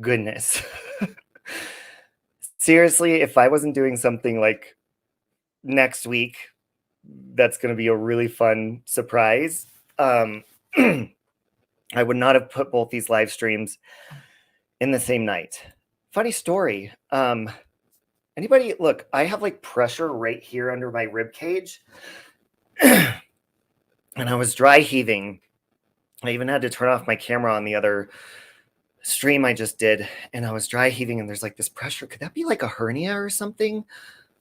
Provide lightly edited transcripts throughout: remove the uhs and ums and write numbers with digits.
goodness. Seriously, if I wasn't doing something like next week, that's going to be a really fun surprise. I would not have put both these live streams in the same night. Funny story. Anybody, look, I have like pressure right here under my rib cage. And I was dry heaving. I even had to turn off my camera on the other stream I just did. And I was dry heaving and there's like this pressure. Could that be like a hernia or something?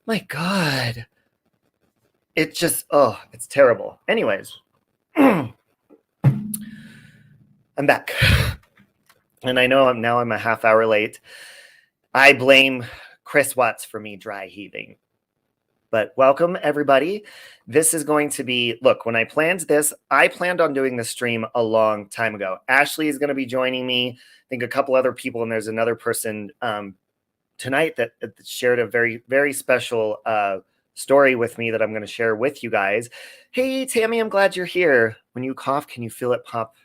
My God. It just, oh, it's terrible. Anyways, I'm back. And I know I'm a half hour late. I blame Chris Watts for me dry heaving. But welcome, everybody. This is going to be, look, when I planned this, I planned on doing this stream a long time ago. Ashley is going to be joining me. I think a couple other people, and there's another person tonight that shared a very, very special story with me that I'm going to share with you guys. Hey, Tammy, I'm glad you're here. When you cough, can you feel it pop?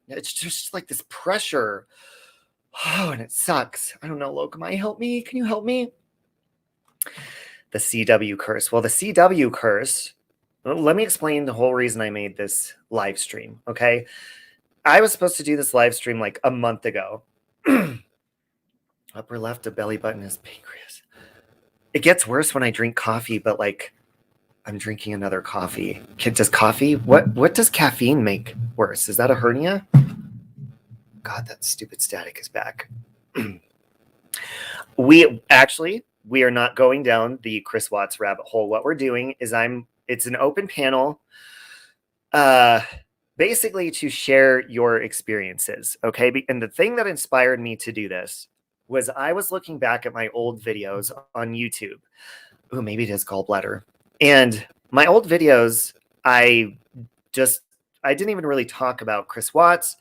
It's just like this pressure. Oh, and it sucks. I don't know, Lokamai, help me. Can you help me? The CW curse. Well, the CW curse, let me explain the whole reason I made this live stream, okay? I was supposed to do this live stream like a month ago. Upper left, a belly button is pancreas. It gets worse when I drink coffee, but like I'm drinking another coffee. Does coffee, what does caffeine make worse? Is that a hernia? God, that stupid static is back. We are not going down the Chris Watts rabbit hole. What we're doing is it's an open panel, basically to share your experiences. Okay. And the thing that inspired me to do this was I was looking back at my old videos on YouTube. Ooh, maybe it is gallbladder. And my old videos, I didn't even really talk about Chris Watts,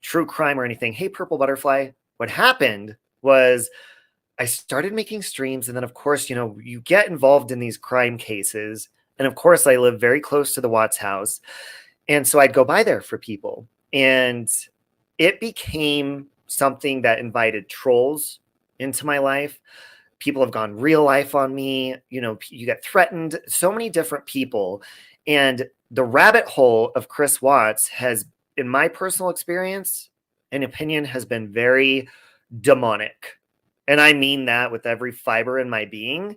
true crime or anything. Hey, Purple Butterfly. What happened was I started making streams. And then, of course, you get involved in these crime cases. And of course, I live very close to the Watts house. And so I'd go by there for people. And it became something that invited trolls into my life. People have gone real life on me. You get threatened. So many different people. And the rabbit hole of Chris Watts has, in my personal experience and opinion, has been very demonic. And I mean that with every fiber in my being.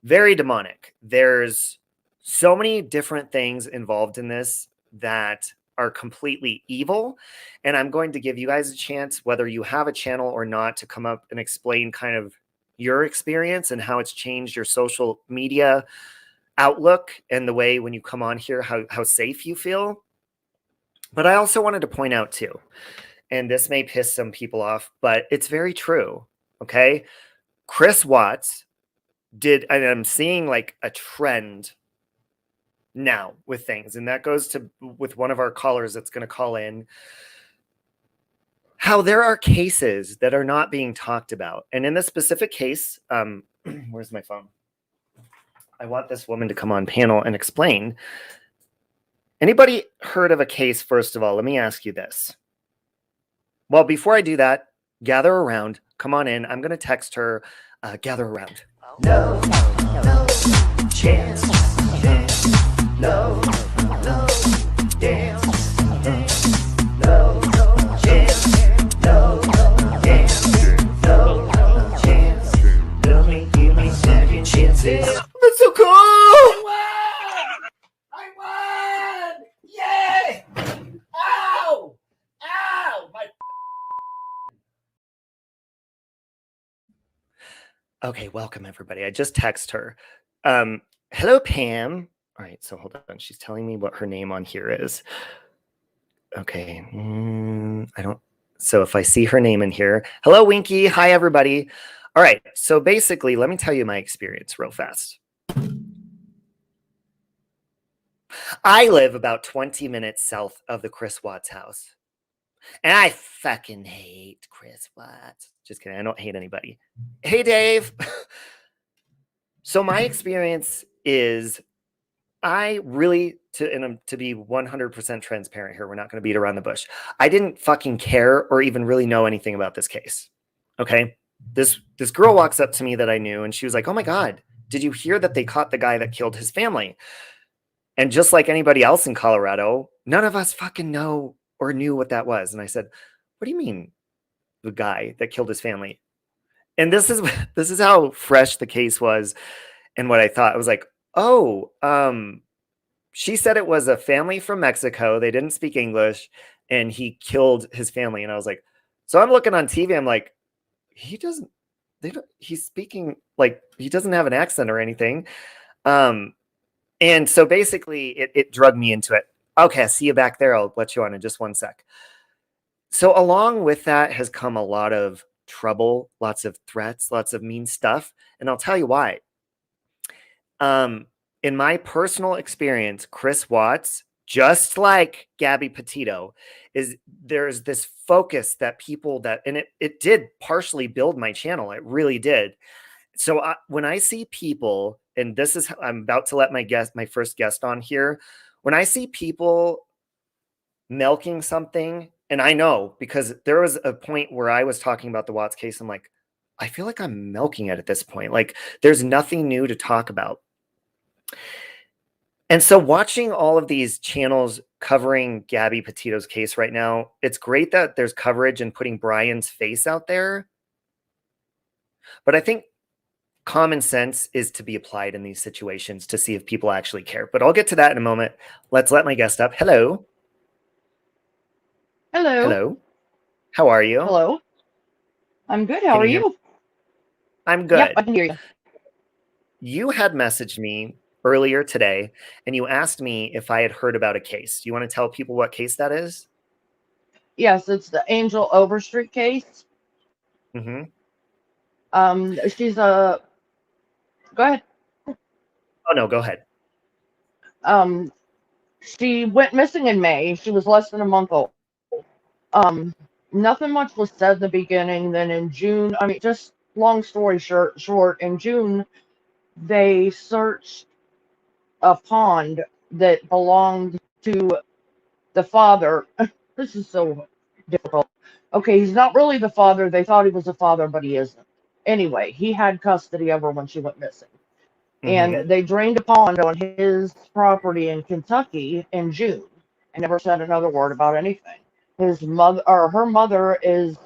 Very demonic. There's so many different things involved in this that are completely evil. And I'm going to give you guys a chance, whether you have a channel or not, to come up and explain kind of your experience and how it's changed your social media outlook and the way when you come on here, how safe you feel. But I also wanted to point out too, and this may piss some people off, but it's very true. Okay. Chris Watts and I'm seeing like a trend now with things, and that goes with one of our callers that's going to call in, how there are cases that are not being talked about. And in this specific case, where's my phone? I want this woman to come on panel and explain. Anybody heard of a case? First of all, let me ask you this. Well, before I do that, gather around, come on in. I'm going to text her, gather around. No chance. No dance. No chance. No dance. No chance. Give me second chances. That's so cool! I won! Yay! Ow! Ow! Okay, welcome everybody. I just texted her. Hello, Pam. All right, so hold on. She's telling me what her name on here is. Okay, so if I see her name in here, hello, Winky. Hi, everybody. All right, so basically, let me tell you my experience real fast. I live about 20 minutes south of the Chris Watts house. And I fucking hate Chris Watts. Just kidding. I don't hate anybody. Hey, Dave. So my experience is I really, to be 100% transparent here, we're not going to beat around the bush. I didn't fucking care or even really know anything about this case. Okay. This girl walks up to me that I knew, and she was like, "Oh my God, did you hear that they caught the guy that killed his family?" And just like anybody else in Colorado, none of us fucking know or knew what that was. And I said, "What do you mean, the guy that killed his family?" And this is this is how fresh the case was and what I thought. I was like, "Oh, she said it was a family from Mexico. They didn't speak English, and he killed his family." And I was like, so I'm looking on TV. I'm like, he doesn't. They don't. He's speaking like he doesn't have an accent or anything. And so basically, it drug me into it. Okay, I see you back there. I'll let you on in just one sec. So along with that has come a lot of trouble, lots of threats, lots of mean stuff, and I'll tell you why. In my personal experience, Chris Watts, just like Gabby Petito, there's this focus that people that, and it did partially build my channel. It really did. So when I see people, and this is, I'm about to let my first guest on here. When I see people milking something, and I know because there was a point where I was talking about the Watts case, I'm like, I feel like I'm milking it at this point. Like there's nothing new to talk about. And so watching all of these channels covering Gabby Petito's case right now, it's great that there's coverage and putting Brian's face out there. But I think common sense is to be applied in these situations to see if people actually care. But I'll get to that in a moment. Let's let my guest up. Hello. Hello. Hello. How are you? Hello. I'm good. How Can are you hear me? you? I'm Yep, good. I can hear you. You had messaged me earlier today and you asked me if I had heard about a case. Do you want to tell people what case that is? Yes, it's the Angel Overstreet case. Mm-hmm. She's a. Go ahead. Oh, no, go ahead. Um, she went missing in May. She was less than a month old. Nothing much was said in the beginning. Then in June, I mean, just long story short, in June they searched a pond that belonged to the father. This is so difficult. Okay, he's not really the father. They thought he was the father, but he isn't. Anyway, he had custody of her when she went missing. Mm-hmm. And they drained a pond on his property in Kentucky in June and never said another word about anything. His mother or her mother is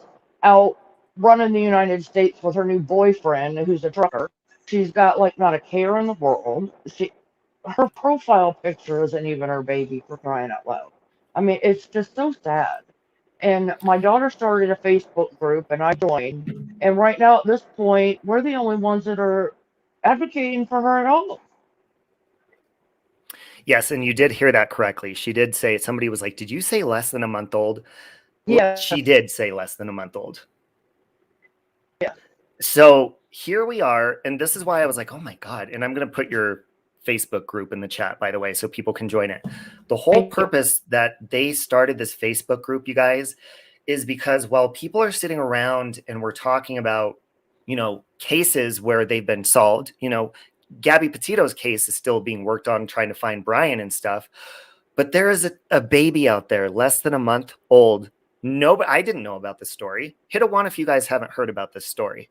out running the United States with her new boyfriend, who's a trucker. She's got like not a care in the world. Her profile picture isn't even her baby, for crying out loud. I mean, it's just so sad. And my daughter started a Facebook group and I joined. And right now at this point, we're the only ones that are advocating for her at all. Yes, and you did hear that correctly. She did say, somebody was like, did you say less than a month old? Well, she Yes. did say less than a month old. Yes. So here we are. And this is why I was like, oh my God. And I'm going to put your Facebook group in the chat, by the way, so people can join it. The whole Thank you. purpose that they started this Facebook group, you guys, is because while people are sitting around and we're talking about, cases where they've been solved, Gabby Petito's case is still being worked on, trying to find Brian and stuff. But there is a baby out there, less than a month old. No, I didn't know about this story. Hit a one if you guys haven't heard about this story.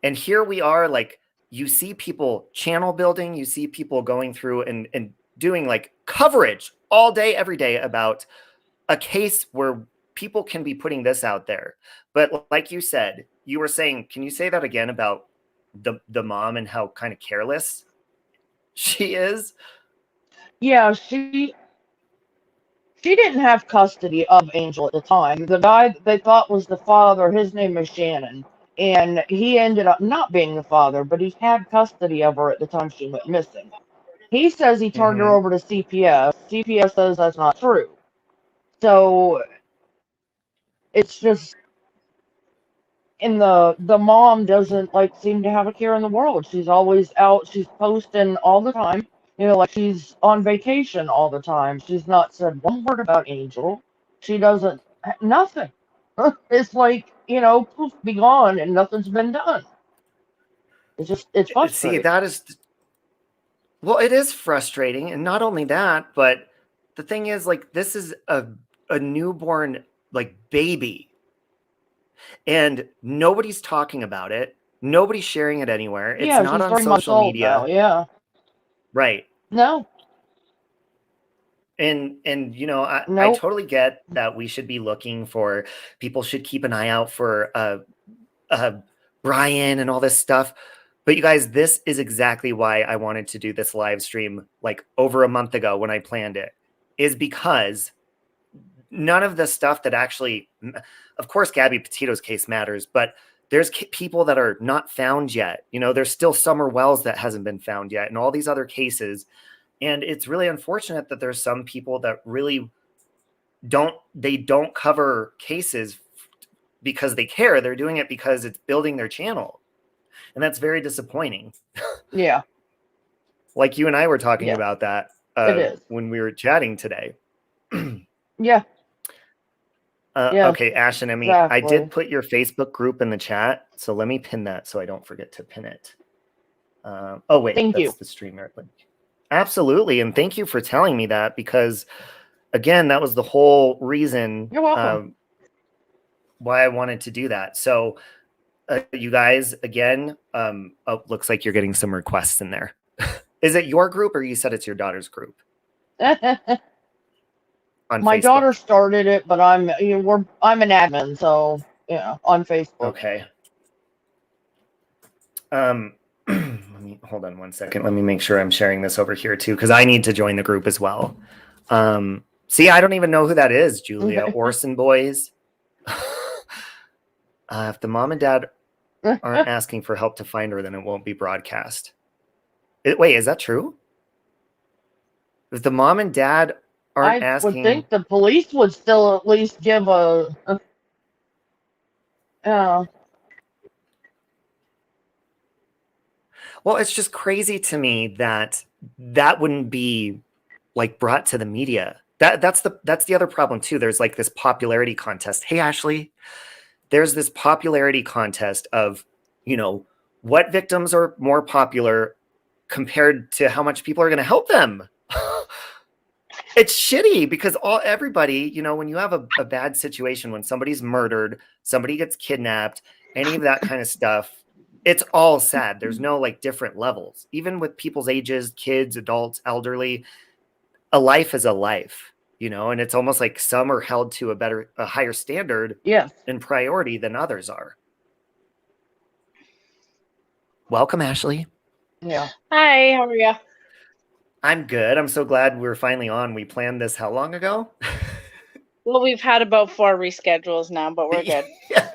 And here we are, like, you see people channel building, you see people going through and doing like coverage all day, every day about a case where people can be putting this out there. But like you said, you were saying, can you say that again about the mom and how kind of careless she is? Yeah, she didn't have custody of Angel at the time. The guy that they thought was the father, his name is Shannan, and he ended up not being the father, but he had custody of her at the time she went missing. He says he turned her Mm-hmm. over to CPS. CPS says that's not true. So it's just, and the mom doesn't like seem to have a care in the world. She's always out. She's posting all the time. Like she's on vacation all the time. She's not said one word about Angel. She doesn't nothing. It's like poof, be gone, and nothing's been done. It's See, frustrating. that is, well, it is frustrating. And not only that, but the thing is, like, this is a newborn, like, baby. And nobody's talking about it. Nobody's sharing it anywhere. It's Yeah, not she's on 3 months social old media. now. Yeah. Right. No. And you know, I Nope. totally get that we should be looking for, people should keep an eye out for Brian and all this stuff. But you guys, this is exactly why I wanted to do this live stream like over a month ago when I planned it, is because none of the stuff that actually, of course, Gabby Petito's case matters, but there's people that are not found yet. You know, there's still Summer Wells that hasn't been found yet, and all these other cases. And it's really unfortunate that there's some people that really don't cover cases because they care. They're doing it because it's building their channel. And that's very disappointing. Yeah. Like you and I were talking Yeah. about that It is. when we were chatting today. Yeah. Yes, Okay, Ash and Emmy, I exactly. did put your Facebook group in the chat, so let me pin that so I don't forget to pin it. Oh, wait, Thank that's you. the StreamYard link. Absolutely, and thank you for telling me that, because, again, that was the whole reason You're welcome. why I wanted to do that. So, you guys, again, oh, looks like you're getting some requests in there. Is it your group, or you said it's your daughter's group? On My Facebook. daughter started it, but I'm an admin, so yeah, on Facebook. Okay. Let me hold on one second. Let me make sure I'm sharing this over here too, because I need to join the group as well. See, I don't even know who that is, Julia. Orson Boys. If the mom and dad aren't asking for help to find her, then it won't be broadcast. Wait, is that true? If the mom and dad aren't I asking, would think the police would still at least give a well, it's just crazy to me that that wouldn't be like brought to the media. That's the other problem too. There's like this popularity contest. Hey, Ashley, there's this popularity contest of, you know, what victims are more popular compared to how much people are going to help them. It's shitty because everybody, you know, when you have a bad situation, when somebody's murdered, somebody gets kidnapped, any of that kind of stuff, it's all sad. There's no like different levels. Even with people's ages, kids, adults, elderly, a life is a life, you know, and it's almost like some are held to a higher standard yes. and priority than others are. Welcome, Ashley. Yeah. Hi, how are you? I'm good. I'm so glad we're finally on. We planned this how long ago? Well, we've had about 4 reschedules now, but we're good. Yeah.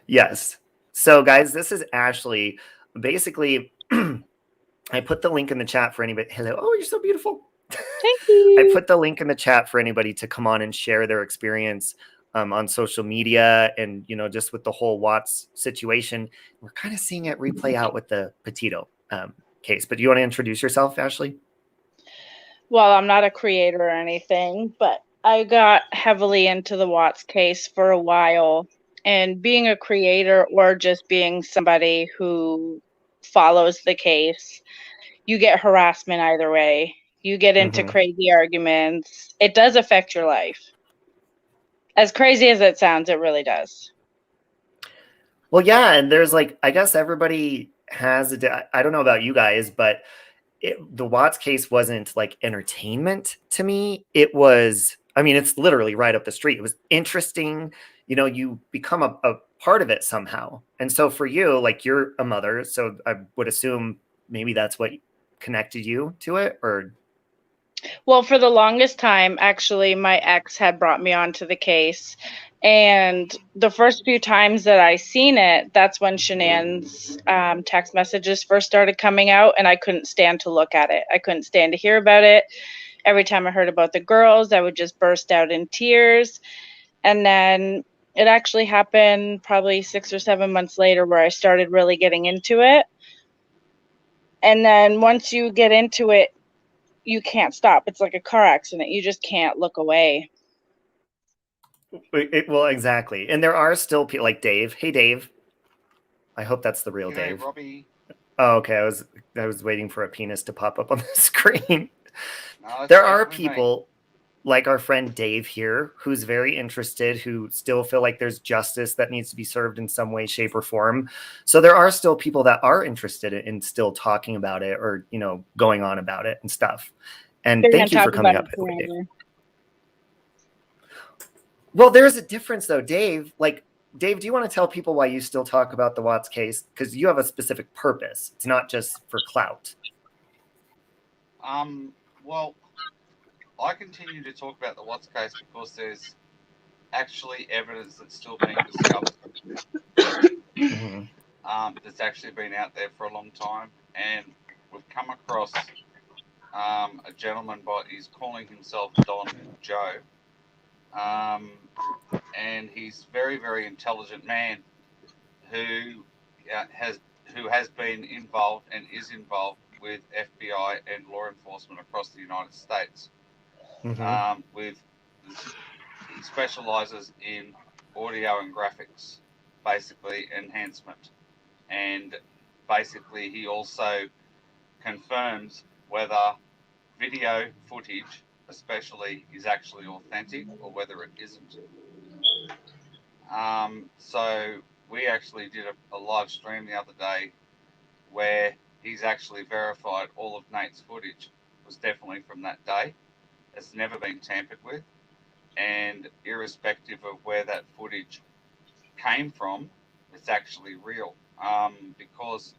Yes. So, guys, this is Ashley. Basically, I put the link in the chat for anybody. Hello. Oh, you're so beautiful. Thank you. I put the link in the chat for anybody to come on and share their experience on social media and, you know, just with the whole Watts situation. We're kind of seeing it replay out with the Petito case. But do you want to introduce yourself, Ashley? Well, I'm not a creator or anything, but I got heavily into the Watts case for a while. And being a creator or just being somebody who follows the case, you get harassment either way. You get into crazy arguments. It does affect your life. As crazy as it sounds, it really does. Well, yeah, and there's like, I guess everybody has I don't know about you guys, but the Watts case wasn't like entertainment to me. It was, I mean, it's literally right up the street. It was interesting. You know, you become a part of it somehow. And so for you, like you're a mother, so I would assume maybe that's what connected you to it, or well, for the longest time, actually, my ex had brought me onto the case. And the first few times that I seen it, that's when Shannan's text messages first started coming out, and I couldn't stand to look at it. I couldn't stand to hear about it. Every time I heard about the girls, I would just burst out in tears. And then it actually happened probably 6 or 7 months later where I started really getting into it. And then once you get into it, you can't stop. It's like a car accident. You just can't look away. well, exactly. And there are still people like Dave. Hey, Dave. I hope that's the real G'day, Dave. Robbie. Oh, okay. I was waiting for a penis to pop up on the screen. No, There are people. like our friend Dave here, who's very interested, who still feel like there's justice that needs to be served in some way, shape, or form. So there are still people that are interested in still talking about it, or, you know, going on about it and stuff. And They're thank gonna you for talk coming about up, it by the way, Dave. forever. Well, there's a difference though, Dave. Like, Dave, do you want to tell people why you still talk about the Watts case? Because you have a specific purpose. It's not just for clout. Well, I continue to talk about the Watts case because there's actually evidence that's still being discovered. Mm-hmm. That's actually been out there for a long time, and we've come across a gentleman, but he's calling himself Don Joe, and he's very, very intelligent man who has been involved and is involved with FBI and law enforcement across the United States. Mm-hmm. He specializes in audio and graphics, basically enhancement, and basically he also confirms whether video footage especially is actually authentic or whether it isn't. So we actually did a live stream the other day where he's actually verified all of Nate's footage was definitely from that day. It's never been tampered with, and irrespective of where that footage came from, it's actually real. Because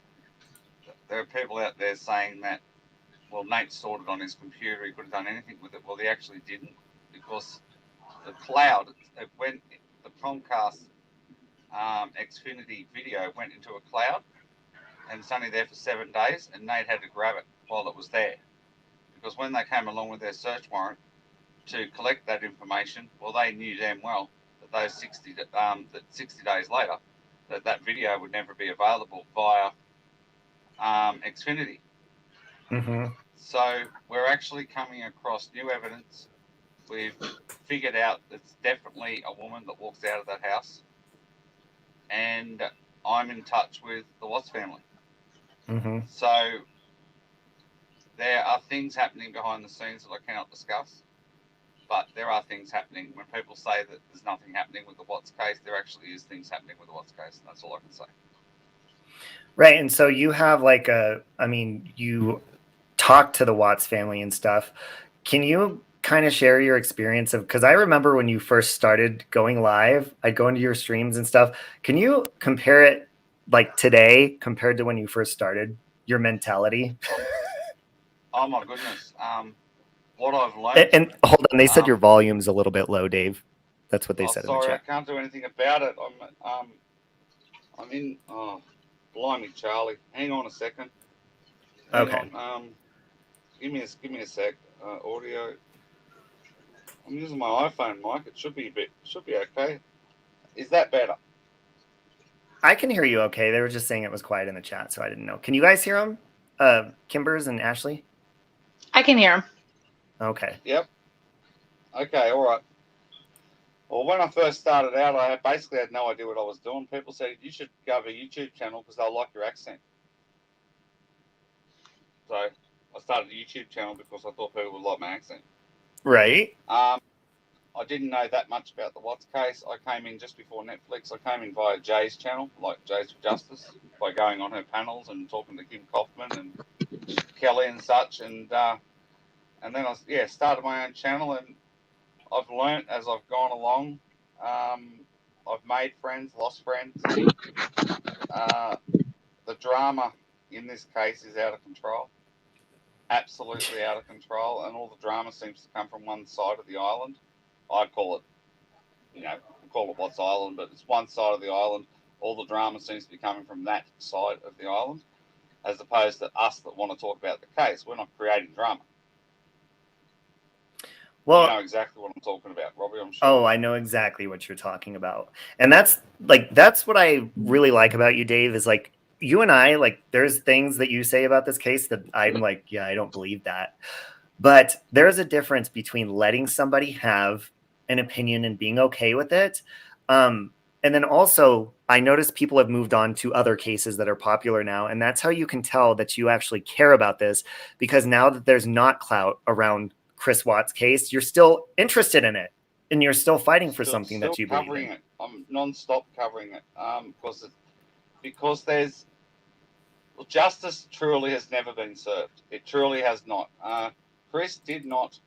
there are people out there saying that, well, Nate stored it on his computer, he could have done anything with it. Well, he actually didn't, because the cloud, the Comcast Xfinity video went into a cloud, and it's only there for 7 days, and Nate had to grab it while it was there. Because when they came along with their search warrant to collect that information, well, they knew damn well that those 60 days later, that video would never be available via Xfinity. Mm-hmm. So we're actually coming across new evidence. We've figured out it's definitely a woman that walks out of that house, and I'm in touch with the Watts family. Mm-hmm. So there are things happening behind the scenes that I cannot discuss, but there are things happening. When people say that there's nothing happening with the Watts case, there actually is things happening with the Watts case, and that's all I can say. Right. And so you have like you talk to the Watts family and stuff. Can you kind of share your experience of, because I remember when you first started going live, I'd go into your streams and stuff. Can you compare it like today compared to when you first started, your mentality? Oh my goodness. What I've learned. And hold on, they said your volume's a little bit low, Dave. That's what they said in the Sorry, chat. I can't do anything about it. I'm in. Oh, blimey, Charlie. Hang on a second. Okay. Give me a sec. Audio. I'm using my iPhone mic. It should be okay. Is that better? I can hear you okay. They were just saying it was quiet in the chat, so I didn't know. Can you guys hear them? Kimbers and Ashley? I can hear him. Okay. Yep. Okay, all right. Well, when I first started out, I basically had no idea what I was doing. People said, you should go to a YouTube channel because they'll like your accent. So I started a YouTube channel because I thought people would like my accent. Right. I didn't know that much about the Watts case. I came in just before Netflix. I came in via Jay's channel, like Jay's for Justice, by going on her panels and talking to Kim Kaufman and Kelly and such. And then I started my own channel, and I've learnt as I've gone along. I've made friends, lost friends. The drama in this case is out of control. Absolutely out of control, and all the drama seems to come from one side of the island. I call it, we call it Watts Island, but it's one side of the island. All the drama seems to be coming from that side of the island, as opposed to us that want to talk about the case. We're not creating drama. Well, you know exactly what I'm talking about, Robbie, I'm sure. Oh, I know exactly what you're talking about. And that's what I really like about you, Dave, is like you and I, like there's things that you say about this case that I'm like, yeah, I don't believe that. But there's a difference between letting somebody have an opinion and being okay with it. And then also, I notice people have moved on to other cases that are popular now. And that's how you can tell that you actually care about this, because now that there's not clout around Chris Watts case, you're still interested in it, and you're still fighting for something that you believe covering in. it. I'm non-stop covering it because there's justice truly has never been served. It truly has not. Chris did not.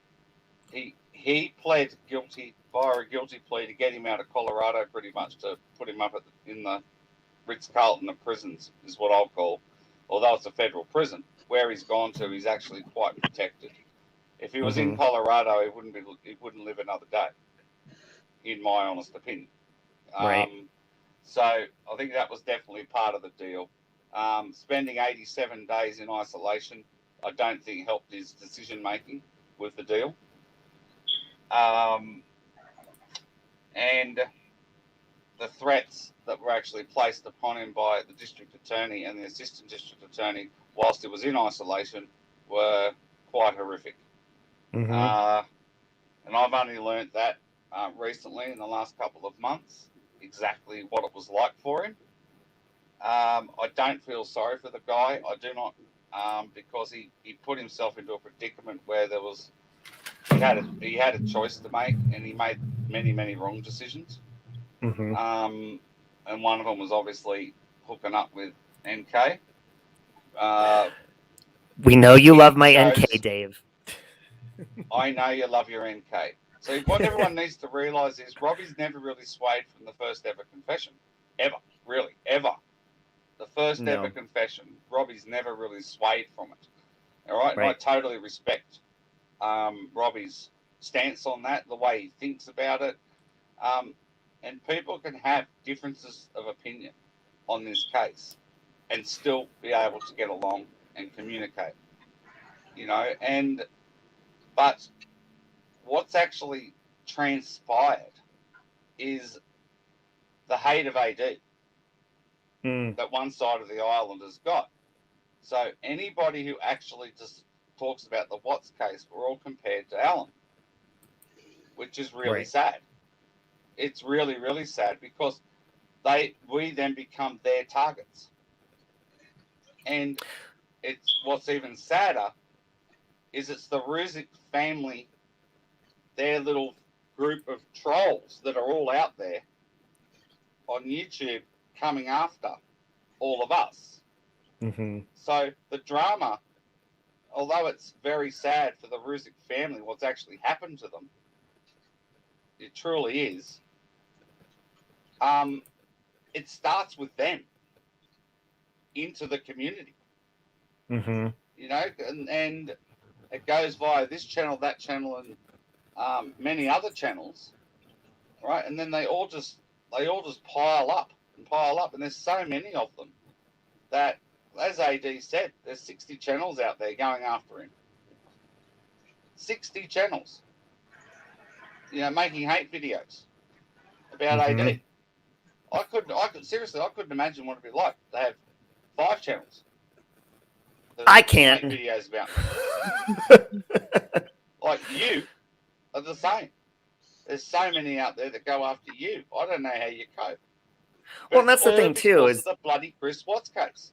He pled guilty via a guilty plea to get him out of Colorado, pretty much to put him up in the Ritz-Carlton of prisons, is what I'll call. Although it's a federal prison, where he's gone to, he's actually quite protected. If he was in Colorado, he wouldn't live another day, in my honest opinion. Right. So I think that was definitely part of the deal. Spending 87 days in isolation, I don't think helped his decision making with the deal. And the threats that were actually placed upon him by the district attorney and the assistant district attorney whilst he was in isolation were quite horrific. And I've only learnt that recently in the last couple of months, exactly what it was like for him. I don't feel sorry for the guy. I do not, because he put himself into a predicament where he had a choice to make, and he made many wrong decisions. And one of them was obviously hooking up with NK. We know you love my NK, Dave. I know you love your NK. So what everyone needs to realise is Robbie's never really swayed from the first ever confession. Ever. Really. Ever. The first ever confession. Robbie's never really swayed from it. All right? And I totally respect Robbie's stance on that, the way he thinks about it. And people can have differences of opinion on this case and still be able to get along and communicate. You know, but what's actually transpired is the hate of AD that one side of the island has got. So anybody who actually just talks about the Watts case, we're all compared to Alan, which is really sad. It's really, really sad because we then become their targets. And what's even sadder is it's the Ruzic family, their little group of trolls that are all out there on YouTube coming after all of us. So the drama, although it's very sad for the Ruzic family, what's actually happened to them, it truly is. It starts with them into the community. You know, and it goes via this channel, that channel, and many other channels, right? And then they all just pile up, and there's so many of them that, as AD said, there's 60 channels out there going after him. 60 channels, you know, making hate videos about AD. I couldn't imagine what it'd be like to have 5 channels. I can't. Make videos about like you are the same. There's so many out there that go after you. I don't know how you cope. Well, and that's the thing too, is the bloody Chris Watts case.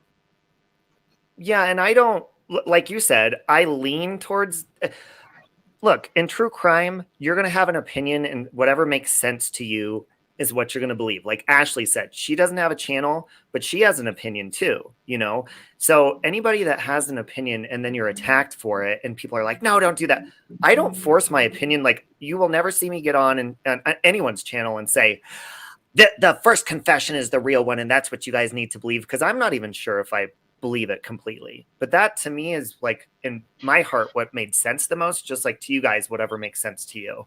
Yeah, and I don't, like you said, I lean towards. Look, in true crime, you're going to have an opinion, and whatever makes sense to you is what you're going to believe. Like Ashley said, she doesn't have a channel, but she has an opinion too, you know? So anybody that has an opinion and then you're attacked for it and people are like, no, don't do that. I don't force my opinion. Like, you will never see me get on anyone's channel and say, the first confession is the real one and that's what you guys need to believe, because I'm not even sure if I believe it completely. But that to me is, like, in my heart, what made sense the most, just like to you guys, whatever makes sense to you.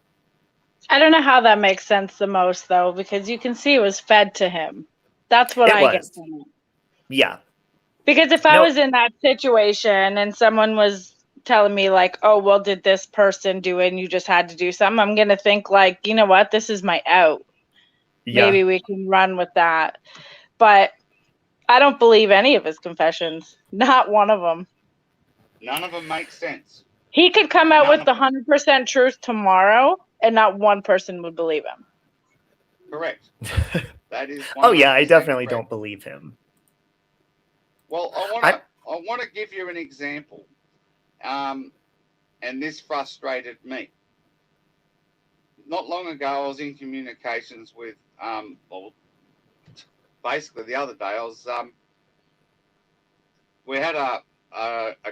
I don't know how that makes sense the most, though, because you can see it was fed to him. That's what I get from it. Yeah. Because if I was in that situation and someone was telling me, like, oh, well, did this person do it and you just had to do something, I'm going to think, like, you know what, this is my out. Yeah. Maybe we can run with that. But I don't believe any of his confessions. Not one of them. None of them make sense. He could come out with the 100% truth tomorrow, and not one person would believe him. Correct. That is. Oh yeah, I definitely don't believe him. Well, I want to give you an example, and and this frustrated me. Not long ago, I was in communications with, well, basically the other day, I was, we had a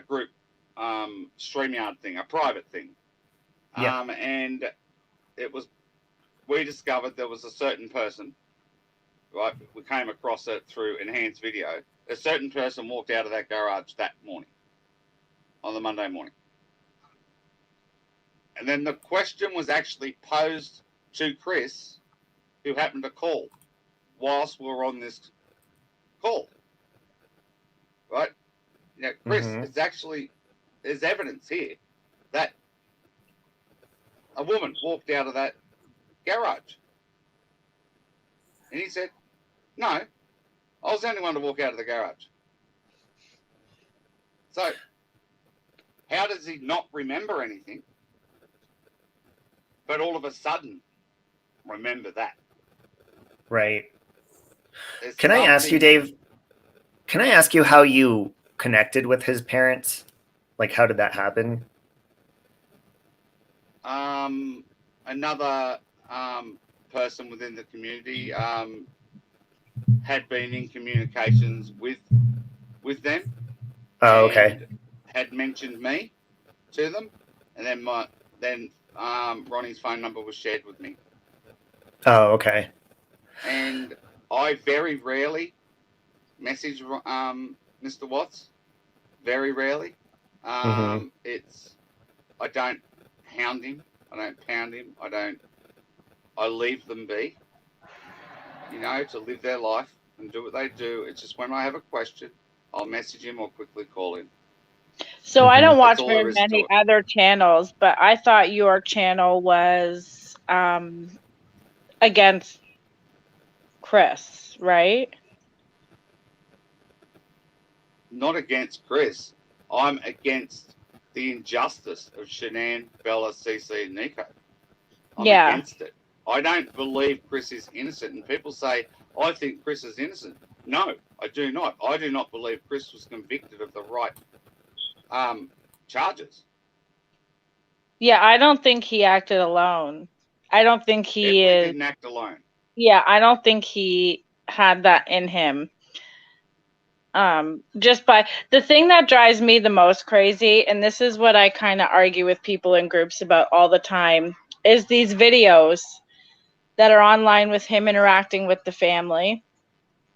group StreamYard thing, a private thing. Yeah. And it was, we discovered there was a certain person, right? We came across it through enhanced video. A certain person walked out of that garage that morning, on the Monday morning. And then the question was actually posed to Chris, who happened to call whilst we were on this call, right? You know, Chris, it's actually, there's evidence here that a woman walked out of that garage. And he said, no, I was the only one to walk out of the garage. So, how does he not remember anything, but all of a sudden remember that? Right. There's Can I ask you, Dave, can I ask you how you connected with his parents? Like, how did that happen? Another person within the community had been in communications with them. Oh, okay. And had mentioned me to them, and then Ronnie's phone number was shared with me. Oh, okay. And I very rarely message Mr. Watts. Very rarely. It's, I don't hound him. I don't pound him. I leave them be, you know, to live their life and do what they do. It's just when I have a question, I'll message him or quickly call him. So I don't watch That's all there very is to many it. other channels, but I thought your channel was against Chris, right? Not against Chris. I'm against the injustice of Shannan, Bella, CC, and Nico. I'm against it. I don't believe Chris is innocent. And people say, I think Chris is innocent. No, I do not. I do not believe Chris was convicted of the right charges. Yeah, I don't think he acted alone. I don't think he Definitely didn't act alone. Yeah, I don't think he had that in him. Just by the thing that drives me the most crazy, and this is what I kind of argue with people in groups about all the time, is these videos that are online with him interacting with the family,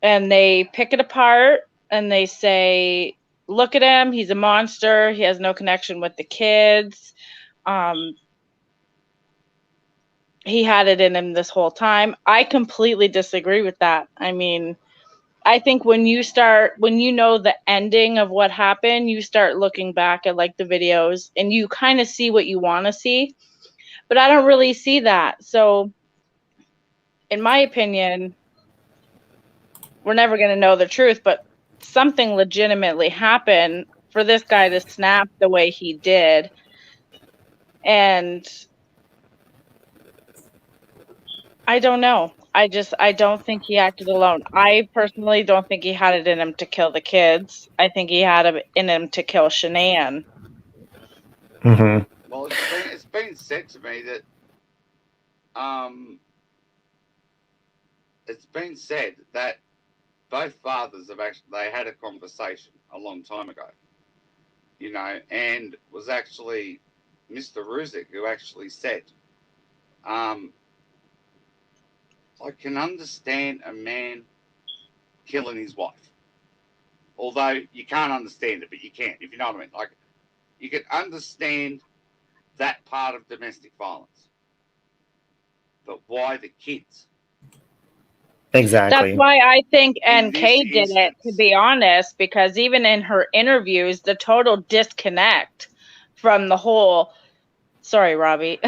and they pick it apart and they say, look at him, he's a monster, he has no connection with the kids, he had it in him this whole time. I completely disagree with that. I mean, I think when you know the ending of what happened, you start looking back at like the videos and you kind of see what you want to see, but I don't really see that. So in my opinion, we're never going to know the truth, but something legitimately happened for this guy to snap the way he did. And I don't know. I don't think he acted alone. I personally don't think he had it in him to kill the kids. I think he had it in him to kill Shannan. Well, it's been said to me that it's been said that both fathers have actually, they had a conversation a long time ago, you know, and was actually Mr. Ruzick who actually said, I can understand a man killing his wife. Although you can't understand it, but you can, if you know what I mean. Like, you can understand that part of domestic violence. But why the kids? Exactly. That's why I think In NK this did it, to instance. be honest, because even in her interviews, the total disconnect from the whole, sorry, Robbie,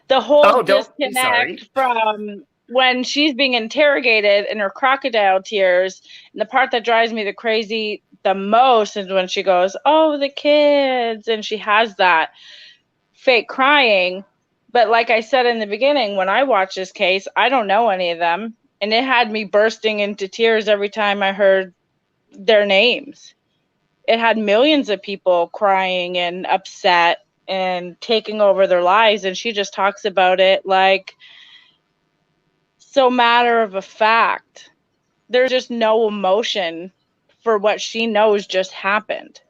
the whole Don't be sorry. disconnect from when she's being interrogated in her crocodile tears. And the part that drives me the most is when she goes, oh, the kids, and she has that fake crying. But like I said in the beginning, when I watch this case, I don't know any of them. And it had me bursting into tears every time I heard their names. It had millions of people crying and upset and taking over their lives, and she just talks about it like so matter of a fact. There's just no emotion for what she knows just happened.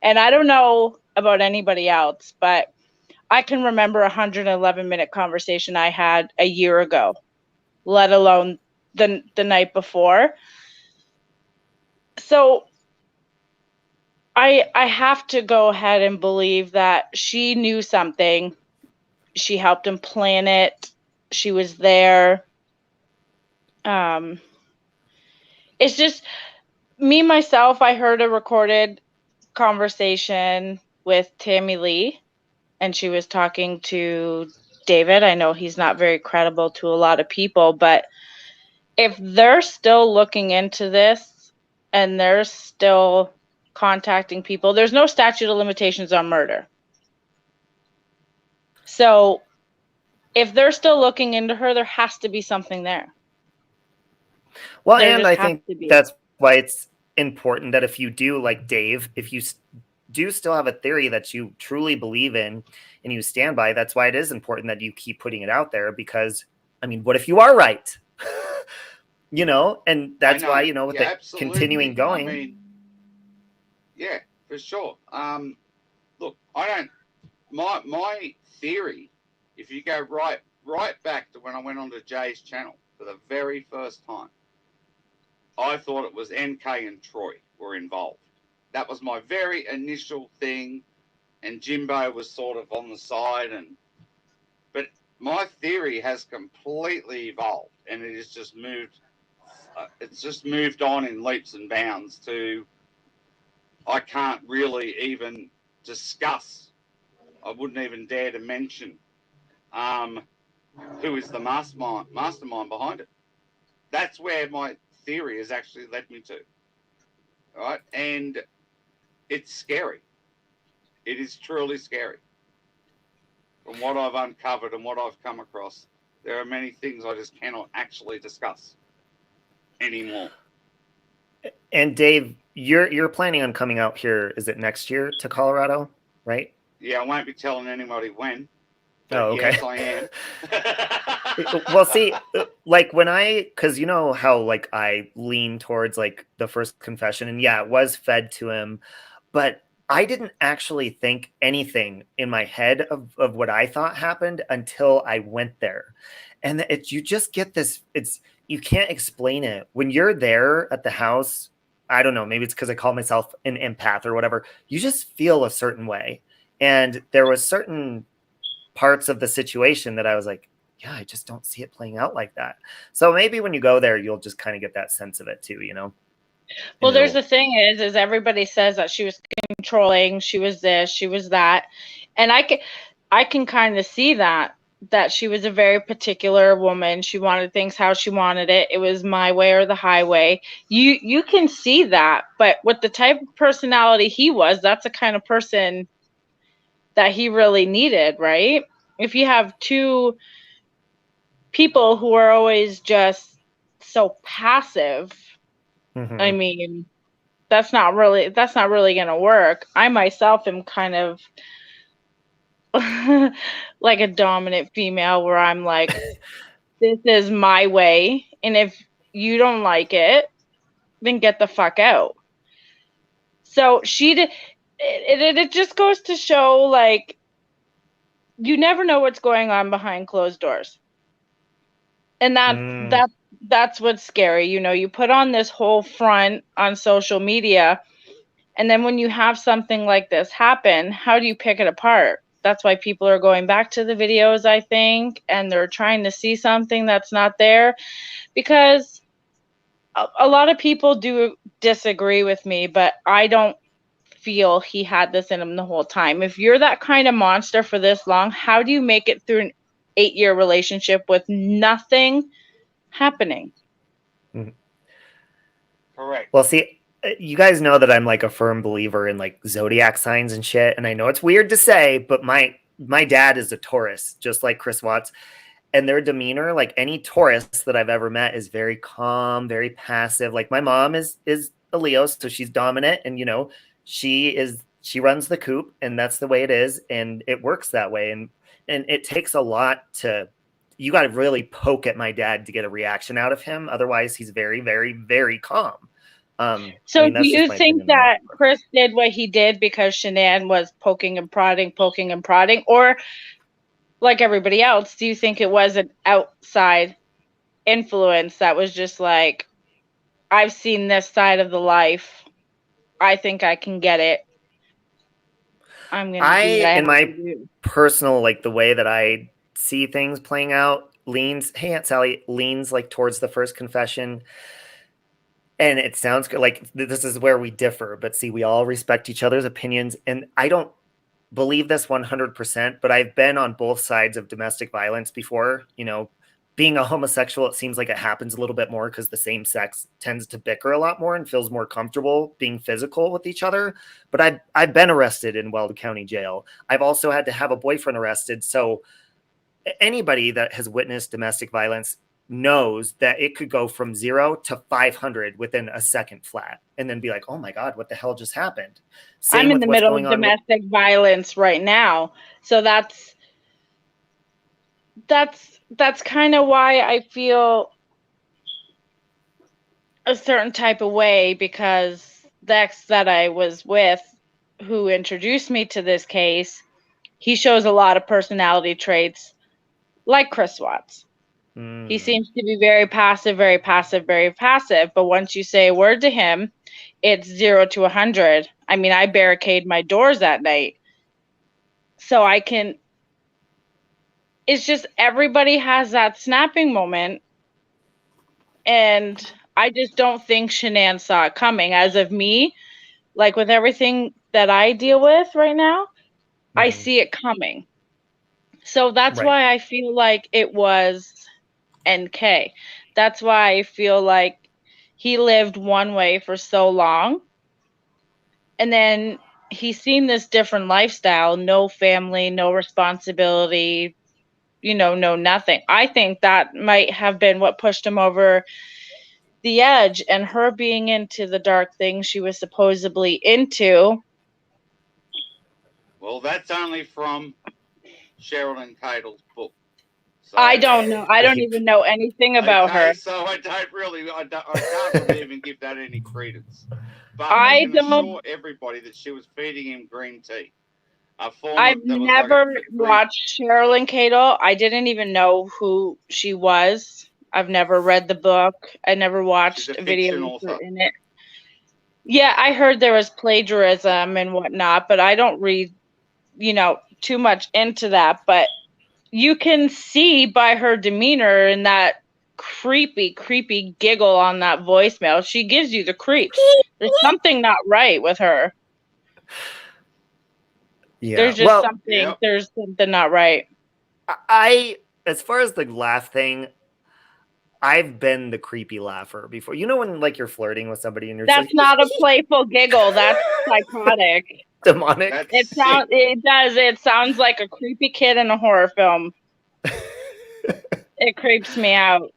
And I don't know about anybody else, but I can remember a 111-minute conversation I had a year ago, let alone the night before. So I have to go ahead and believe that she knew something. She helped him plan it. She was there. It's just me, myself, I heard a recorded conversation with Tammy Lee, and she was talking to David. I know he's not very credible to a lot of people, but if they're still looking into this and they're still contacting people, there's no statute of limitations on murder. So if they're still looking into her, there has to be something there. Well, There and just I has think to be. that's why it's important that if you do, like Dave, if you do still have a theory that you truly believe in and you stand by, that's why it is important that you keep putting it out there, because, I mean, what if you are right? You know, and that's why, you know, with Yeah, it absolutely. continuing going. I mean, yeah, for sure. Look, I don't. My theory, if you go right back to when I went onto Jay's channel for the very first time, I thought it was NK and Troy were involved. That was my very initial thing, and Jimbo was sort of on the side. But my theory has completely evolved, and it has just moved. It's just moved on in leaps and bounds to I can't really even discuss. I wouldn't even dare to mention who is the mastermind behind it. That's where my theory has actually led me to. Right? And it's scary. It is truly scary. From what I've uncovered and what I've come across, there are many things I just cannot actually discuss anymore. And Dave, you're planning on coming out here, is it next year, to Colorado, right? Yeah, I won't be telling anybody when. But Oh, okay. Yes, I am. Well, see, like because you know how like I lean towards like the first confession, and yeah, it was fed to him, but I didn't actually think anything in my head of what I thought happened until I went there. And you just get this, you can't explain it. When you're there at the house, I don't know, maybe it's because I call myself an empath or whatever, you just feel a certain way. And there was certain parts of the situation that I was like, yeah, I just don't see it playing out like that. So maybe when you go there, you'll just kind of get that sense of it too, you know? Well, there's the thing is everybody says that she was controlling, she was this, she was that. And I can kind of see that she was a very particular woman. She wanted things how she wanted it. It was my way or the highway. You can see that, but with the type of personality he was, that's the kind of person that he really needed, right? If you have two people who are always just so passive, I mean, that's not really going to work. I myself am kind of like a dominant female where I'm like, this is my way. And if you don't like it, then get the fuck out. So it just goes to show, like, you never know what's going on behind closed doors. And that's what's scary. You know, you put on this whole front on social media, and then when you have something like this happen, how do you pick it apart? That's why people are going back to the videos, I think, and they're trying to see something that's not there, because a lot of people do disagree with me, but I don't feel he had this in him the whole time. If you're that kind of monster for this long, how do you make it through an 8-year relationship with nothing happening? Correct. Well, see, you guys know that I'm like a firm believer in like zodiac signs and shit. And I know it's weird to say, but my dad is a Taurus, just like Chris Watts. And their demeanor, like any Taurus that I've ever met, is very calm, very passive. Like my mom is a Leo, so she's dominant, and you know, she's she runs the coop, and that's the way it is, and it works that way. And it takes a lot to, you got to really poke at my dad to get a reaction out of him. Otherwise, he's very, very, very calm. So I mean, do that's just you my think opinion on that Chris did what he did because Shannan was poking and prodding, or like everybody else, do you think it was an outside influence that was just like, I've seen this side of the life, I think I can get it, I'm gonna do what I in have my to do? personal, like the way that I see things playing out, leans, hey Aunt Sally, leans like towards the first confession. And it sounds good, like this is where we differ, but see, we all respect each other's opinions, and I don't believe this 100%, but I've been on both sides of domestic violence before. You know, being a homosexual, it seems like it happens a little bit more because the same sex tends to bicker a lot more and feels more comfortable being physical with each other. But I've been arrested in Weld County Jail. I've also had to have a boyfriend arrested. So anybody that has witnessed domestic violence knows that it could go from 0 to 500 within a second flat, and then be like, oh my God, what the hell just happened? Same I'm in with the what's middle going of on with, domestic violence right now. So that's kind of why I feel a certain type of way, because the ex that I was with, who introduced me to this case, he shows a lot of personality traits like Chris Watts. He seems to be very passive, very passive, very passive. But once you say a word to him, it's 0 to 100. I mean, I barricade my doors at night. So I can, it's just everybody has that snapping moment. And I just don't think Shannan saw it coming. As of me, like with everything that I deal with right now, I see it coming. So that's Right. why I feel like it was NK. That's why I feel like he lived one way for so long, and then he's seen this different lifestyle, no family, no responsibility, no nothing. I think that might have been what pushed him over the edge, and her being into the dark things she was supposedly into. Well, that's only from Sherilyn Cadle's book. So, I don't know. I don't even know anything about her. So I can't really even give that any credence. But I can assure everybody that she was feeding him green tea. I've never watched Sherilyn Cadle. I didn't even know who she was. I've never read the book. I never watched a video in it. Yeah, I heard there was plagiarism and whatnot, but I don't read, too much into that. But you can see by her demeanor and that creepy, creepy giggle on that voicemail, she gives you the creeps. There's something not right with her. Yeah. There's just something. Yep. There's something not right. As far as the laugh thing, I've been the creepy laugher before. You know when like you're flirting with somebody and you're that's not a playful giggle. That's psychotic. Demonic. It sounds like a creepy kid in a horror film. It creeps me out.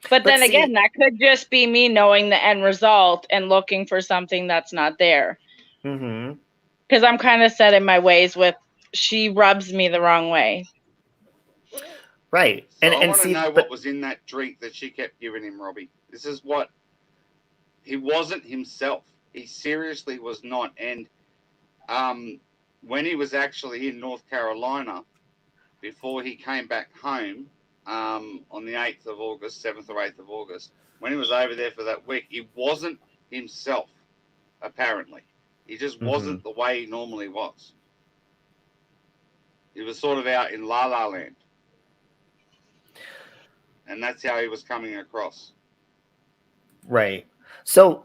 But then again, that could just be me knowing the end result and looking for something that's not there. Mm-hmm. Because I'm kind of set in my ways with, she rubs me the wrong way. Right. So I want to know what was in that drink that she kept giving him, Robbie. This is what, he wasn't himself. He seriously was not. And when he was actually in North Carolina, before he came back home on the 8th of August, 7th or 8th of August, when he was over there for that week, he wasn't himself, apparently. He just wasn't the way he normally was. He was sort of out in La La Land. And that's how he was coming across. Right. So,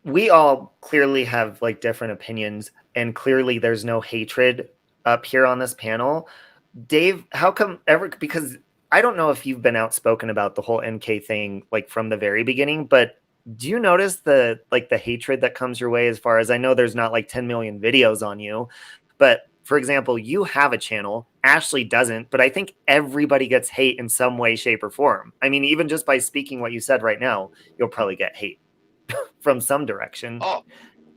we all clearly have, like, different opinions, and clearly there's no hatred up here on this panel. Dave, how come because I don't know if you've been outspoken about the whole NK thing, like, from the very beginning, but do you notice the hatred that comes your way? As far as I know, there's not like 10 million videos on you, but for example, you have a channel, Ashley doesn't, but I think everybody gets hate in some way, shape, or form. I mean, even just by speaking what you said right now, you'll probably get hate from some direction. Oh,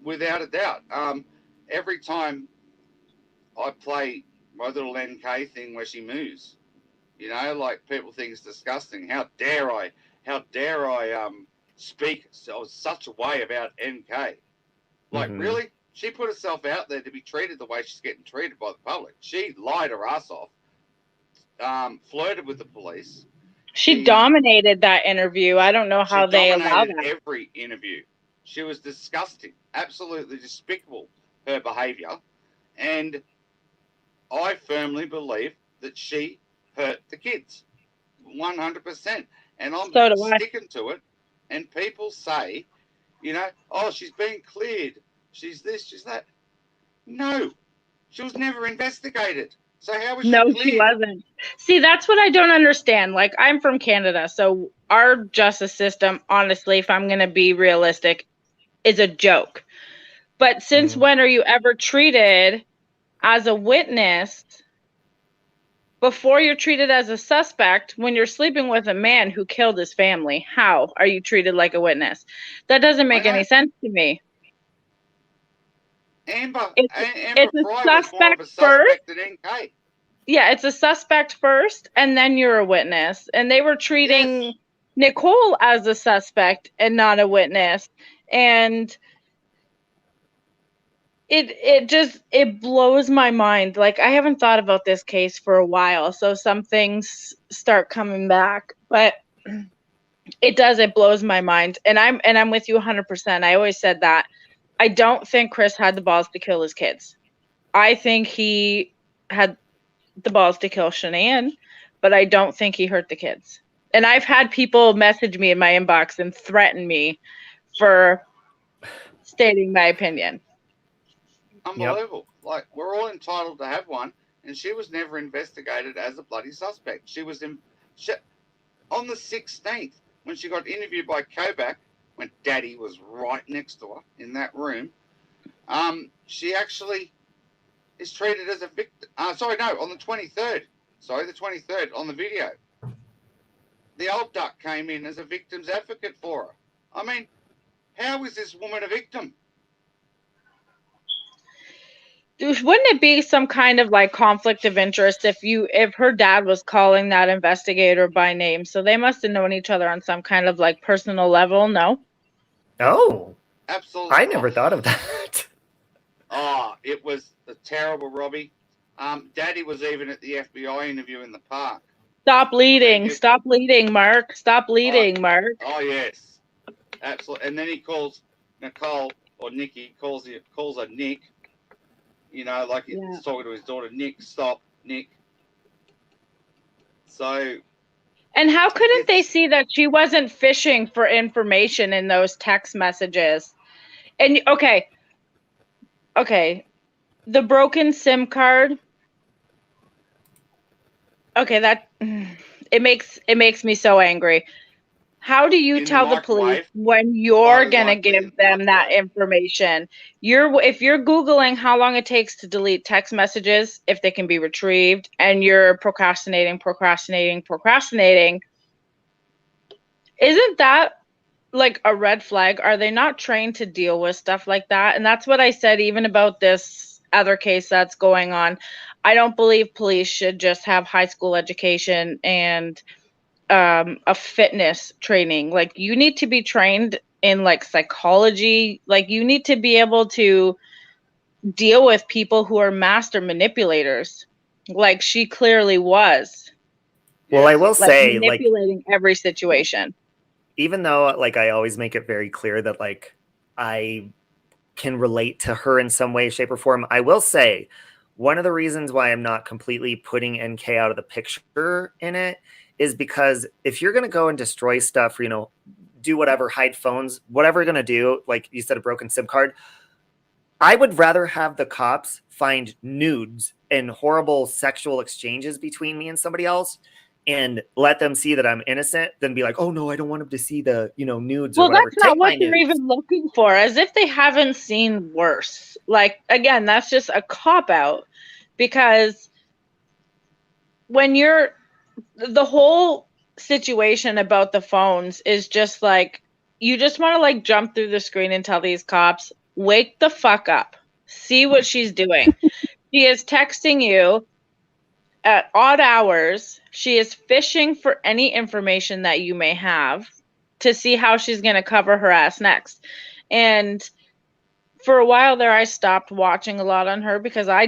without a doubt. Every time I play my little NK thing where she moves, you know, like people think it's disgusting. How dare I speak such a way about NK? Like, really? She put herself out there to be treated the way she's getting treated by the public. She lied her ass off, flirted with the police. She dominated that interview. I don't know how they allow that. Every interview. She was disgusting, absolutely despicable, her behaviour. And I firmly believe that she hurt the kids, 100%. And I'm sticking to it. And people say, you know, oh, she's being cleared. She's this, she's that. No, she was never investigated. So how was she cleared? No, she wasn't. See, that's what I don't understand. Like, I'm from Canada, so our justice system, honestly, if I'm going to be realistic, is a joke. But since when are you ever treated as a witness before you're treated as a suspect when you're sleeping with a man who killed his family? How are you treated like a witness? That doesn't make any sense to me. Amber it's a Fry suspect, was more of a suspect than NK. Yeah, it's a suspect first, and then you're a witness. And they were treating Nicole as a suspect and not a witness. And it blows my mind. Like, I haven't thought about this case for a while, so some things start coming back. But it blows my mind. And I'm with you 100%. I always said that. I don't think Chris had the balls to kill his kids. I think he had the balls to kill Shannan, but I don't think he hurt the kids. And I've had people message me in my inbox and threaten me for stating my opinion. Unbelievable. Yep. Like, we're all entitled to have one, and she was never investigated as a bloody suspect. She was on the 16th, when she got interviewed by Kobach, when Daddy was right next to her in that room, she actually is treated as a victim. On the 23rd. The 23rd on the video. The old duck came in as a victim's advocate for her. I mean, how is this woman a victim? Wouldn't it be some kind of like conflict of interest if her dad was calling that investigator by name? So they must have known each other on some kind of like personal level, no? Oh. Absolutely. I never thought of that. Oh, it was terrible, Robbie. Daddy was even at the FBI interview in the park. Stop leading. Stop leading, Mark. Stop leading, Mark. Oh, yes. Absolutely. And then he calls Nicole, or Nikki, calls her Nick. You know, like he's talking to his daughter, Nick, stop, Nick. So. And how couldn't they see that she wasn't fishing for information in those text messages? And, okay. The broken SIM card. Okay, it makes me so angry. How do you tell the police when you're gonna give them that information? If you're Googling how long it takes to delete text messages, if they can be retrieved, and you're procrastinating, isn't that like a red flag? Are they not trained to deal with stuff like that? And that's what I said even about this other case that's going on. I don't believe police should just have high school education and a fitness training. Like, you need to be trained in like psychology. Like, you need to be able to deal with people who are master manipulators, like she clearly was. Well, I will say, manipulating every situation. Even though, like, I always make it very clear that, like, I can relate to her in some way, shape, or form, I will say one of the reasons why I'm not completely putting NK out of the picture in it is because if you're going to go and destroy stuff, or, do whatever, hide phones, whatever you're going to do, like you said, a broken SIM card, I would rather have the cops find nudes and horrible sexual exchanges between me and somebody else and let them see that I'm innocent than be like, oh no, I don't want them to see the, nudes or whatever. Well, that's not what they're even looking for, as if they haven't seen worse. Like, again, that's just a cop-out, because when the whole situation about the phones is just like, you just want to like jump through the screen and tell these cops, wake the fuck up. See what she's doing. She is texting you at odd hours. She is fishing for any information that you may have to see how she's going to cover her ass next. And for a while there, I stopped watching a lot on her because I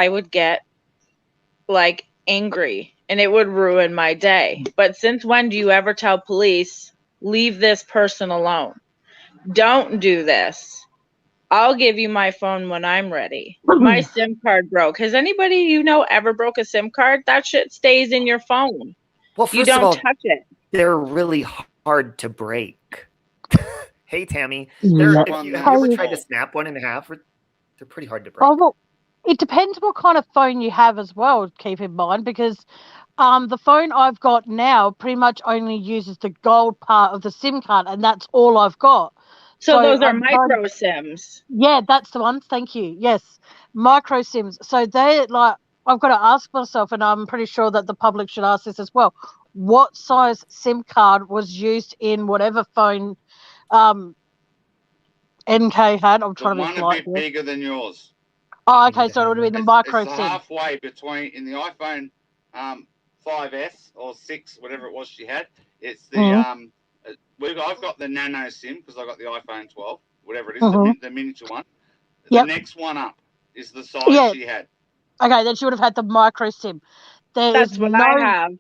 would get like angry and it would ruin my day. But since when do you ever tell police, leave this person alone? Don't do this. I'll give you my phone when I'm ready. My SIM card broke. Has anybody you know ever broke a SIM card? That shit stays in your phone. Well, You first of don't all, touch it. they're really hard to break. Hey, Tammy. Yeah. Have you ever tried to snap one in half? They're pretty hard to break. Oh, well, it depends what kind of phone you have as well, keep in mind, because the phone I've got now pretty much only uses the gold part of the SIM card, and that's all I've got. So those are I'm micro SIMs. Yeah, that's the one. Thank you. Yes, micro SIMs. So they like I've got to ask myself, and I'm pretty sure that the public should ask this as well. What size SIM card was used in whatever phone NK had? I'm trying to be One a polite bit here. bigger than yours. Oh, okay, so it would have been the micro It's SIM. halfway between in the iPhone 5S or 6, whatever it was she had. It's the I've got the nano SIM because I got the iPhone 12, whatever it is, the miniature one. The next one up is the size she had. Okay, then she would have had the micro SIM. That's what I have.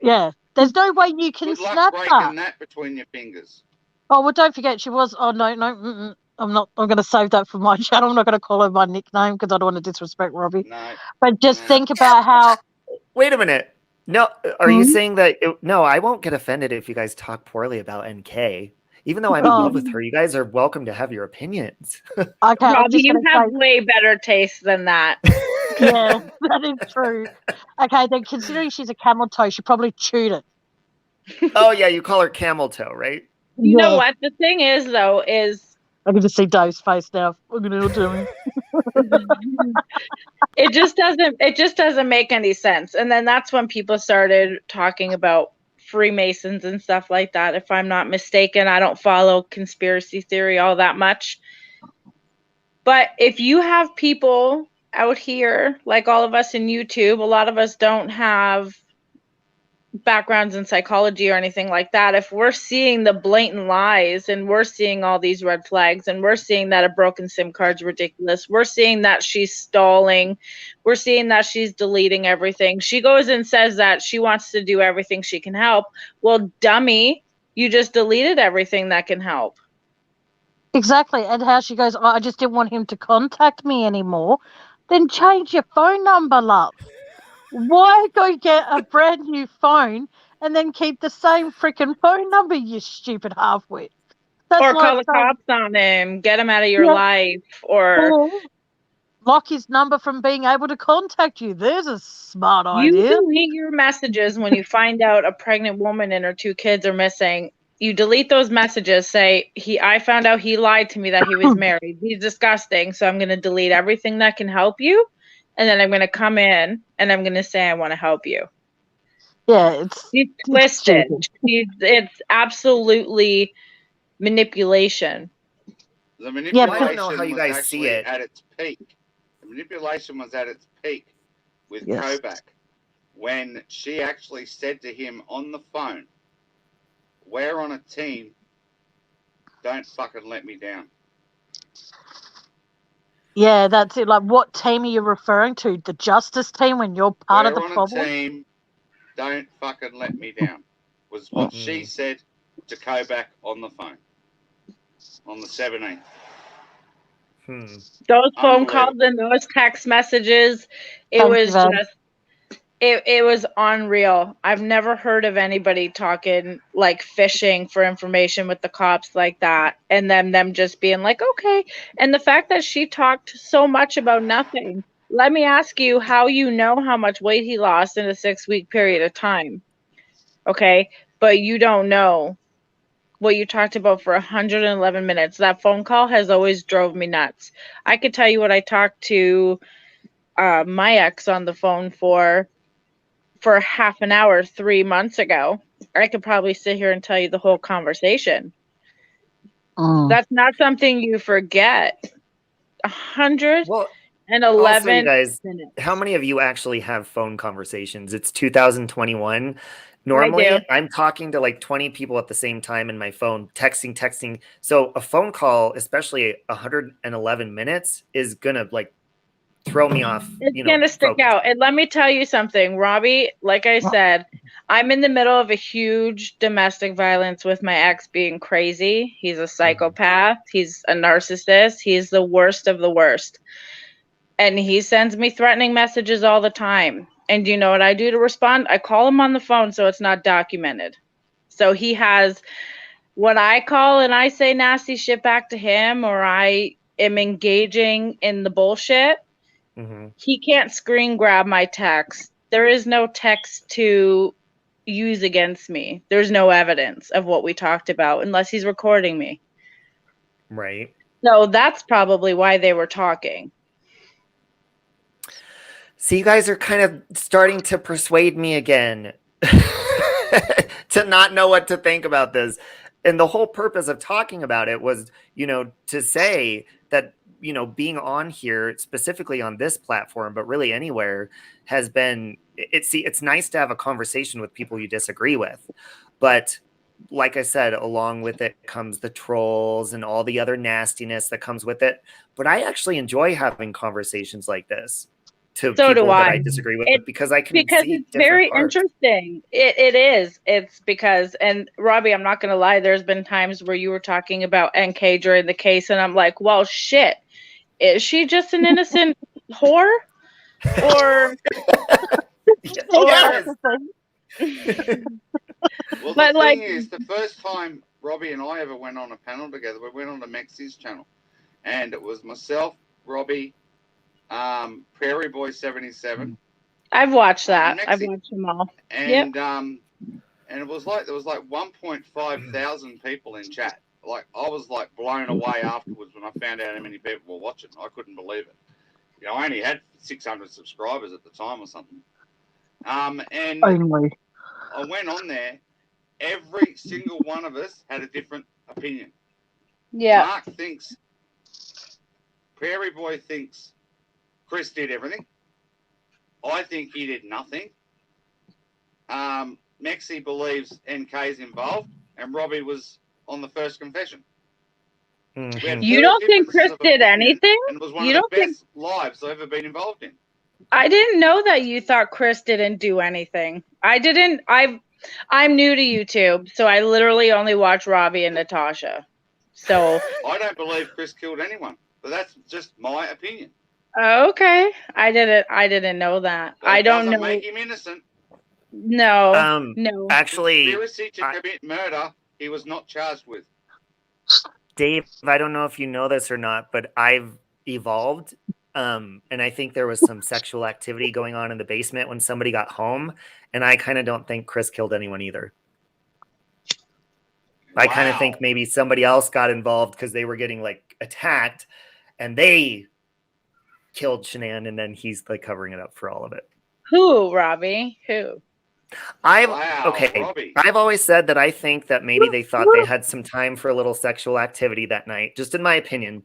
Yeah, there's no way you can Good luck snap breaking that between your fingers. Oh, well, don't forget she was. Oh no, I'm not. I'm going to save that for my channel. I'm not going to call her my nickname because I don't want to disrespect Robbie. No. But just think about how. Wait a minute. No, are you saying that? No, I won't get offended if you guys talk poorly about NK. Even though I'm in love with her, you guys are welcome to have your opinions. Okay, Robbie, you have way better taste than that. Yeah, that is true. Okay, then considering she's a camel toe, she probably chewed it. Oh yeah, you call her camel toe, right? You know what the thing is, though, is I can just see Dave's face now. Look at it doing. it just doesn't make any sense. And then that's when people started talking about Freemasons and stuff like that. If I'm not mistaken, I don't follow conspiracy theory all that much. But if you have people out here, like all of us in YouTube, a lot of us don't have backgrounds in psychology or anything like that. If we're seeing the blatant lies and we're seeing all these red flags and we're seeing that a broken SIM card's ridiculous, we're seeing that she's stalling, we're seeing that she's deleting everything. She goes and says that she wants to do everything she can help. Well, dummy, you just deleted everything that can help. Exactly. And how she goes, I just didn't want him to contact me anymore. Then change your phone number, love. Why go get a brand new phone and then keep the same freaking phone number, you stupid halfwit? Or call the cops on him, get him out of your life, or block his number from being able to contact you. There's a smart idea. You delete your messages when you find out a pregnant woman and her 2 kids are missing. You delete those messages, say, I found out he lied to me that he was married. He's disgusting, so I'm going to delete everything that can help you. And then I'm going to come in and I'm going to say, I want to help you. Yeah, She's twisted. It's absolutely manipulation. The manipulation I don't know how you guys see it. At its peak. The manipulation was at its peak with Kobach when she actually said to him on the phone, we're on a team. Don't fucking let me down. Yeah, that's it. Like, what team are you referring to? The justice team when you're part of the problem? We're on a team. Don't fucking let me down. Was what she said to Kobach on the phone on the 17th. Those phone calls and those text messages, it was unreal. I've never heard of anybody talking like fishing for information with the cops like that, and then them just being like, okay. And the fact that she talked so much about nothing. Let me ask you how you know how much weight he lost in a 6-week period of time. Okay, but you don't know what you talked about for 111 minutes. That phone call has always drove me nuts. I could tell you what I talked to my ex on the phone for half an hour 3 months ago. I could probably sit here and tell you the whole conversation. That's not something you forget. 111 Well, also, you guys, minutes. how many of you actually have phone conversations? It's 2021. I Normally, do. I'm talking to like 20 people at the same time in my phone, texting. So a phone call, especially 111 minutes, is gonna like throw me off, It's gonna stick focus. out. And let me tell you something, Robbie, like I said, I'm in the middle of a huge domestic violence with my ex being crazy. He's a psychopath. He's a narcissist. He's the worst of the worst. And he sends me threatening messages all the time. And do you know what I do to respond? I call him on the phone so it's not documented. So he has, when I call and I say nasty shit back to him, or I am engaging in the bullshit, he can't screen grab my text. There is no text to use against me. There's no evidence of what we talked about unless he's recording me. Right. So that's probably why they were talking. So you guys are kind of starting to persuade me again to not know what to think about this. And the whole purpose of talking about it was, to say that, being on here, specifically on this platform, but really anywhere, has been, it's nice to have a conversation with people you disagree with. But like I said, along with it comes the trolls and all the other nastiness that comes with it. But I actually enjoy having conversations like this to So people do that I. I disagree with, because I can Because see it's different very parts. interesting. It is. It's because, and Robbie, I'm not going to lie, there's been times where you were talking about NK during the case, and I'm like, well, shit, is she just an innocent whore? Or, Yes. Well, But, the like- thing is, the first time Robbie and I ever went on a panel together, we went on to Mexi's channel, and it was myself, Robbie, Prairie Boy 77. I've watched that. Mexi. I've watched them all. And and it was like there was like 1.5 thousand people in chat. Like I was like blown away afterwards when I found out how many people were watching. I couldn't believe it. I only had 600 subscribers at the time or something. And Only. I went on there. Every single one of us had a different opinion. Yeah. Mark thinks, Prairie Boy thinks Chris did everything. I think he did nothing. Mexi believes NK's involved, and Robbie was on the first confession. You don't think Chris did anything? And it was one You of the don't best lives I've ever been involved in. I didn't know that you thought Chris didn't do anything. I'm new to YouTube, so I literally only watch Robbie and Natasha. So I don't believe Chris killed anyone, but that's just my opinion. okay, I didn't know that. That I don't doesn't know. make him innocent. No, no. Actually, Conspiracy to commit murder, he was not charged with. Dave, I don't know if you know this or not, but I've evolved. And I think there was some sexual activity going on in the basement when somebody got home. And I kind of don't think Chris killed anyone either. I kind of think maybe somebody else got involved because they were getting like attacked and they killed Shannan, and then he's like covering it up for all of it. Who, Robbie? Who? Robbie. I've always said that I think that maybe they thought they had some time for a little sexual activity that night, just in my opinion,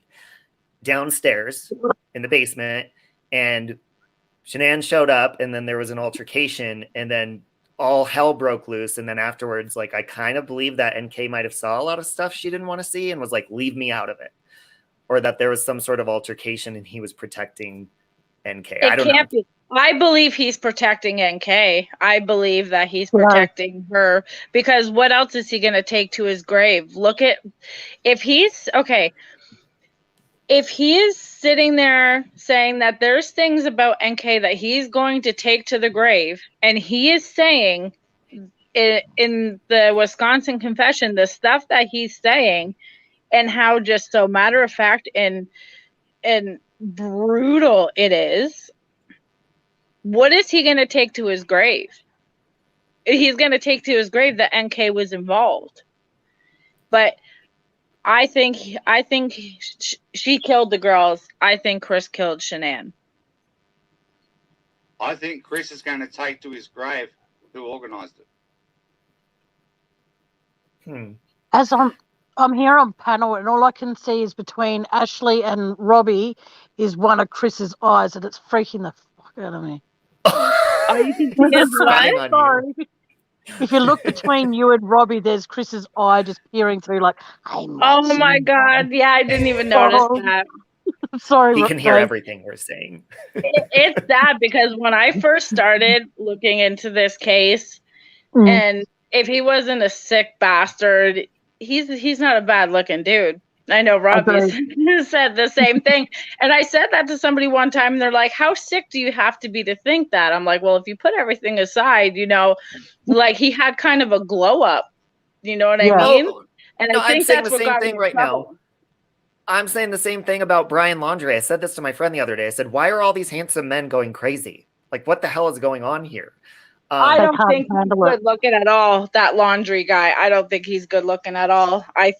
downstairs in the basement, and Shannan showed up, and then there was an altercation, and then all hell broke loose. And then afterwards, like, I kind of believe that NK might have saw a lot of stuff she didn't want to see and was like, leave me out of it. Or that there was some sort of altercation and he was protecting NK. I don't know. I believe he's protecting NK. I believe that he's protecting her, because what else is he going to take to his grave? Look at, if he is sitting there saying that there's things about NK that he's going to take to the grave, and he is saying in the Wisconsin confession, the stuff that he's saying and how just so matter of fact and brutal it is, what is he going to take to his grave? He's going to take to his grave that NK was involved. But I think she killed the girls. I think Chris killed Shannan. I think Chris is going to take to his grave who organized it. As I'm here on panel, and all I can see is between Ashley and Robbie is one of Chris's eyes, and it's freaking the fuck out of me. Oh, you can see his It's spying what? on you. Sorry. If you look between you and Robbie, there's Chris's eye just peering through, like, I'm Oh watching my you." God. Yeah, I didn't even notice Oh. that. Sorry, He can hear guys. everything we're saying. It's sad because when I first started looking into this case, Mm. and if he wasn't a sick bastard, he's not a bad looking dude. I know Robbie said the same thing. And I said that to somebody one time, and they're like, how sick do you have to be to think that? I'm like, well, if you put everything aside, you know, like he had kind of a glow up. You know what I mean? Oh, And no, I I'm think saying that's the what same got thing him in right now. trouble. I'm saying the same thing about Brian Laundrie. I said this to my friend the other day. I said, why are all these handsome men going crazy? Like, what the hell is going on here? I They don't can't think he's handle it. good looking at all. That laundry guy, I don't think he's good looking at all. I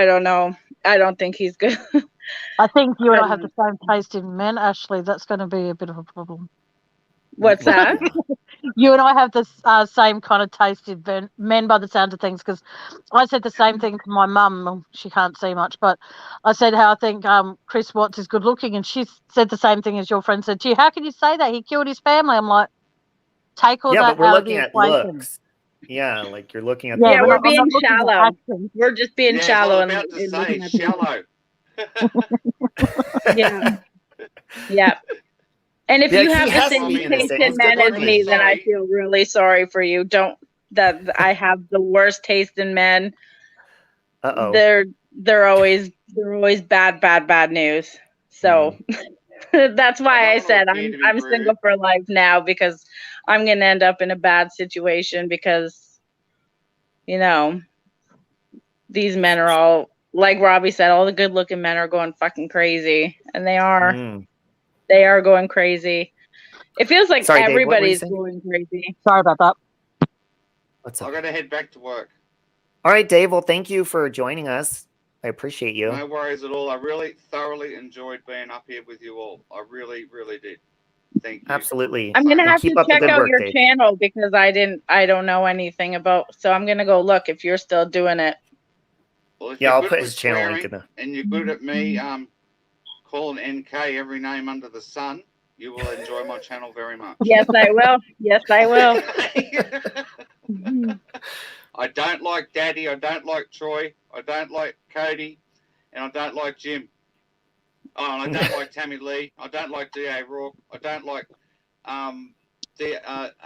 don't know. I don't think he's good. I think you and I have Um, the same taste in men, Ashley. That's going to be a bit of a problem. What's that? You and I have the same kind of taste in men by the sound of things, because I said the same thing to my mum. Well, she can't see much, but I said how I think Chris Watts is good looking, and she said the same thing as your friend said to you. How can you say that? He killed his family. I'm like, take all Yeah, that but we're out of the looking at equation. looks. Yeah, like you're looking at Yeah, the Yeah, we're looks. being I'm not looking at shallow. action. We're just being Yeah, shallow I and was about to say looking at the shallow. Yeah. Yeah. And if Yeah, you he have the has to same be taste innocent. in He's good men as looking. me, then I Sorry. feel really sorry for you. Don't that I have the worst taste in men. Uh-oh. They're always bad news. So that's why I don't said appear to be I'm rude. single for life now, because I'm gonna end up in a bad situation, because you know these men are all, like Robbie said, all the good looking men are going fucking crazy, and they are going crazy. It feels like Sorry, Dave, what were you everybody's saying? going crazy. Sorry about that. What's I up? got to head back to work. All right, Dave. Well, thank you for joining us. I appreciate you. No worries at all. I really thoroughly enjoyed being up here with you all. I really, really did. Thank you. Absolutely. I'm gonna And have keep to up the check good out work, your Dave. channel, because I don't know anything about. So I'm gonna go look if you're still doing it. Well, if Yeah, you're I'll good put with his channel link swearing in the. and you're good at me calling NK every name under the sun, you will enjoy my channel very much. Yes, I will. Yes, I will. I don't like Daddy. I don't like Troy. I don't like Cody. And I don't like Jim. Oh, and I don't like Tammy Lee. I don't like D.A. Rourke. I don't like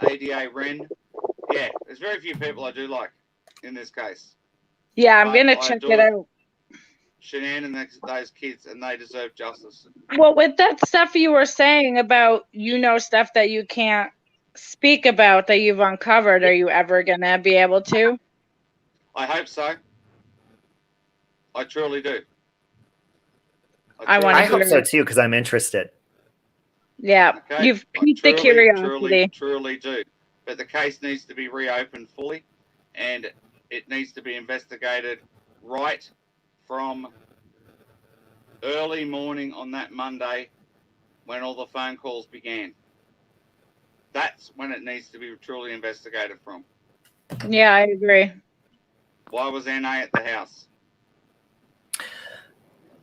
ADA Wren. Yeah, there's very few people I do like in this case. Yeah, I'm gonna I check adore it out. Shannan and those kids, and they deserve justice. Well, with that stuff you were saying about, stuff that you can't speak about that you've uncovered, are you ever gonna be able to? I hope so. I truly do. I wanna I hope hear so it. too, because I'm interested. Yeah, Okay? you've I piqued the curiosity. truly do. But the case needs to be reopened fully, and it needs to be investigated right from early morning on that Monday when all the phone calls began. That's when it needs to be truly investigated from. Yeah, I agree. Why was NA at the house?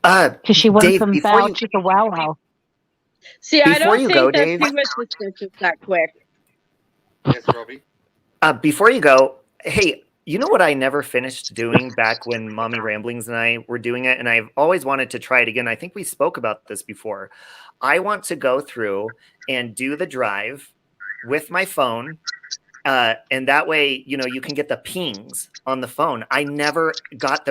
Because she went Dave, from before bow you to the wow wow. See, I Before don't you think go, that Dave. she was suspicious that quick. Yes, Robbie. Before you go, hey, you know what I never finished doing back when Mommy Ramblings and I were doing it, and I've always wanted to try it again. I think we spoke about this before. I want to go through and do the drive with my phone, and that way, you can get the pings on the phone. I never got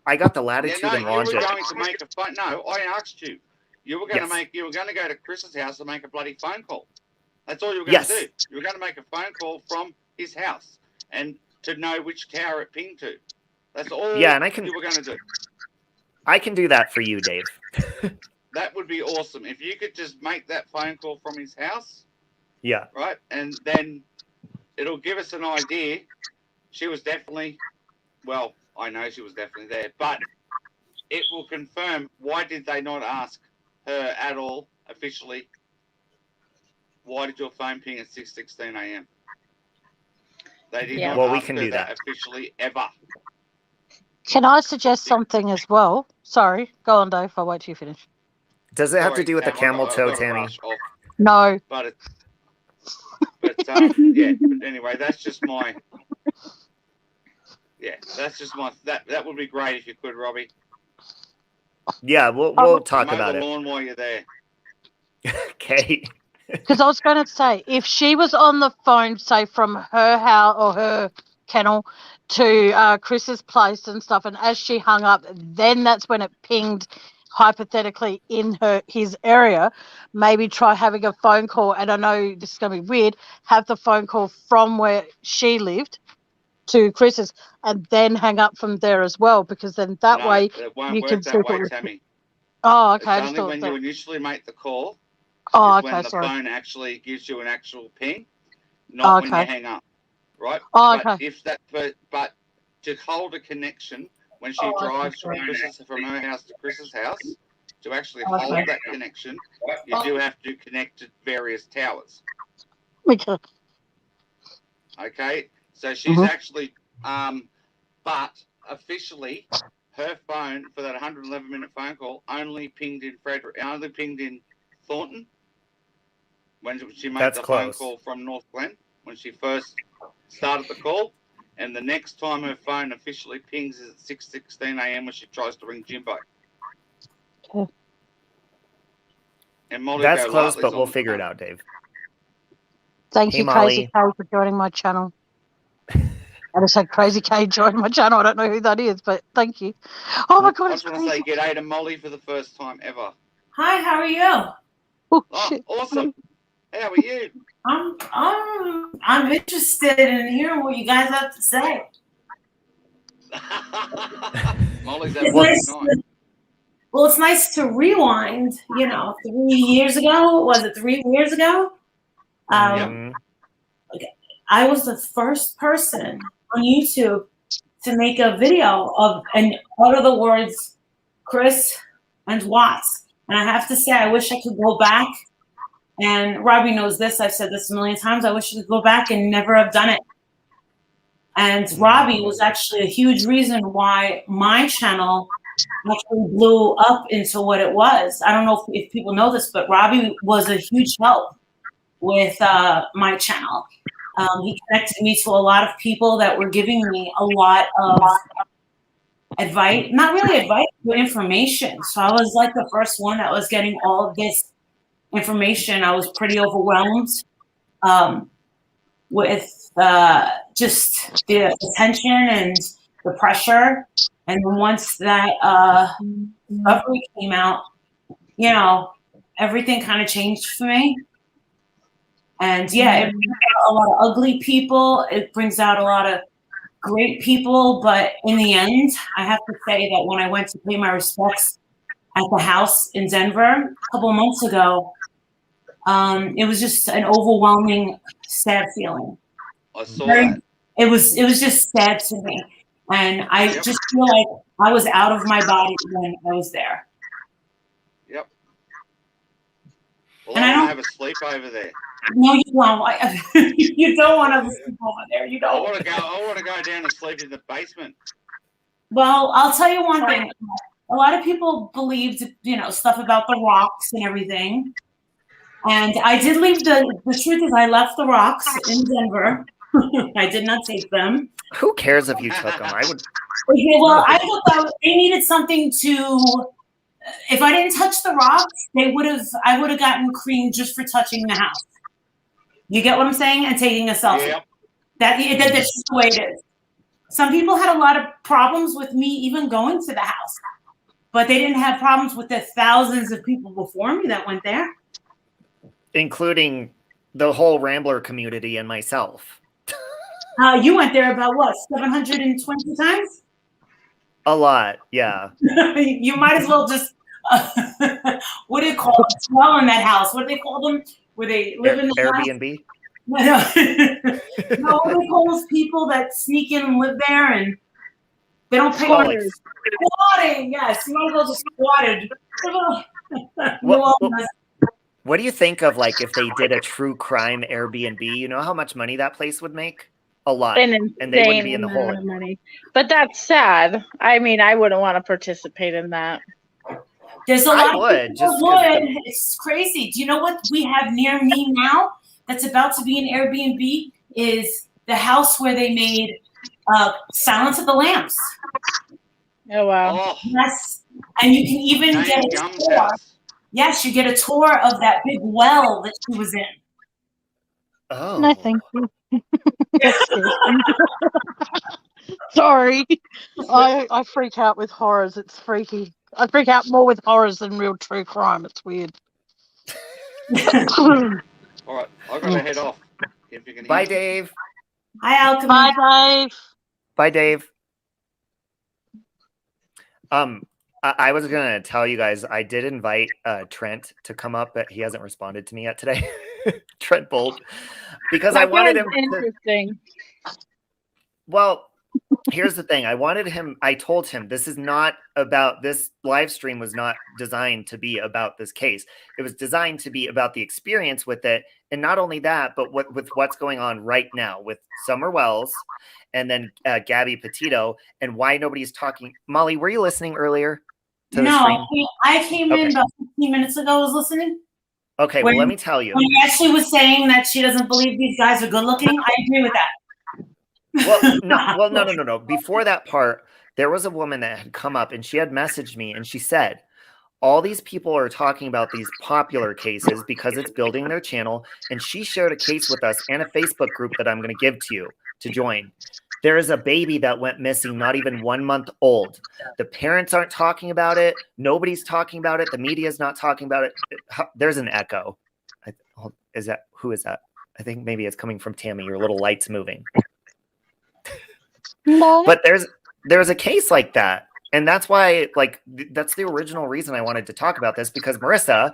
I got the latitude Yeah, no, and you were longitude. going to make a phone. No, I asked you. You were going Yes. to You were going to go to Chris's house and make a bloody phone call. That's all you were going Yes. to do. You were going to make a phone call from his house and to know which tower it pinged to. That's all. Yeah, and you were going to do. I can do that for you, Dave. That would be awesome if you could just make that phone call from his house. Yeah. Right, and then it'll give us an idea. She was definitely, well, I know she was definitely there, but it will confirm why did they not ask her at all officially, why did your phone ping at 6:16 a.m.? They did Yeah. not Well, we ask can her do that that. officially ever. Can I suggest something as well? Sorry, go on, Dave. I'll wait till you finish. Does it have to Sorry, do with the Tam, camel I've toe, got to Tammy? rush off. No. But yeah. But anyway, that's just my. Yeah, that's just my. That would be great if you could, Robbie. Yeah, we'll talk Mow about the it. lawn while you're there. Okay. Because I was going to say, if she was on the phone, say from her house or her kennel to Chris's place and stuff, and as she hung up, then that's when it pinged hypothetically in his area. Maybe try having a phone call, and I know this is going to be weird, have the phone call from where she lived to Chris's and then hang up from there as well, because then that No, way it won't you can work see that if it way, was. Tammy. Oh, okay. It's I just only thought when that. you initially make the call Oh, is okay. when the Sorry. phone actually gives you an actual ping, Oh, not when you okay. hang up, right? Oh, But okay. if that, but to hold a connection when she drives from her house to Chris's house, to actually hold that connection, you do have to connect to various towers. Okay. Okay, so she's Mhm. actually, but officially, her phone for that 111-minute phone call only pinged in Thornton when she made That's the phone close. call from North Glen when she first started the call, and the next time her phone officially pings is at 6:16 a.m. when she tries to ring Jimbo. Okay. And Molly That's Go close, Lightly's but we'll on the figure it phone. out, Dave. Thank Hey, you, Crazy Molly. K, for joining my channel. I just said Crazy K joined my channel. I don't know who that is, but thank you. Oh my God, I it's just want to say crazy. g'day to Molly for the first time ever. Hi, how are you? Oh, Oh, shit. awesome. How are you? I'm interested in hearing what you guys have to say. Molly's having It's a nice. good night. Well, it's nice to rewind. 3 years ago. Was it 3 years ago? Mhm. I was the first person on YouTube to make a video of and utter the words Chris and Watts. And I have to say, I wish I could go back. And Robbie knows this. I've said this a million times. I wish I could go back and never have done it. And Robbie was actually a huge reason why my channel actually blew up into what it was. I don't know if people know this, but Robbie was a huge help with my channel. He connected me to a lot of people that were giving me a lot of advice, not really advice, but information. So I was like the first one that was getting all of this information. I was pretty overwhelmed with just the attention and the pressure. And once that discovery came out, everything kind of changed for me. And yeah, it brings out a lot of ugly people. It brings out a lot of great people. But in the end, I have to say that when I went to pay my respects at the house in Denver a couple of months ago, it was just an overwhelming, sad feeling. I saw that. It was just sad to me. And I just feel like I was out of my body when I was there. Yep. Well, And I I want to don't. have a sleep over there. No, you don't. You don't want to sleep over there. You I don't. want to go down and sleep in the basement. Well, I'll tell you one thing. A lot of people believed, stuff about the rocks and everything. And I did leave the truth is I left the rocks in Denver. I did not take them. Who cares if you took them? I would. Okay, well, I thought that they needed something to. If I didn't touch the rocks, I would have gotten creamed just for touching the house. You get what I'm saying? And taking a selfie. Yep. That's just the way it is. Some people had a lot of problems with me even going to the house, but they didn't have problems with the thousands of people before me that went there. Including the whole Rambler community and myself. You went there about what, 720 times? A lot, yeah. You might as well just what do you call it? Dwell in that house. What do they call them? Where they live in the Airbnb? house? No, what do they call those people that sneak in and live there and they don't pay? Squatting, yes. You might as well just squatted. What do you think of, like, if they did a true crime Airbnb? You know how much money that place would make? a lot, an and they wouldn't be insane in the hole amount of anymore. money. But that's sad. I mean, I wouldn't want to participate in that. There's a I lot would, of just people 'cause would. It's crazy. Do you know what we have near me now that's about to be an Airbnb? Is the house where they made Silence of the Lambs. Oh, wow. Oh, Yes. And you can even Jane get a Gum's tour. house. Yes, you get a tour of that big well that she was in. Oh. No, thank you. That scares me. Sorry. I freak out with horrors. It's freaky. I freak out more with horrors than real true crime. It's weird. All right, I got to head off. If you can hear Bye, me. Dave. Hi, Alchemy. Bye, Dave. Bye, Dave. I was gonna tell you guys I did invite Trent to come up, but he hasn't responded to me yet today. Trent Bolt, because I That wanted guy's him to. interesting. Well, here's the thing. I told him this live stream was not designed to be about this case. It was designed to be about the experience with it. And not only that, but with what's going on right now with Summer Wells and then Gabby Petito and why nobody's talking. Molly, were you listening earlier to the stream? No, I came in about 15 minutes ago. I was listening. Okay, well, let me tell you. When Ashley was saying that she doesn't believe these guys are good looking, I agree with that. No. Before that part, there was a woman that had come up and she had messaged me and she said, all these people are talking about these popular cases because it's building their channel. And she shared a case with us and a Facebook group that I'm going to give to you to join. There is a baby that went missing, not even 1 month old. The parents aren't talking about it. Nobody's talking about it. The media is not talking about it. There's an echo. Who is that? I think maybe it's coming from Tammy. Your little light's moving. No. But there's a case like that. And that's why, that's the original reason I wanted to talk about this, because Marissa,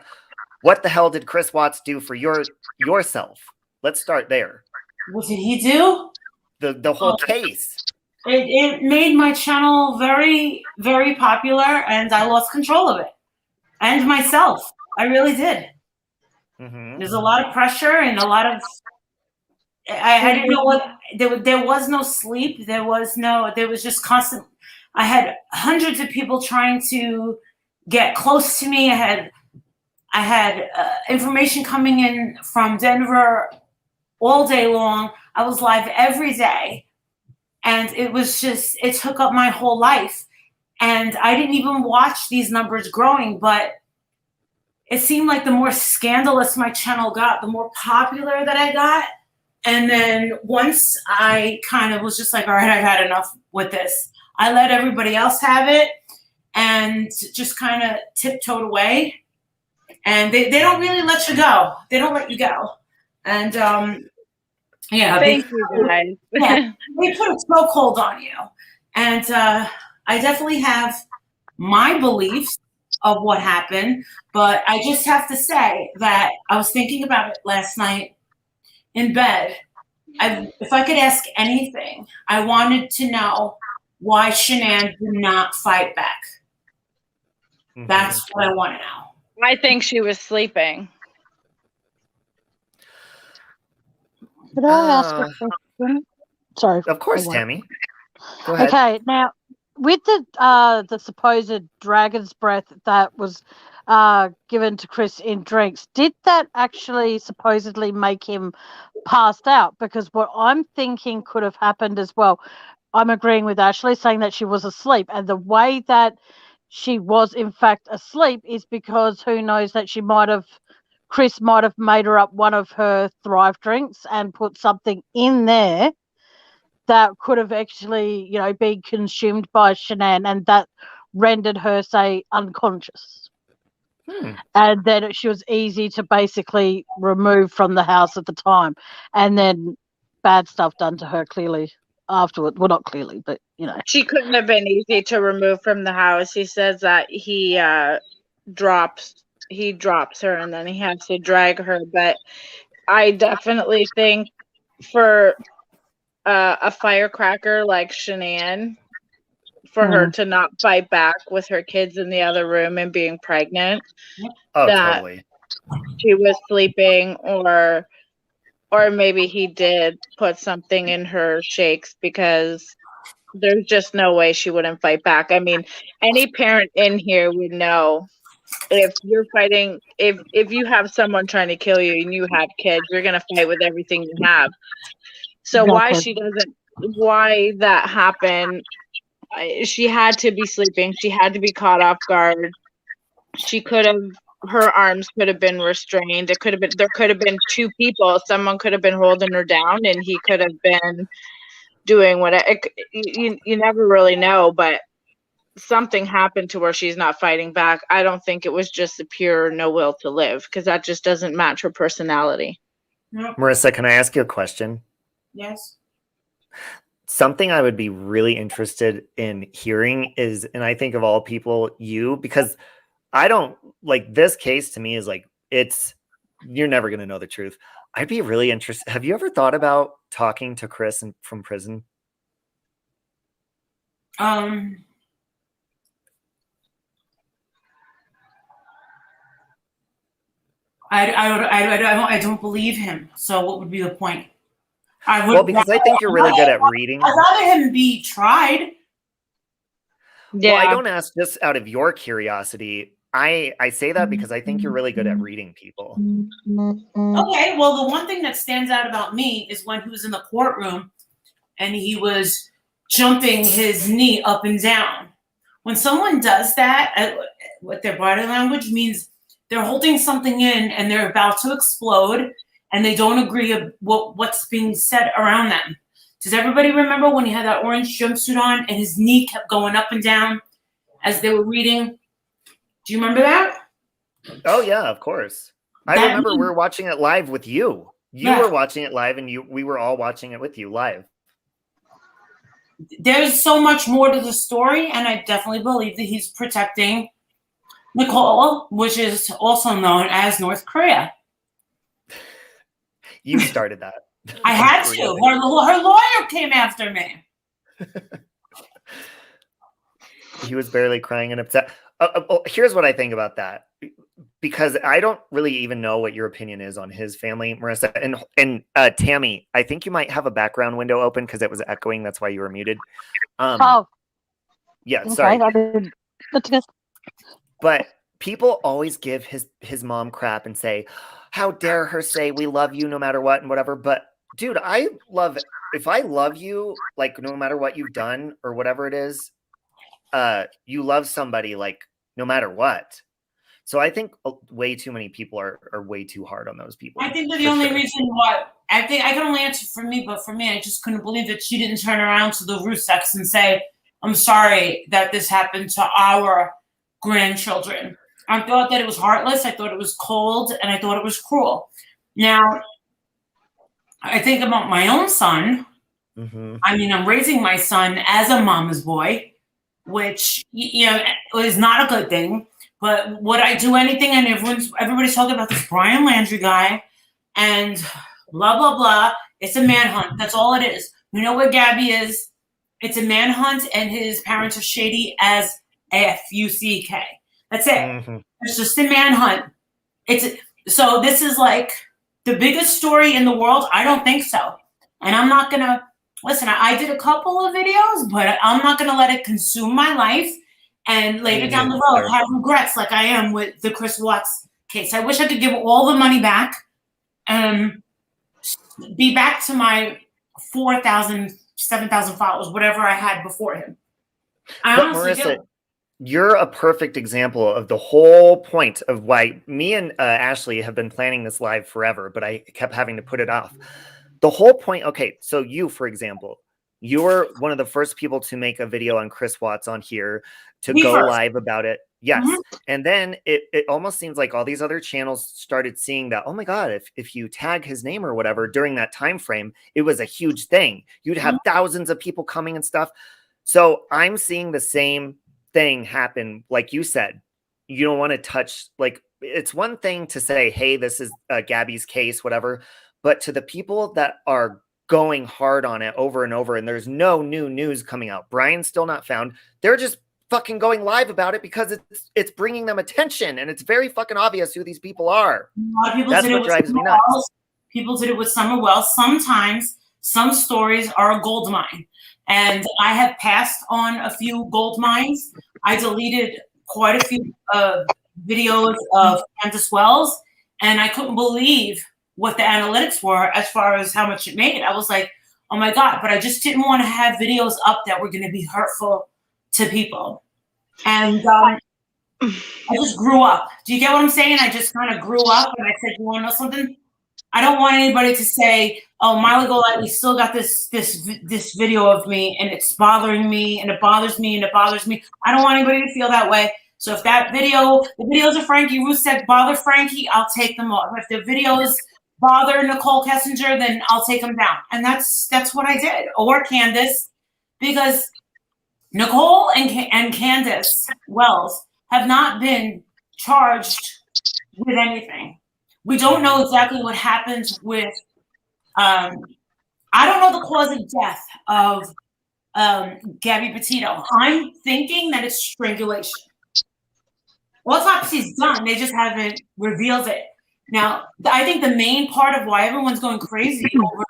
what the hell did Chris Watts do for yourself? Let's start there. What did he do? The whole case. It made my channel very, very popular, and I lost control of it. And myself. I really did. Mm-hmm. There's a lot of pressure and a lot of... I didn't know what... There was no sleep. There was just constant... I had hundreds of people trying to get close to me. I had information coming in from Denver all day long. I was live every day. And it took up my whole life. And I didn't even watch these numbers growing, but it seemed like the more scandalous my channel got, the more popular that I got. And then once I kind of was just like, all right, I've had enough with this. I let everybody else have it and just kind of tiptoed away. And they don't really let you go. They don't let you go. And Thank you guys. They put a chokehold on you. And I definitely have my beliefs of what happened, but I just have to say that I was thinking about it last night in bed. If I could ask anything, I wanted to know why Shannan did not fight back. Mm-hmm. That's what I want to know. I think she was sleeping. Could I ask a question? Sorry. Of course, Tammy. Go ahead. Okay, now with the supposed dragon's breath that was given to Chris in drinks, did that actually supposedly make him passed out? Because what I'm thinking could have happened as well, I'm agreeing with Ashley saying that she was asleep, and the way that she was in fact asleep is because who knows that Chris might have made her up one of her Thrive drinks and put something in there that could have actually, been consumed by Shannan, and that rendered her, say, unconscious. And then she was easy to basically remove from the house at the time. And then bad stuff done to her clearly afterward. Well, not clearly, but, She couldn't have been easy to remove from the house. He says that he drops her and then he has to drag her. But I definitely think for a firecracker like Shannan, for her to not fight back with her kids in the other room and being pregnant, Oh, that totally. she was sleeping or Or maybe he did put something in her shakes, because there's just no way she wouldn't fight back. I mean, any parent in here would know, if you're fighting, if you have someone trying to kill you and you have kids, you're gonna fight with everything you have. So why that happened? She had to be sleeping. She had to be caught off guard. Her arms could have been restrained. There could have been two people. Someone could have been holding her down, and he could have been doing you never really know, but something happened to where she's not fighting back. I don't think it was just the pure no will to live, because that just doesn't match her personality. Nope. Marissa, can I ask you a question? Yes. Something I would be really interested in hearing is, and I think of all people, you, because I don't like this case. To me is like, you're never going to know the truth. I'd be really interested. Have you ever thought about talking to Chris from prison? I don't believe him. So what would be the point? Because I think you're really good at reading. I'd rather him be tried. Yeah. Well, I don't ask just out of your curiosity. I say that because I think you're really good at reading people. Okay, well, the one thing that stands out about me is when he was in the courtroom and he was jumping his knee up and down. When someone does that, what their body language means, they're holding something in and they're about to explode, and they don't agree of what's being said around them. Does everybody remember when he had that orange jumpsuit on and his knee kept going up and down as they were reading? Do you remember that? Oh yeah, of course. I remember we were watching it live with you. You were watching it live, and we were all watching it with you live. There's so much more to the story, and I definitely believe that he's protecting Nicole, which is also known as North Korea. You started that. I had to. Her lawyer came after me. He was barely crying and upset. Here's what I think about that, because I don't really even know what your opinion is on his family, Marissa. And Tammy, I think you might have a background window open because it was echoing. That's why you were muted. Yeah, sorry. But people always give his mom crap and say, how dare her say we love you no matter what and whatever. But dude, if I love you, like no matter what you've done or whatever it is, you love somebody like no matter what. So I think way too many people are way too hard on those people. I think that the only reason why I can only answer for me, but for me, I just couldn't believe that she didn't turn around to the Ruseks and say, I'm sorry that this happened to our grandchildren. I thought that it was heartless. I thought it was cold, and I thought it was cruel. Now, I think about my own son. Mm-hmm. I mean, I'm raising my son as a mama's boy, which, is not a good thing. But would I do anything? And everybody's talking about this Brian Landry guy and blah, blah, blah. It's a manhunt. That's all it is. We know where Gabby is. It's a manhunt, and his parents are shady as F-U-C-K. That's it. Mm-hmm. It's just a manhunt. So this is like the biggest story in the world? I don't think so. And I'm not going to, listen, I did a couple of videos, but I'm not going to let it consume my life. And later down the road, have regrets like I am with the Chris Watts case. I wish I could give all the money back and be back to my 4,000, 7,000 followers, whatever I had before him. I honestly Marissa, do. You're a perfect example of the whole point of why me and Ashley have been planning this live forever, but I kept having to put it off. The whole point. Okay, so you, for example, you were one of the first people to make a video on Chris Watts on here to go live about it. Yes. Mm-hmm. And then it almost seems like all these other channels started seeing that, oh my God, if you tag his name or whatever during that time frame, it was a huge thing. You'd have thousands of people coming and stuff. So I'm seeing the same thing happen. Like you said, you don't want to touch, like, it's one thing to say, hey, this is Gabby's case, whatever. But to the people that are going hard on it over and over, and there's no new news coming out, Brian's still not found, they're just fucking going live about it because it's bringing them attention, and it's very fucking obvious who these people are. A lot of people That's said what drives me nuts. People did it with Summer Wells. Sometimes some stories are a gold mine. And I have passed on a few gold mines. I deleted quite a few videos of Candace Wells, and I couldn't believe what the analytics were as far as how much it made. I was like, oh my God, but I just didn't want to have videos up that were going to be hurtful to people. And I just grew up. Do you get what I'm saying? I just kind of grew up, and I said, you want to know something? I don't want anybody to say, oh, Miley Golightly still got this video of me, and it's bothering me, and it bothers me, and it bothers me. I don't want anybody to feel that way. So if that video, the videos of Frankie Ruth said bother Frankie, I'll take them off. If the videos bother Nicole Kessinger, then I'll take them down. And that's what I did. Or Candace, because Nicole and Candace Wells have not been charged with anything. We don't know exactly what happens with, I don't know the cause of death of Gabby Petito. I'm thinking that it's strangulation. Autopsy's done, they just haven't revealed it. Now, I think the main part of why everyone's going crazy over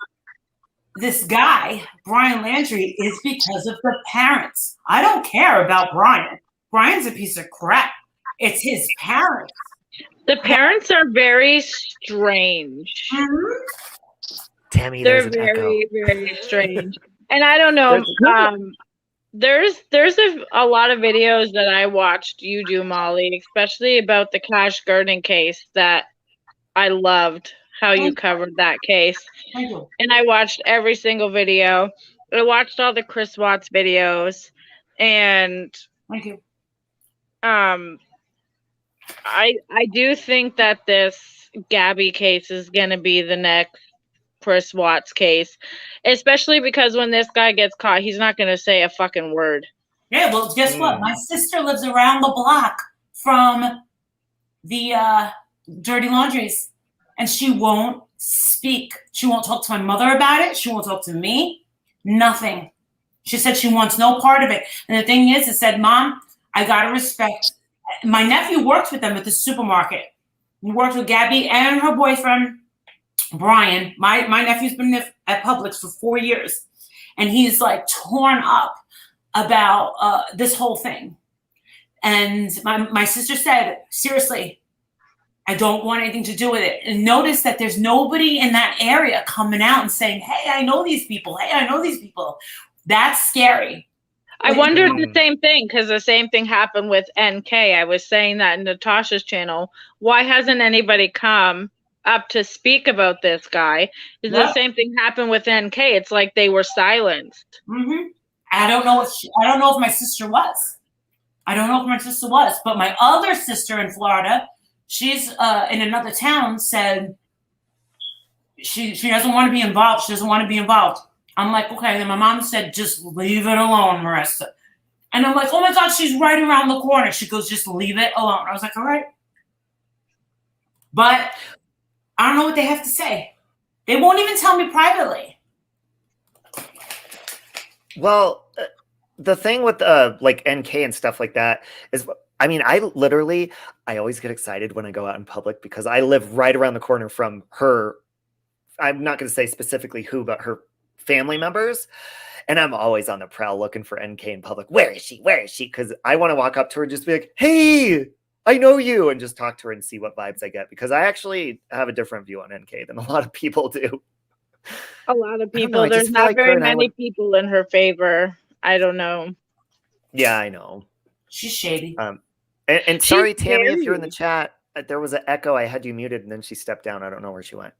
this guy, Brian Landry, is because of the parents. I don't care about Brian. Brian's a piece of crap. It's his parents. The parents are very strange. Tammy, They're there's an echo. very strange. And I don't know. There's a lot of videos that I watched you do, Molly, especially about the Cash Gardening case that I loved how you covered that case. And I watched every single video. I watched all the Chris Watts videos, and thank you. I do think that this Gabby case is gonna be the next Chris Watts case, especially because when this guy gets caught, he's not gonna say a fucking word. Yeah, well, guess what? My sister lives around the block from the Dirty Laundries, and she won't speak. She won't talk to my mother about it. She won't talk to me. Nothing. She said she wants no part of it. And the thing is, said, Mom, I gotta respect. My nephew works with them at the supermarket. He worked with Gabby and her boyfriend, Brian. My nephew's been at Publix for 4 years, and he's like torn up about this whole thing. And my sister said, seriously, I don't want anything to do with it. And notice that there's nobody in that area coming out and saying, hey, I know these people. Hey, I know these people. That's scary. I wondered the same thing, because the same thing happened with NK. I was saying that in Natasha's channel. Why hasn't anybody come up to speak about this guy? Is the same thing happened with NK? It's like they were silenced. I don't know if my sister was. I don't know if my sister was, but my other sister in Florida, she's in another town, said she doesn't want to be involved. She doesn't want to be involved. I'm like, okay. Then my mom said, just leave it alone, Marissa. And I'm like, oh my God, she's right around the corner. She goes, just leave it alone. I was like, all right. But I don't know what they have to say. They won't even tell me privately. Well, the thing with like NK and stuff like that is, I mean, I always get excited when I go out in public because I live right around the corner from her. I'm not going to say specifically who, but her family members. And I'm always on the prowl looking for NK in public. Where is she? Where is she? Because I want to walk up to her and just be like, hey, I know you, and just talk to her and see what vibes I get. Because I actually have a different view on NK than a lot of people do. A lot of people. There's not very many people in her favor. I don't know. Yeah, I know. She's shady. And sorry, Tammy, if you're in the chat, there was an echo. I had you muted, and then she stepped down. I don't know where she went.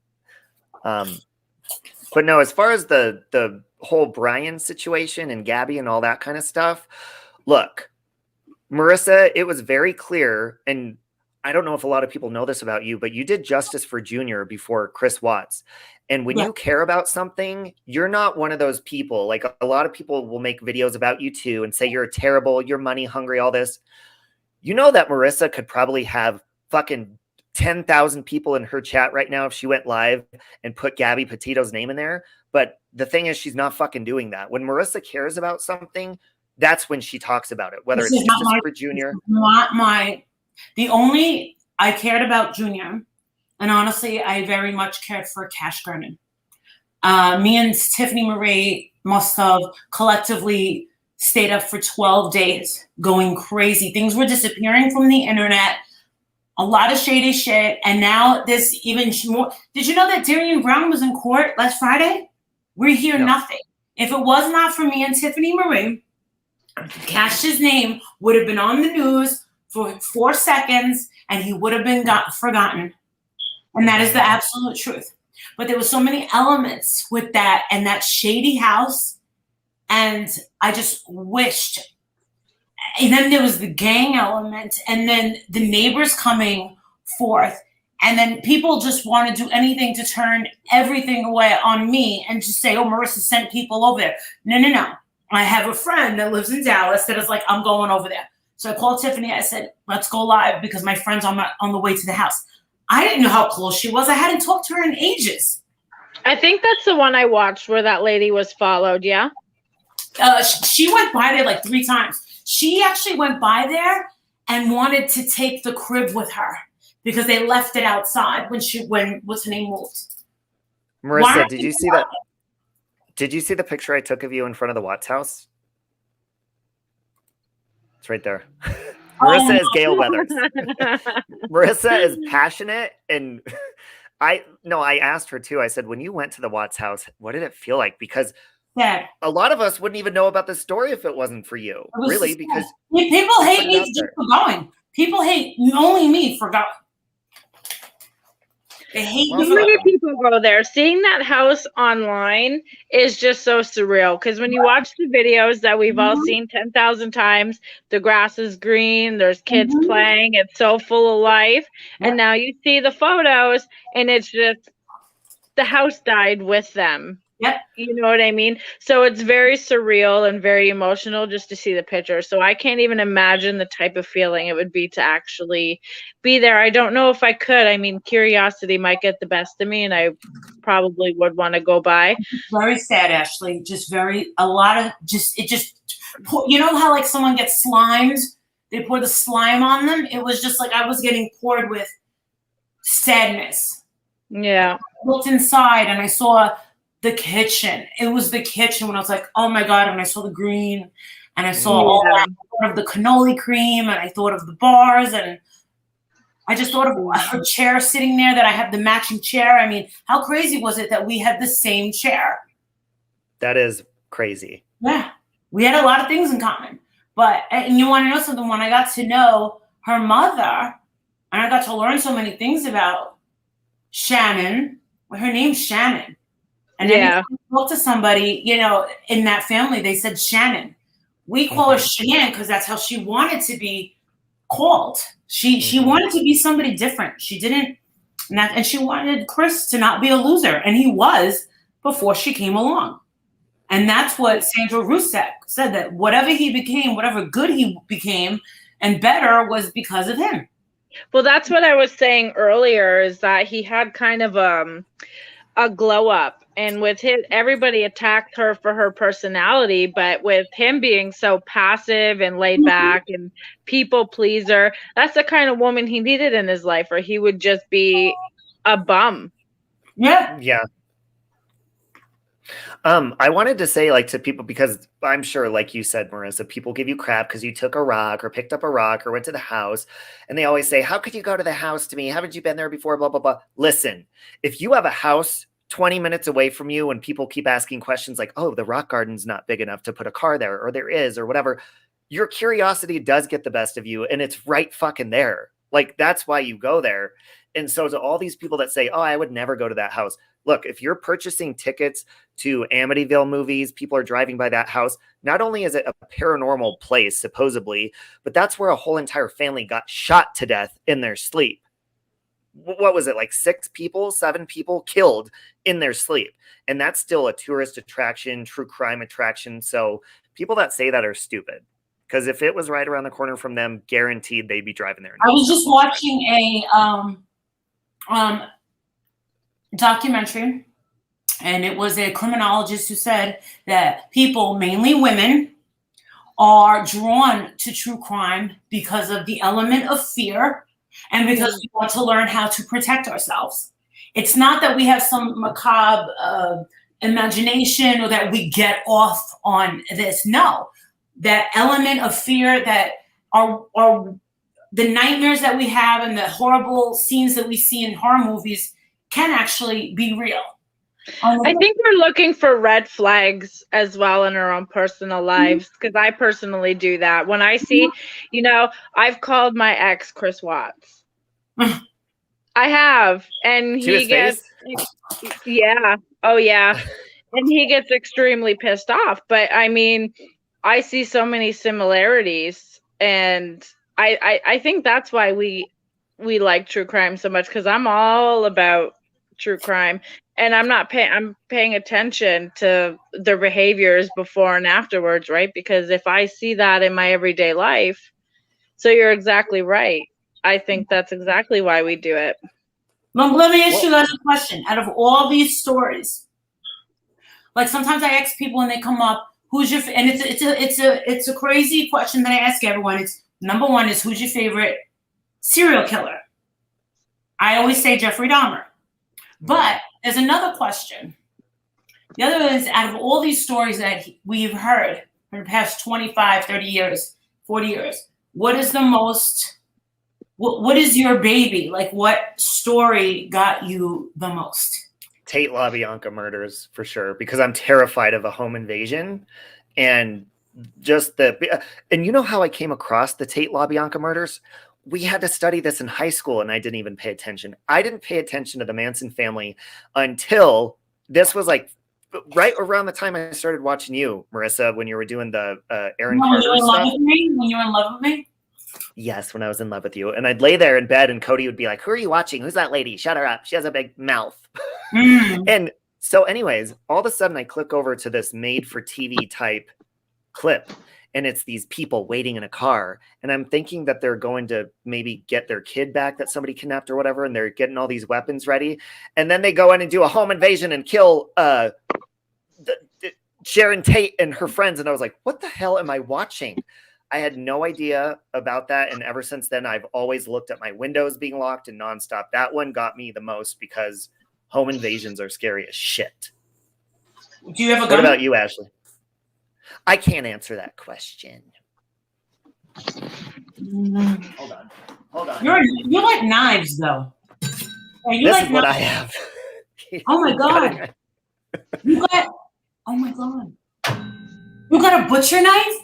But no, as far as the whole Brian situation and Gabby and all that kind of stuff, look, Marissa, it was very clear, and I don't know if a lot of people know this about you, but you did justice for Junior before Chris Watts. And when you care about something, you're not one of those people. Like a lot of people will make videos about you too and say you're terrible, you're money hungry, all this. You know that Marissa could probably have fucking 10,000 people in her chat right now if she went live and put Gabby Petito's name in there. But the thing is, she's not fucking doing that. When Marissa cares about something, that's when she talks about it, whether it's just for Junior. The only I cared about Junior, And honestly, I very much cared for Cash Gernon. Me and Tiffany Marie must have collectively stayed up for 12 days, going crazy. Things were disappearing from the internet. A lot of shady shit. And now there's even more. Did you know that Darian Brown was in court last Friday? We hear nothing. If it was not for me and Tiffany Marie, Cash's name would have been on the news for 4 seconds and he would have been forgotten. And that is the absolute truth. But there were so many elements with that and that shady house. And I just wished. And then there was the gang element, and then the neighbors coming forth. And then people just want to do anything to turn everything away on me and just say, oh, Marissa sent people over there. No. I have a friend that lives in Dallas that is like, I'm going over there. So I called Tiffany. I said, let's go live because my friend's on the way to the house. I didn't know how close she was. I hadn't talked to her in ages. I think that's the one I watched where that lady was followed, yeah? She went by there like 3 times. She actually went by there and wanted to take the crib with her because they left it outside when what's her name moved. Marissa, did you see that? Did you see the picture I took of you in front of the Watts house? It's right there. Marissa is Gail Weathers. Marissa is passionate, and I asked her too. I said, when you went to the Watts house, what did it feel like? Because a lot of us wouldn't even know about this story if it wasn't for you, really, because people hate me just for going. People hate only me for going. They hate me. So many people go there. Seeing that house online is just so surreal because when you watch the videos that we've all seen 10,000 times, the grass is green, there's kids playing, it's so full of life. And now you see the photos and it's just the house died with them. Yep. You know what I mean? So it's very surreal and very emotional just to see the picture. So I can't even imagine the type of feeling it would be to actually be there. I don't know if I could. I mean, curiosity might get the best of me and I probably would want to go by. Very sad, Ashley. You know how like someone gets slimed? They pour the slime on them. It was just like I was getting poured with sadness. Yeah. I looked inside and I saw the kitchen. It was the kitchen when I was like, oh my God. And I saw the green and I saw all that. I thought of the cannoli cream and I thought of the bars and I just thought of her chair sitting there that I have the matching chair. I mean, how crazy was it that we had the same chair? That is crazy. Yeah. We had a lot of things in common. But, and you want to know something? When I got to know her mother and I got to learn so many things about Shannan, her name's Shannan. And then if you talk to somebody, you know, in that family, they said Shannan. We call her Shannan because that's how she wanted to be called. She wanted to be somebody different. She didn't, and she wanted Chris to not be a loser. And he was before she came along. And that's what Sandra Rusek said, that whatever he became, whatever good he became and better was because of him. Well, that's what I was saying earlier is that he had kind of a glow up. And with his, everybody attacked her for her personality, but with him being so passive and laid back and people pleaser, that's the kind of woman he needed in his life, or he would just be a bum. Yeah. Yeah. I wanted to say, like, to people, because I'm sure, like you said, Marissa, people give you crap because you took a rock or picked up a rock or went to the house, and they always say, how could you go to the house to me? Haven't you been there before? Blah, blah, blah. Listen, if you have a house 20 minutes away from you and people keep asking questions like, oh, the rock garden's not big enough to put a car there, or there is, or whatever, your curiosity does get the best of you, and it's right fucking there. Like, that's why you go there. And so to all these people that say, oh, I would never go to that house. Look, if you're purchasing tickets to Amityville movies, people are driving by that house. Not only is it a paranormal place, supposedly, but that's where a whole entire family got shot to death in their sleep. What was it, like 7 people killed in their sleep? And that's still a tourist attraction, true crime attraction. So people that say that are stupid. Because if it was right around the corner from them, guaranteed they'd be driving there. I was just watching a documentary, and it was a criminologist who said that people, mainly women, are drawn to true crime because of the element of fear and because we want to learn how to protect ourselves. It's not that we have some macabre imagination or that we get off on this. No, that element of fear that are the nightmares that we have and the horrible scenes that we see in horror movies can actually be real. I think we're looking for red flags as well in our own personal lives, because I personally do that. When I see, you know, I've called my ex Chris Watts. I have, and he gets, yeah, oh yeah, and he gets extremely pissed off. But I mean, I see so many similarities, and I think that's why we like true crime so much, because I'm all about true crime. And I'm paying attention to their behaviors before and afterwards, right? Because if I see that in my everyday life, so you're exactly right. I think that's exactly why we do it. Well, let me ask you guys a question. Out of all these stories, like sometimes I ask people when they come up, who's your, and it's a crazy question that I ask everyone. It's number one is, who's your favorite serial killer? I always say Jeffrey Dahmer. But there's another question. The other is, out of all these stories that we've heard for the past 25, 30 years, 40 years, what is the most, what is your baby? Like, what story got you the most? Tate LaBianca murders, for sure, because I'm terrified of a home invasion. And just and you know how I came across the Tate LaBianca murders? We had to study this in high school, and I didn't even pay attention. I didn't pay attention to the Manson family until this was like right around the time I started watching you, Marissa, when you were doing the Aaron Carter stuff. When you were in love with me? Yes, when I was in love with you. And I'd lay there in bed, and Cody would be like, who are you watching? Who's that lady? Shut her up. She has a big mouth. And so anyways, all of a sudden I click over to this made-for-TV type clip. And it's these people waiting in a car. And I'm thinking that they're going to maybe get their kid back that somebody kidnapped or whatever. And they're getting all these weapons ready. And then they go in and do a home invasion and kill Sharon Tate and her friends. And I was like, what the hell am I watching? I had no idea about that. And ever since then, I've always looked at my windows being locked and nonstop. That one got me the most because home invasions are scary as shit. Do you have a gun? What about you, Ashley? I can't answer that question. Hold on. You like knives, though. Yeah, this is what I have. Oh my god! Oh my god! You got a butcher knife?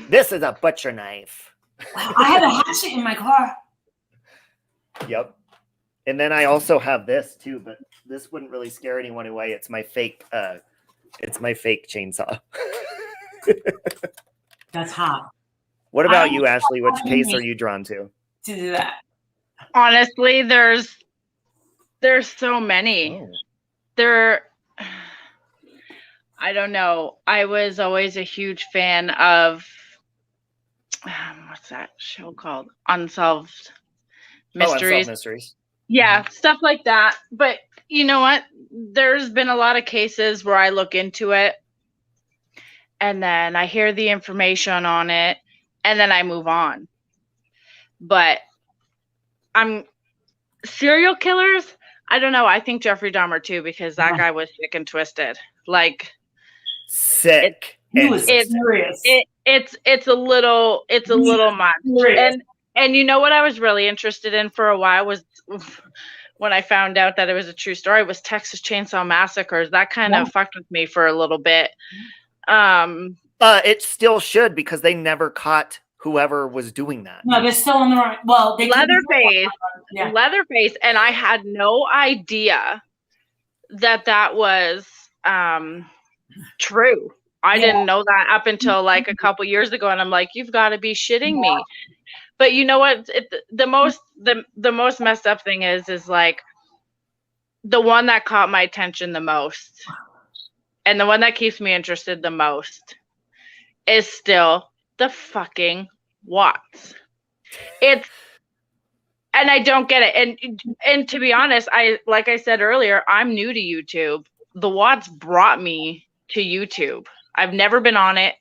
This is a butcher knife. Wow, I have a hatchet in my car. Yep. And then I also have this too, but this wouldn't really scare anyone away. It's my fake. It's my fake chainsaw. That's hot. What about you, Ashley? Which case are you drawn to? To do that. Honestly, there's so many. I don't know. I was always a huge fan of what's that show called? Unsolved Mysteries. Unsolved Mysteries. Yeah, stuff like that. But you know what? There's been a lot of cases where I look into it and then I hear the information on it and then I move on. But serial killers, I don't know. I think Jeffrey Dahmer too, because that guy was sick and twisted. Like sick. It's a little much. And you know what I was really interested in for a while was when I found out that it was a true story was Texas Chainsaw Massacres. That kind of fucked with me for a little bit. It still should, because they never caught whoever was doing that. No, they're still on the right. Well, they Leatherface, and I had no idea that was true. I didn't know that up until like a couple years ago, and I'm like, you've got to be shitting me. But you know what? The most messed up thing is like the one that caught my attention the most, and the one that keeps me interested the most is still the fucking Watts. And I don't get it. And to be honest, like I said earlier, I'm new to YouTube. The Watts brought me to YouTube. I've never been on it.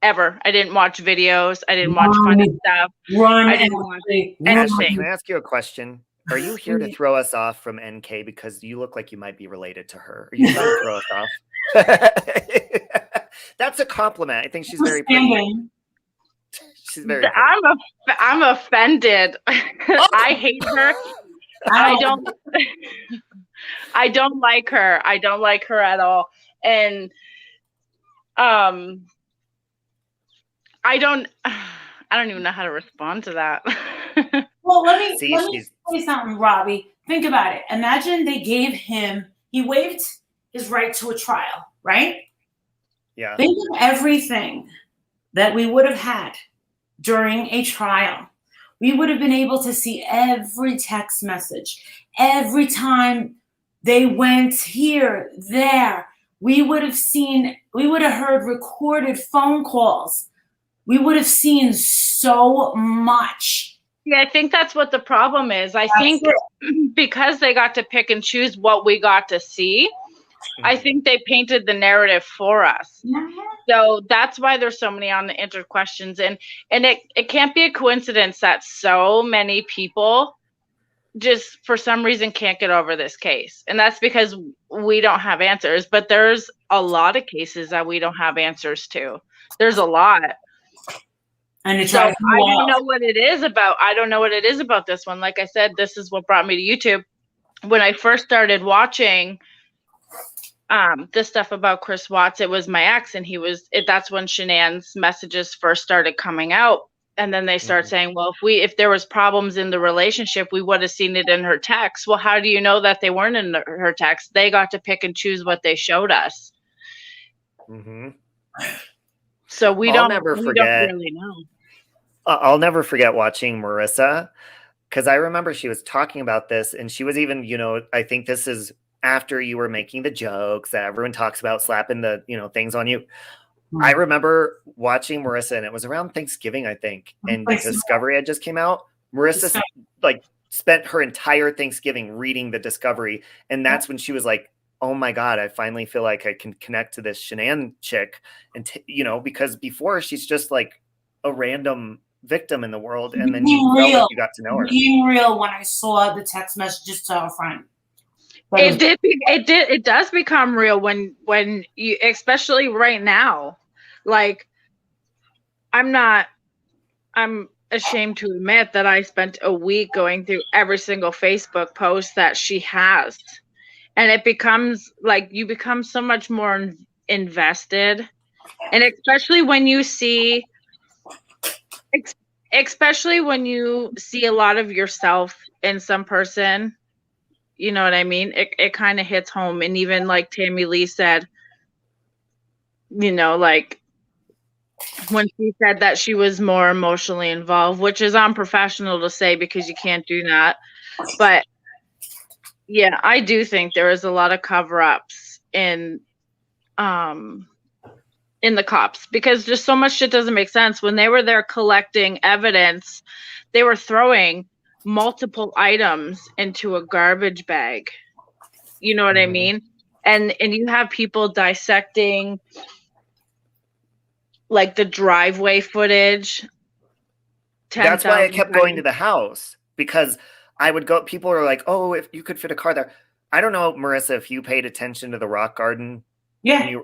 ever. I didn't watch videos. I didn't watch funny stuff. Run, I didn't watch Ashley, Ashley, anything. can I ask you a question? Are you here to throw us off from NK because you look like you might be related to her? Are you trying to throw us off? That's a compliment. I think she's very pretty. She's very pretty. I'm offended. I hate her. I don't like her. I don't like her at all. And I don't even know how to respond to that. Well, let me say something, Robbie. Think about it. Imagine he waived his right to a trial, right? Yeah. Think of everything that we would have had during a trial. We would have been able to see every text message, every time they went here, there. We would have heard recorded phone calls. We would have seen so much. Yeah, I think that's what the problem is. I think because they got to pick and choose what we got to see, I think they painted the narrative for us. So that's why there's so many unanswered questions. And it can't be a coincidence that so many people just for some reason can't get over this case. And that's because we don't have answers. But there's a lot of cases that we don't have answers to. There's a lot. And so I don't know what it is about. I don't know what it is about this one. Like I said, this is what brought me to YouTube. When I first started watching this stuff about Chris Watts, it was my ex, and that's when Shannan's messages first started coming out. And then they start saying, well, if there was problems in the relationship, we would have seen it in her text. Well, how do you know that they weren't in her text? They got to pick and choose what they showed us. So we don't really know. I'll never forget watching Marissa, because I remember she was talking about this, and she was even, I think this is after you were making the jokes that everyone talks about, slapping the, things on you. I remember watching Marissa, and it was around Thanksgiving, I think, and the Discovery had just came out. Marissa spent her entire Thanksgiving reading the Discovery, and that's when she was like, oh my God, I finally feel like I can connect to this Shannan chick. And, because before she's just like a random victim in the world, and then you felt like you got to know her. Being real when I saw the text messages to her friend. It does become real when you, especially right now. Like, I'm ashamed to admit that I spent a week going through every single Facebook post that she has. And it becomes like you become so much more invested. And especially when you see a lot of yourself in some person, you know what I mean? It kind of hits home. And even like Tammy Lee said, like when she said that she was more emotionally involved, which is unprofessional to say because you can't do that. But yeah, I do think there is a lot of cover-ups in the cops, because just so much shit doesn't make sense. When they were there collecting evidence, they were throwing multiple items into a garbage bag. You know what I mean? And you have people dissecting like the driveway footage. That's why I kept going to the house, because I would go, people are like, oh, if you could fit a car there. I don't know, Marissa, if you paid attention to the rock garden. Yeah.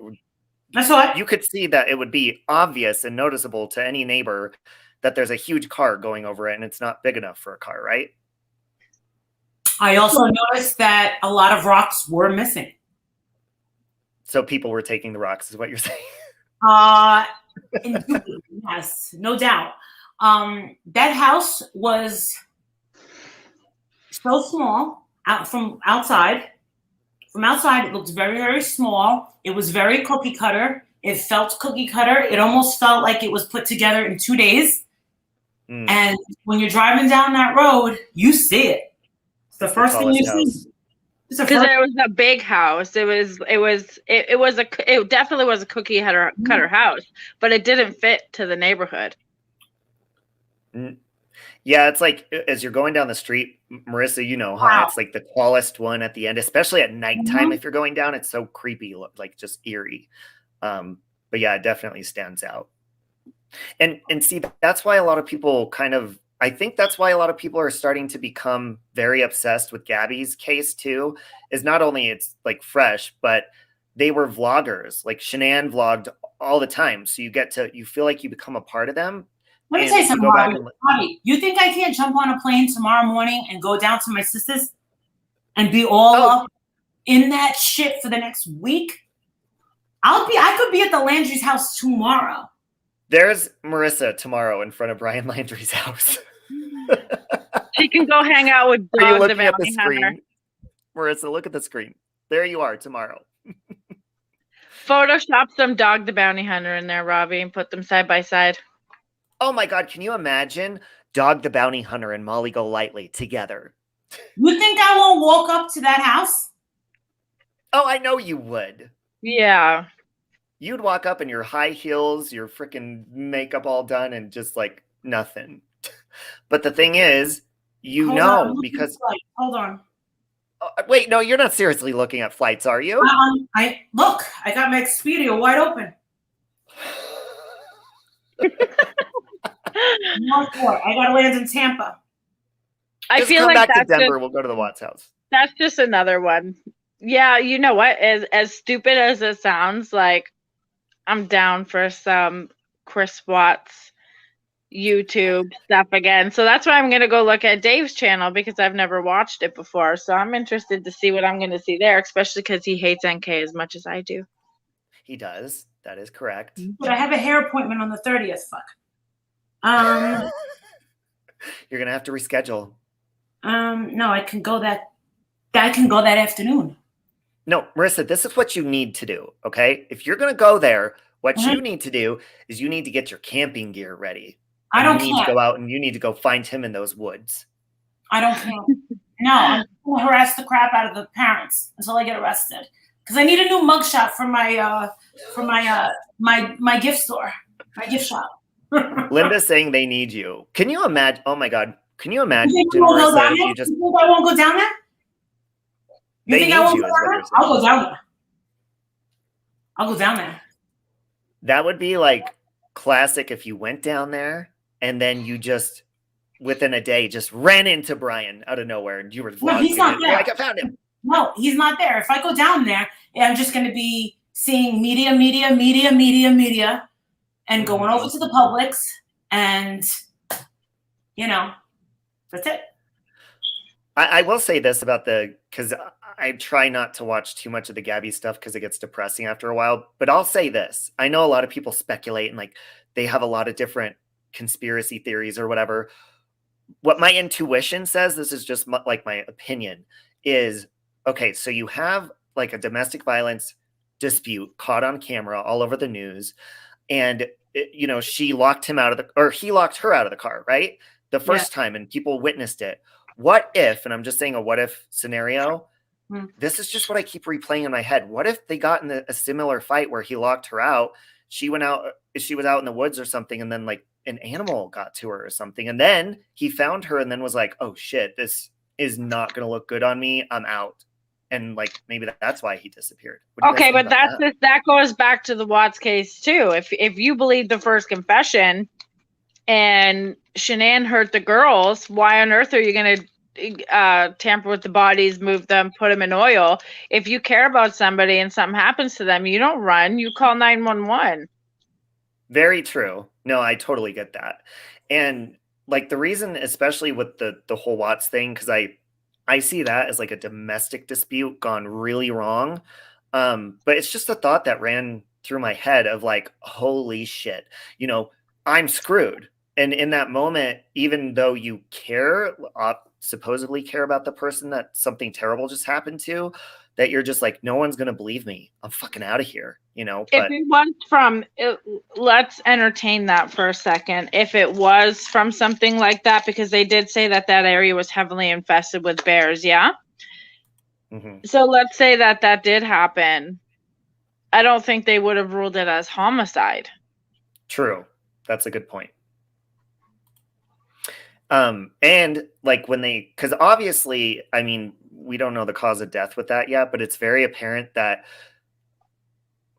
That's what you could see that it would be obvious and noticeable to any neighbor that there's a huge car going over it and it's not big enough for a car, right? I also noticed that a lot of rocks were missing. So people were taking the rocks, is what you're saying? Yes, no doubt. That house was so small from outside. From outside, it looked very, very small. It was very cookie cutter. It felt cookie cutter. It almost felt like it was put together in 2 days. And when you're driving down that road, you see it. It's the first thing you see. Because it was a big house. It definitely was a cookie cutter house, but it didn't fit to the neighborhood. Yeah, it's like as you're going down the street, Marissa, it's like the tallest one at the end, especially at nighttime. If you're going down, it's so creepy, like just eerie. But yeah, it definitely stands out. And see, that's why a lot of people I think that's why a lot of people are starting to become very obsessed with Gabby's case too, is not only it's like fresh, but they were vloggers. Like Shannan vlogged all the time. So you feel like you become a part of them. Let me tell you something, Robbie. You think I can't jump on a plane tomorrow morning and go down to my sister's and be all up in that shit for the next week? I could be at the Landry's house tomorrow. There's Marissa tomorrow in front of Brian Landry's house. She can go hang out with Are you Dog the looking at the Bounty Hunter. screen? Marissa, look at the screen. There you are tomorrow. Photoshop some Dog the Bounty Hunter in there, Robbie, and put them side by side. Oh my God, can you imagine Dog the Bounty Hunter and Molly Golightly together? You think I won't walk up to that house? Oh, I know you would. Yeah. You'd walk up in your high heels, your freaking makeup all done, and just like nothing. But the thing is, because... Hold on. Wait, no, you're not seriously looking at flights, are you? I got my Expedia wide open. I gotta land in Tampa. I just feel come like back to Denver. We'll go to the Watts house. That's just another one. Yeah, you know what? As stupid as it sounds, like I'm down for some Chris Watts YouTube stuff again. So that's why I'm gonna go look at Dave's channel because I've never watched it before. So I'm interested to see what I'm gonna see there, especially because he hates NK as much as I do. He does. That is correct. But I have a hair appointment on the 30th. Fuck. You're gonna have to reschedule. No, I can go that afternoon. No, Marissa, this is what you need to do, okay? If you're gonna go there, what you need to do is you need to get your camping gear ready. I don't You need to go out and you need to go find him in those woods. I don't care. No, I'm gonna harass the crap out of the parents until I get arrested. Because I need a new mugshot for my my gift store, my gift shop. Linda's saying they need you. Can you imagine? Oh my God. Can you imagine? You think I won't go down there? You think I won't go down there? I'll go down there. I'll go down there. That would be like classic if you went down there and then you just within a day just ran into Brian out of nowhere and you were vlogging. No, he's not there. Like, I found him. No, he's not there. If I go down there, I'm just going to be seeing media, and going over to the Publix, and that's it. I will say this about because I try not to watch too much of the Gabby stuff because it gets depressing after a while. But I'll say this: I know a lot of people speculate and like they have a lot of different conspiracy theories or whatever. What my intuition says, this is just like my opinion, is okay. So you have like a domestic violence dispute caught on camera all over the news, and she locked him out of he locked her out of the car, right? The first time, and people witnessed it. What if, and I'm just saying a what if scenario, this is just what I keep replaying in my head. What if they got in a similar fight where he locked her out, she was out in the woods or something, and then like an animal got to her or something, and then he found her and then was like, oh shit, this is not going to look good on me, I'm out. And like maybe that's why he disappeared. Okay, but that goes back to the Watts case too. If you believe the first confession and Shannan hurt the girls, why on earth are you going to tamper with the bodies, move them, put them in oil? If you care about somebody and something happens to them, you don't run, you call 911. Very true. No, I totally get that. And like the reason, especially with the whole Watts thing, because I see that as like a domestic dispute gone really wrong. But it's just a thought that ran through my head of like, holy shit, I'm screwed. And in that moment, even though you supposedly care about the person that something terrible just happened to, that you're just like, no one's going to believe me. I'm fucking out of here, But if it was let's entertain that for a second. If it was from something like that, because they did say that area was heavily infested with bears, yeah? Mm-hmm. So let's say that did happen. I don't think they would have ruled it as homicide. True. That's a good point. And like because obviously, I mean, we don't know the cause of death with that yet, but it's very apparent that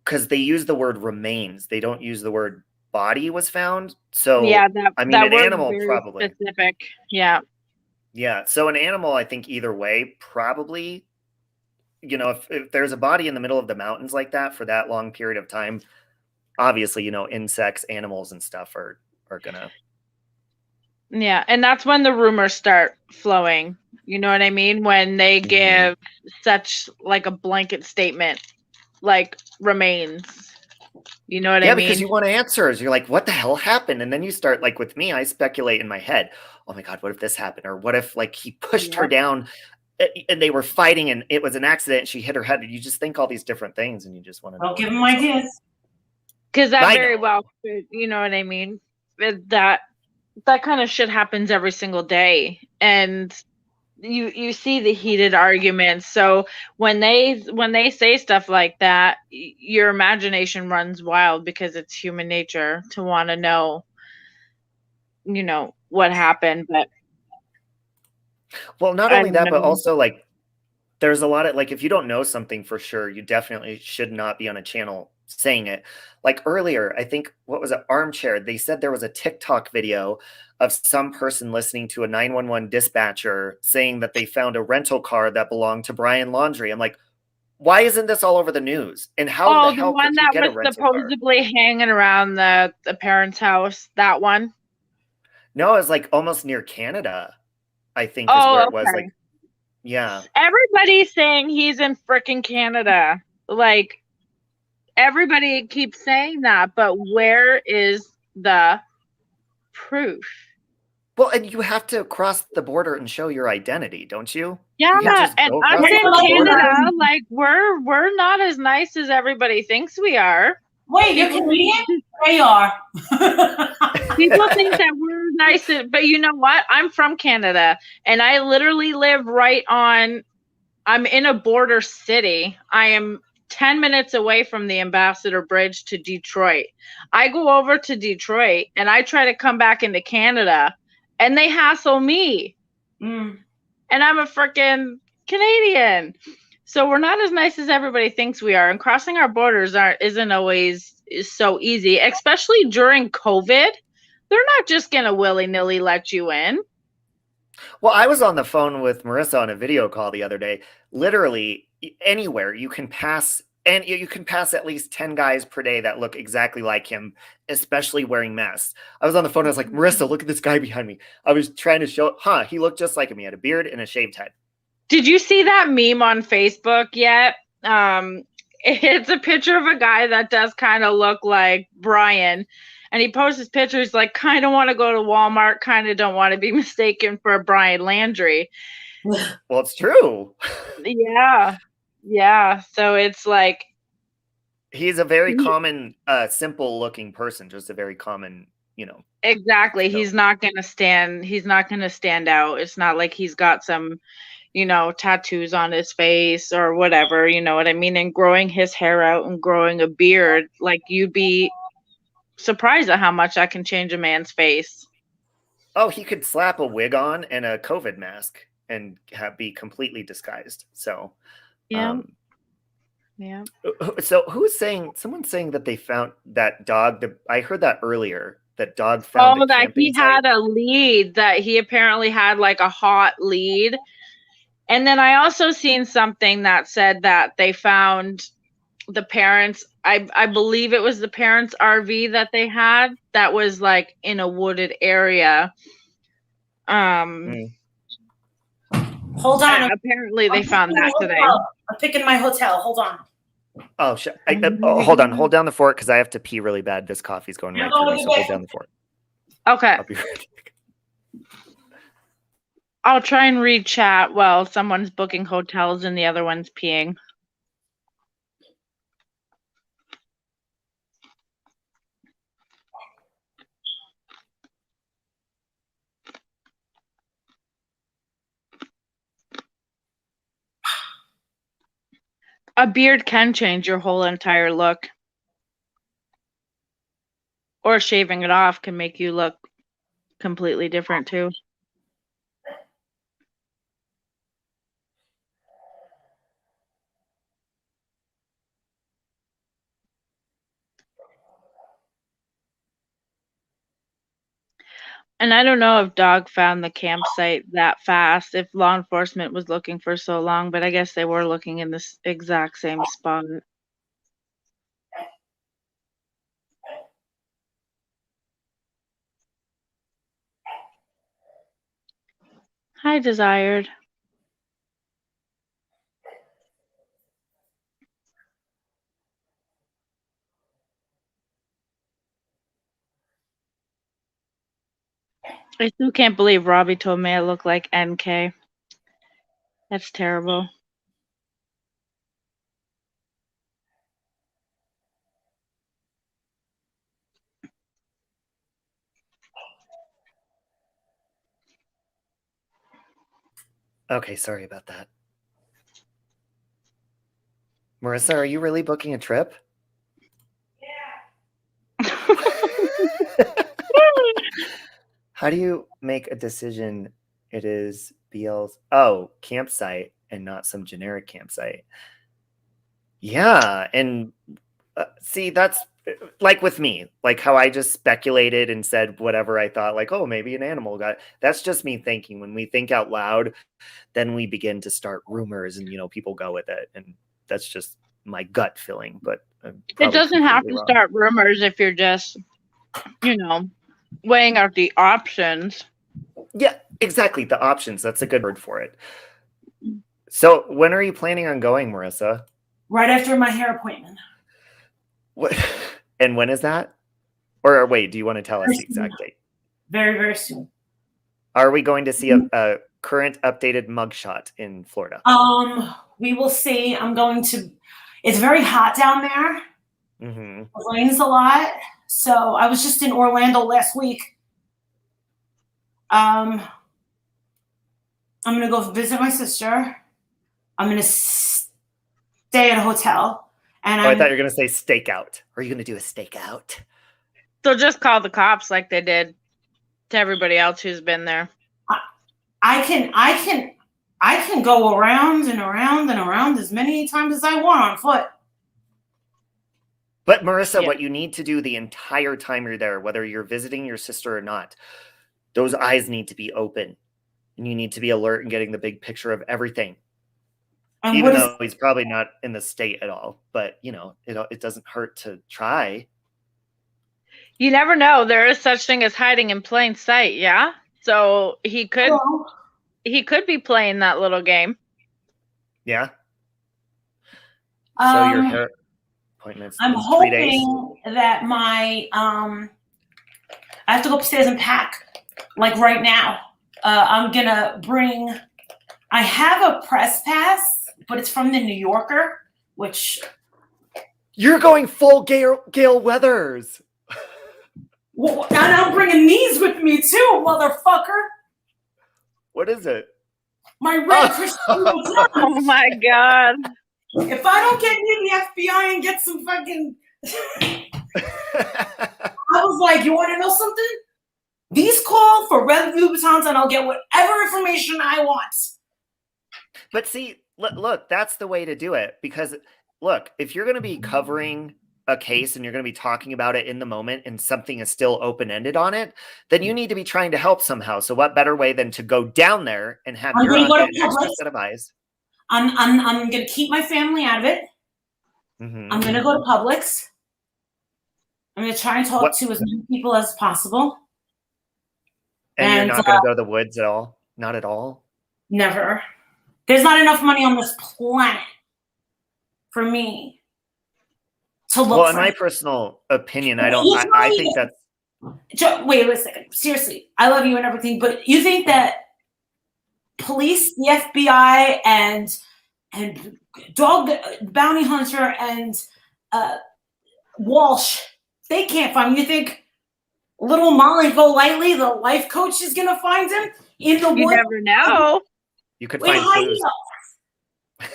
because they use the word remains, they don't use the word body was found. So Yeah, I mean, that an was animal very probably. specific. Yeah. Yeah. So an animal, I think either way, probably, you know, if there's a body in the middle of the mountains like that for that long period of time, obviously, you know, insects, animals, and stuff are gonna. Yeah, and that's when the rumors start flowing. You know what I mean? When they give such like a blanket statement, like remains. You know what I Yeah, mean? because you want answers. You're like, what the hell happened? And then you start, like with me, I speculate in my head, oh my God, what if this happened? Or what if like he pushed her down and they were fighting and it was an accident and she hit her head? You just think all these different things and you just want to know. Don't give them ideas. Because that I very know. well could, you know what I mean? That kind of shit happens every single day. And you see the heated arguments. So when they say stuff like that, your imagination runs wild because it's human nature to want to know, you know, what happened. But Well, not I only don't that, but know. also like there's a lot of like if you don't know something for sure, you definitely should not be on a channel saying it. Like earlier, I think what was it, Armchair? They said there was a TikTok video of some person listening to a 911 dispatcher saying that they found a rental car that belonged to Brian Laundrie. I'm like, why isn't this all over the news? And how the Oh, the hell could one he that get a was rental car? supposedly hanging around the parents' house. That one. No, it was like almost near Canada, I think is where Oh, it was. okay. Like, yeah. Everybody's saying he's in frickin' Canada. Like, everybody keeps saying that, but where is the proof? Well, and you have to cross the border and show your identity, don't you? Yeah, You can't just and go us across in the border. Canada, like we're not as nice as everybody thinks we are. Wait, you're Canadian? They are. People think that we're nice, but you know what? I'm from Canada, and I literally live right on. I'm in a border city. I am 10 minutes away from the Ambassador Bridge to Detroit. I go over to Detroit and I try to come back into Canada and they hassle me. Mm. And I'm a freaking Canadian. So we're not as nice as everybody thinks we are. And crossing our borders isn't always so easy, especially during COVID. They're not just going to willy-nilly let you in. Well, I was on the phone with Marissa on a video call the other day. Literally anywhere you can pass, and you can pass at least 10 guys per day that look exactly like him, especially wearing masks. I was on the phone. I was like, Marissa, look at this guy behind me. I was trying to show, he looked just like him. He had a beard and a shaved head. Did you see that meme on Facebook yet? It's a picture of a guy that does kind of look like Brian. And he posts his pictures like, kind of want to go to Walmart, kind of don't want to be mistaken for Brian Landry. Well, it's true. Yeah. Yeah. So it's like. He's a very common, simple looking person, just a very common, you know. Exactly. He's not going to stand out. It's not like he's got some, you know, tattoos on his face or whatever, you know what I mean? And growing his hair out and growing a beard, like you'd be surprised at how much that can change a man's face. Oh, he could slap a wig on and a COVID mask and be completely disguised. So, yeah. Yeah. So someone's saying that they found that dog. I heard that earlier. That dog found. Oh, that he had a lead, that he apparently had like a hot lead. And then I also seen something that said that they found the parents, I believe it was the parents' RV that they had that was like in a wooded area. Hold on. Apparently they found that today. I'm picking my hotel. Hold on. Oh, hold on. Hold down the fort because I have to pee really bad. This coffee's going right through me, so hold down the fort. Okay. I'll be right back. I'll try and read chat while someone's booking hotels and the other one's peeing. A beard can change your whole entire look. Or shaving it off can make you look completely different too. And I don't know if Dog found the campsite that fast, if law enforcement was looking for so long, but I guess they were looking in this exact same spot. Hi, Desired. I still can't believe Robbie told me I look like NK. That's terrible. Okay, sorry about that. Marissa, are you really booking a trip? How do you make a decision it is BL's campsite and not some generic campsite? Yeah, and see, that's like with me, like how I just speculated and said whatever I thought, like, oh, maybe an animal got. That's just me thinking. When we think out loud, then we begin to start rumors, and people go with it, and that's just my gut feeling. But it doesn't have to start rumors if you're just, weighing out the options. Yeah, exactly. The options. That's a good word for it. So when are you planning on going, Marissa? Right after my hair appointment. What? And when is that? Or wait, do you want to tell us the exact date? Very, very soon. Are we going to see a current updated mugshot in Florida? We will see. It's very hot down there. Mm-hmm. It rains a lot. So I was just in Orlando last week. I'm going to go visit my sister. I'm going to stay at a hotel. And I thought you were going to say stakeout. Are you going to do a stakeout? So just call the cops like they did to everybody else who's been there. I can go around and around and around as many times as I want on foot. But Marissa, what you need to do the entire time you're there, whether you're visiting your sister or not, those eyes need to be open. And you need to be alert and getting the big picture of everything. And even though he's probably not in the state at all, but it doesn't hurt to try. You never know. There is such thing as hiding in plain sight, yeah? So he could be playing that little game. Yeah. So your hair appointments. I'm in 3 hoping days? that I have to go upstairs and pack like right now. I'm gonna I have a press pass, but it's from the New Yorker, which you're going full Gale Weathers. Well, and I'm bringing these with me too, motherfucker. What is it? My red Christian Oh my god. If I don't get near the FBI and get some fucking I was like, you want to know something? These call for red Louboutins and I'll get whatever information I want. But see, look, that's the way to do it. Because look, if you're going to be covering a case and you're going to be talking about it in the moment and something is still open-ended on it, then you need to be trying to help somehow. So what better way than to go down there and have your extra set of eyes? I'm going to keep my family out of it. Mm-hmm. I'm going to go to Publix. I'm going to try and talk to as many people as possible. And you're not going to go to the woods at all? Not at all? Never. There's not enough money on this planet for me to look well, in my personal opinion, I think that's... Wait a second. Seriously, I love you and everything, but you think that police, the FBI, and dog bounty hunter and Walsh, they can't find him? You think little Molly Golightly, the life coach, is gonna find him in the woods? You never know. You could find clues.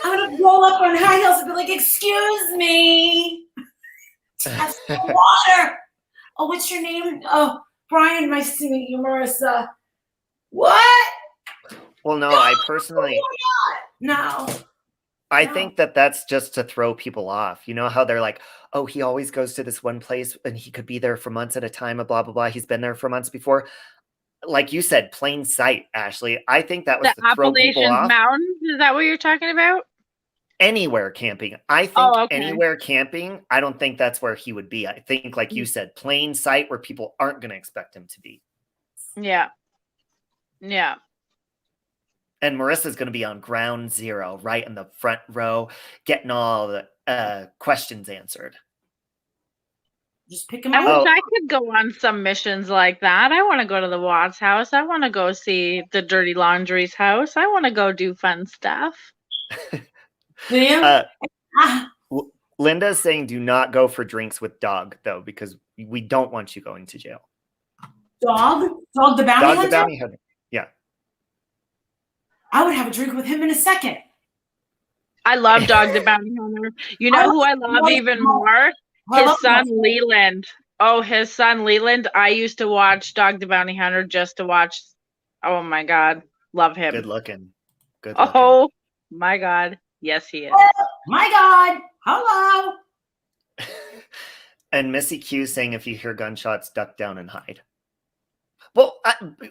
I'm gonna roll up on high heels and be like, "Excuse me, have some water." Oh, what's your name? Oh, Brian. Nice to meet you, Marissa. What? Well, no, I personally. No. I think that's just to throw people off. You know how they're like, oh, he always goes to this one place and he could be there for months at a time, blah, blah, blah. He's been there for months before. like you said, plain sight, Ashley. I think that was The to throw people Appalachian off. Mountains, is that what you're talking about? Anywhere camping. I think Oh, okay. anywhere camping, I don't think that's where he would be. I think, like you said, plain sight where people aren't going to expect him to be. Yeah. Yeah. And Marissa's going to be on ground zero, right in the front row, getting all the questions answered. Just pick him I up. wish I could go on some missions like that. I want to go to the Watts house. I want to go see the Dirty Laundry's house. I want to go do fun stuff. Do you? Linda's saying do not go for drinks with Dog, though, because we don't want you going to jail. Dog the bounty Dog hunter? the bounty hunter. Yeah. I would have a drink with him in a second. I love Dog the Bounty Hunter. You know who I love even more? His son Leland. Oh, his son Leland. I used to watch Dog the Bounty Hunter just to watch. Oh my God. Love him. Good looking. Good looking. Oh my God. Yes, he is. Oh my God. Hello. And Missy Q saying if you hear gunshots, duck down and hide. Well,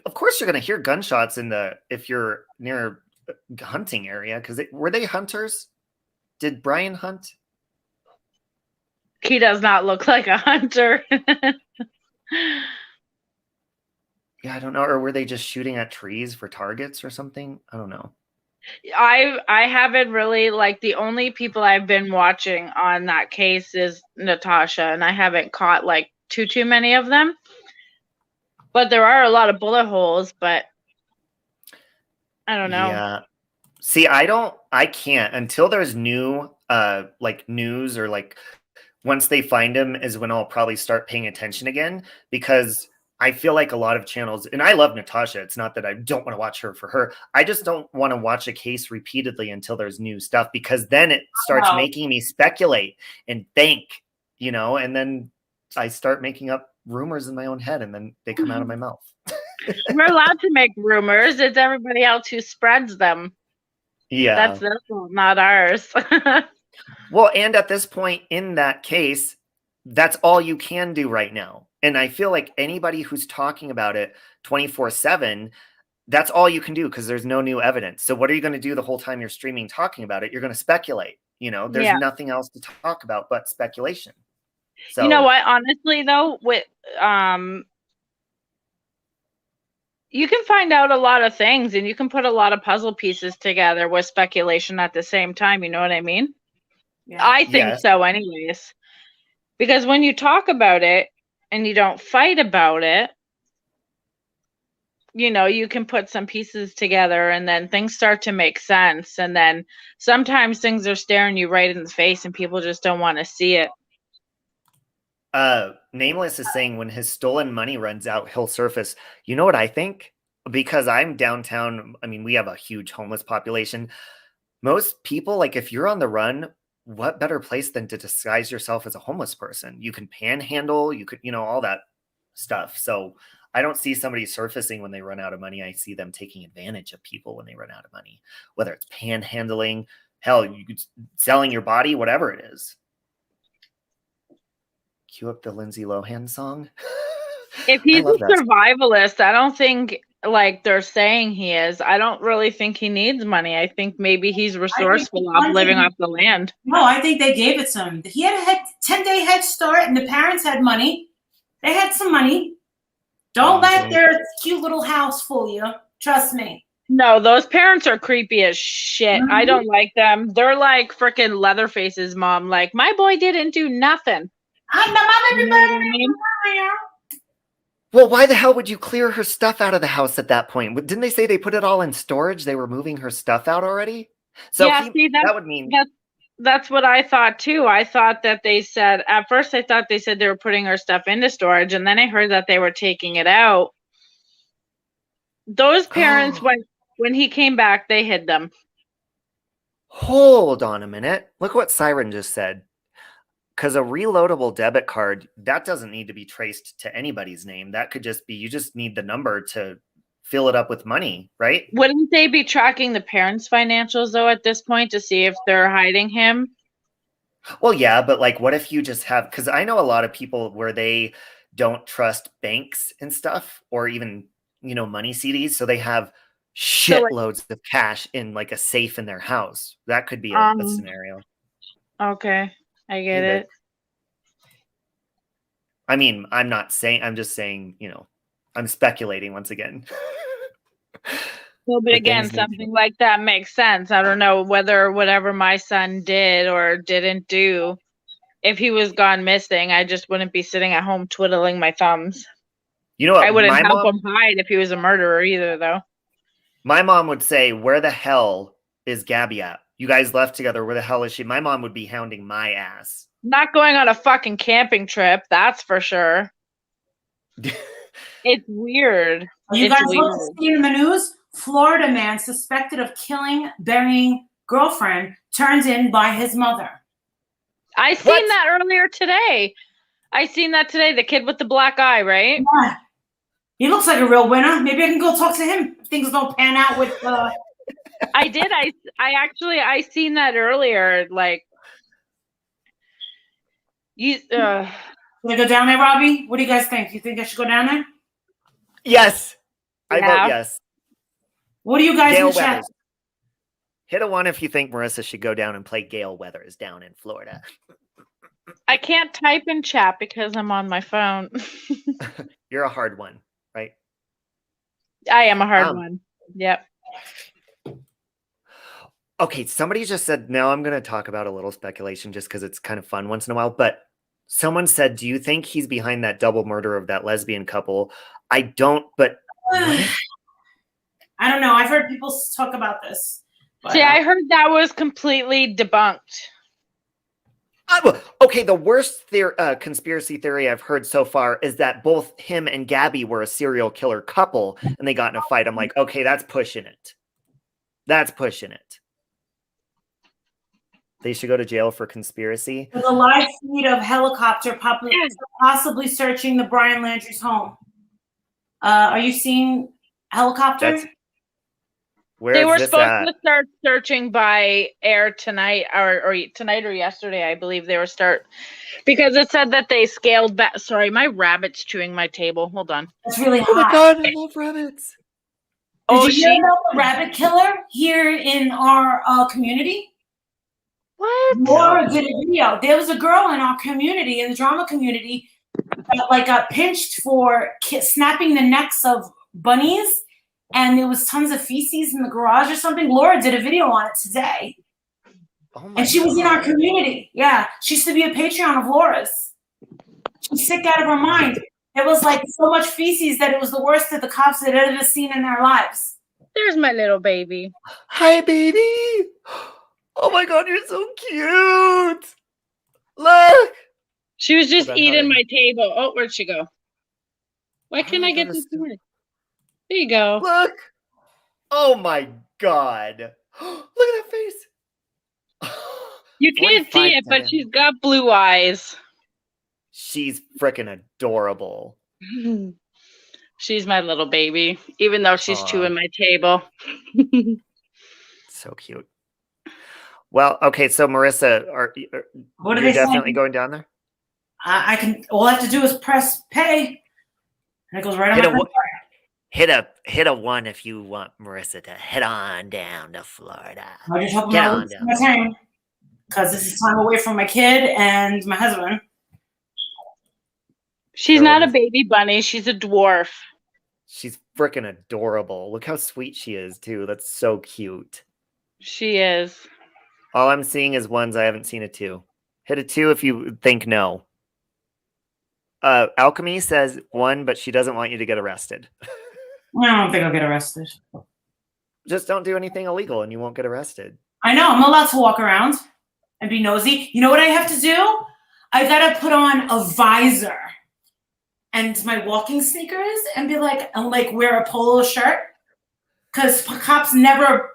of course you're going to hear gunshots if you're near a hunting area, because were they hunters? Did Brian hunt? He does not look like a hunter. Yeah, I don't know. Or were they just shooting at trees for targets or something? I don't know. I haven't really, like, the only people I've been watching on that case is Natasha, and I haven't caught like too many of them. But there are a lot of bullet holes, but I don't know. Yeah. See, I can't until there's new like news, or like once they find him is when I'll probably start paying attention again, because I feel like a lot of channels, and I love Natasha. It's not that I don't want to watch her for her. I just don't want to watch a case repeatedly until there's new stuff, because then it starts making me speculate and think, and then I start making up rumors in my own head, and then they come out of my mouth. We're allowed to make rumors. It's everybody else who spreads them. Yeah. That's their fault, not ours. Well, and at this point in that case, that's all you can do right now. And I feel like anybody who's talking about it 24/7, that's all you can do, because there's no new evidence. So what are you going to do the whole time you're streaming talking about it? You're going to speculate. There's nothing else to talk about but speculation. So, you know what? Honestly, though, with you can find out a lot of things, and you can put a lot of puzzle pieces together with speculation at the same time. You know what I mean? Yeah. I think so, anyways. Because when you talk about it and you don't fight about it, you can put some pieces together, and then things start to make sense. And then sometimes things are staring you right in the face and people just don't want to see it. Nameless is saying when his stolen money runs out, he'll surface. You know what I think? Because I'm downtown. I mean, we have a huge homeless population. Most people, like, if you're on the run, what better place than to disguise yourself as a homeless person? You can panhandle, you could, all that stuff. So I don't see somebody surfacing when they run out of money. I see them taking advantage of people when they run out of money, whether it's panhandling, hell, you could selling your body, whatever it is. Cue up the Lindsay Lohan song. If he's a survivalist, I don't think, like they're saying he is. I don't really think he needs money. I think maybe he's resourceful off living off the land. No, I think they gave it to him. He had a 10-day head start, and the parents had money. They had some money. Don't let their cute little house fool you. Trust me. No, those parents are creepy as shit. Mm-hmm. I don't like them. They're like freaking Leatherface's mom. Like, my boy didn't do nothing. I'm the mother. You know what I mean? Well, why the hell would you clear her stuff out of the house at that point? Didn't they say they put it all in storage? They were moving her stuff out already? So yeah, that would mean... That's what I thought, too. I thought that they said... At first, I thought they said they were putting her stuff into storage, and then I heard that they were taking it out. Those parents, when he came back, they hid them. Hold on a minute. Look what Siren just said. Because a reloadable debit card, that doesn't need to be traced to anybody's name. That could just be, you just need the number to fill it up with money, right? Wouldn't they be tracking the parents' financials, though, at this point to see if they're hiding him? Well, yeah, but like, what if you just have, because I know a lot of people where they don't trust banks and stuff, or even money CDs. So they have So, like, shitloads of cash in like a safe in their house. That could be a scenario. Okay, I get Hey, it. I mean, I'm just saying, I'm speculating once again. Well, but again, something like that makes sense. I don't know whether whatever my son did or didn't do, if he was gone missing, I just wouldn't be sitting at home twiddling my thumbs. You know what? I wouldn't help him hide if he was a murderer either, though. My mom would say, "Where the hell is Gabby at? You guys left together. Where the hell is she?" My mom would be hounding my ass. Not going on a fucking camping trip, that's for sure. It's weird. You guys look in the news? Florida man suspected of killing, burying girlfriend turns in by his mother. I seen that earlier today. The kid with the black eye, right? Yeah. He looks like a real winner. Maybe I can go talk to him if things don't pan out with I did. I seen that earlier. Like, Should I go down there, Robbie? What do you guys think? You think I should go down there? Yes. I vote yes. What do you guys in the chat? Hit a 1 if you think Marissa should go down and play Gale Weathers down in Florida. I can't type in chat because I'm on my phone. You're a hard one, right? I am a hard one. Yep. Okay, somebody just said, now I'm going to talk about a little speculation just because it's kind of fun once in a while. But someone said, do you think he's behind that double murder of that lesbian couple? I don't, but I don't know. I've heard people talk about this. But, see, I heard that was completely debunked. Okay, the worst conspiracy theory I've heard so far is that both him and Gabby were a serial killer couple and they got in a fight. I'm like, okay, that's pushing it. That's pushing it. They should go to jail for conspiracy. There's a live feed of helicopter possibly searching the Brian Landry's home. Are you seeing helicopter? They were supposed to start searching by air tonight, or tonight or yesterday, I believe they were because it said that they scaled back. Sorry, my rabbit's chewing my table. Hold on. That's really hot. Oh my god, I love rabbits. Did you hear about the rabbit killer here in our community? What? Laura did a video. There was a girl in our community, in the drama community, that got pinched for snapping the necks of bunnies. And there was tons of feces in the garage or something. Laura did a video on it today. And she was in our community. Yeah. She used to be a Patreon of Laura's. She's sick out of her mind. It was like so much feces that it was the worst that the cops had ever seen in their lives. There's my little baby. Hi, baby. Oh my god, you're so cute. Look. She was just eating my table. Oh, where'd she go? Why can't I get this morning? There you go. Look. Oh my god. Look at that face. You can't see it, but she's got blue eyes. She's freaking adorable. She's my little baby, even though she's chewing my table. So cute. Well, okay, so Marissa, what are you they definitely saying? going down there? I can. All I have to do is press pay, and it goes right on my card. Hit a 1 if you want Marissa to head on down to Florida. I just hope I'm not my time, because this is time away from my kid and my husband. She's not a baby bunny. She's a dwarf. She's freaking adorable. Look how sweet she is, too. That's so cute. She is. All I'm seeing is 1s. I haven't seen a 2. Hit a 2 if you think no. Alchemy says 1, but she doesn't want you to get arrested. I don't think I'll get arrested. Just don't do anything illegal and you won't get arrested. I know. I'm allowed to walk around and be nosy. You know what I have to do? I got to put on a visor and my walking sneakers and be and wear a polo shirt. Because cops never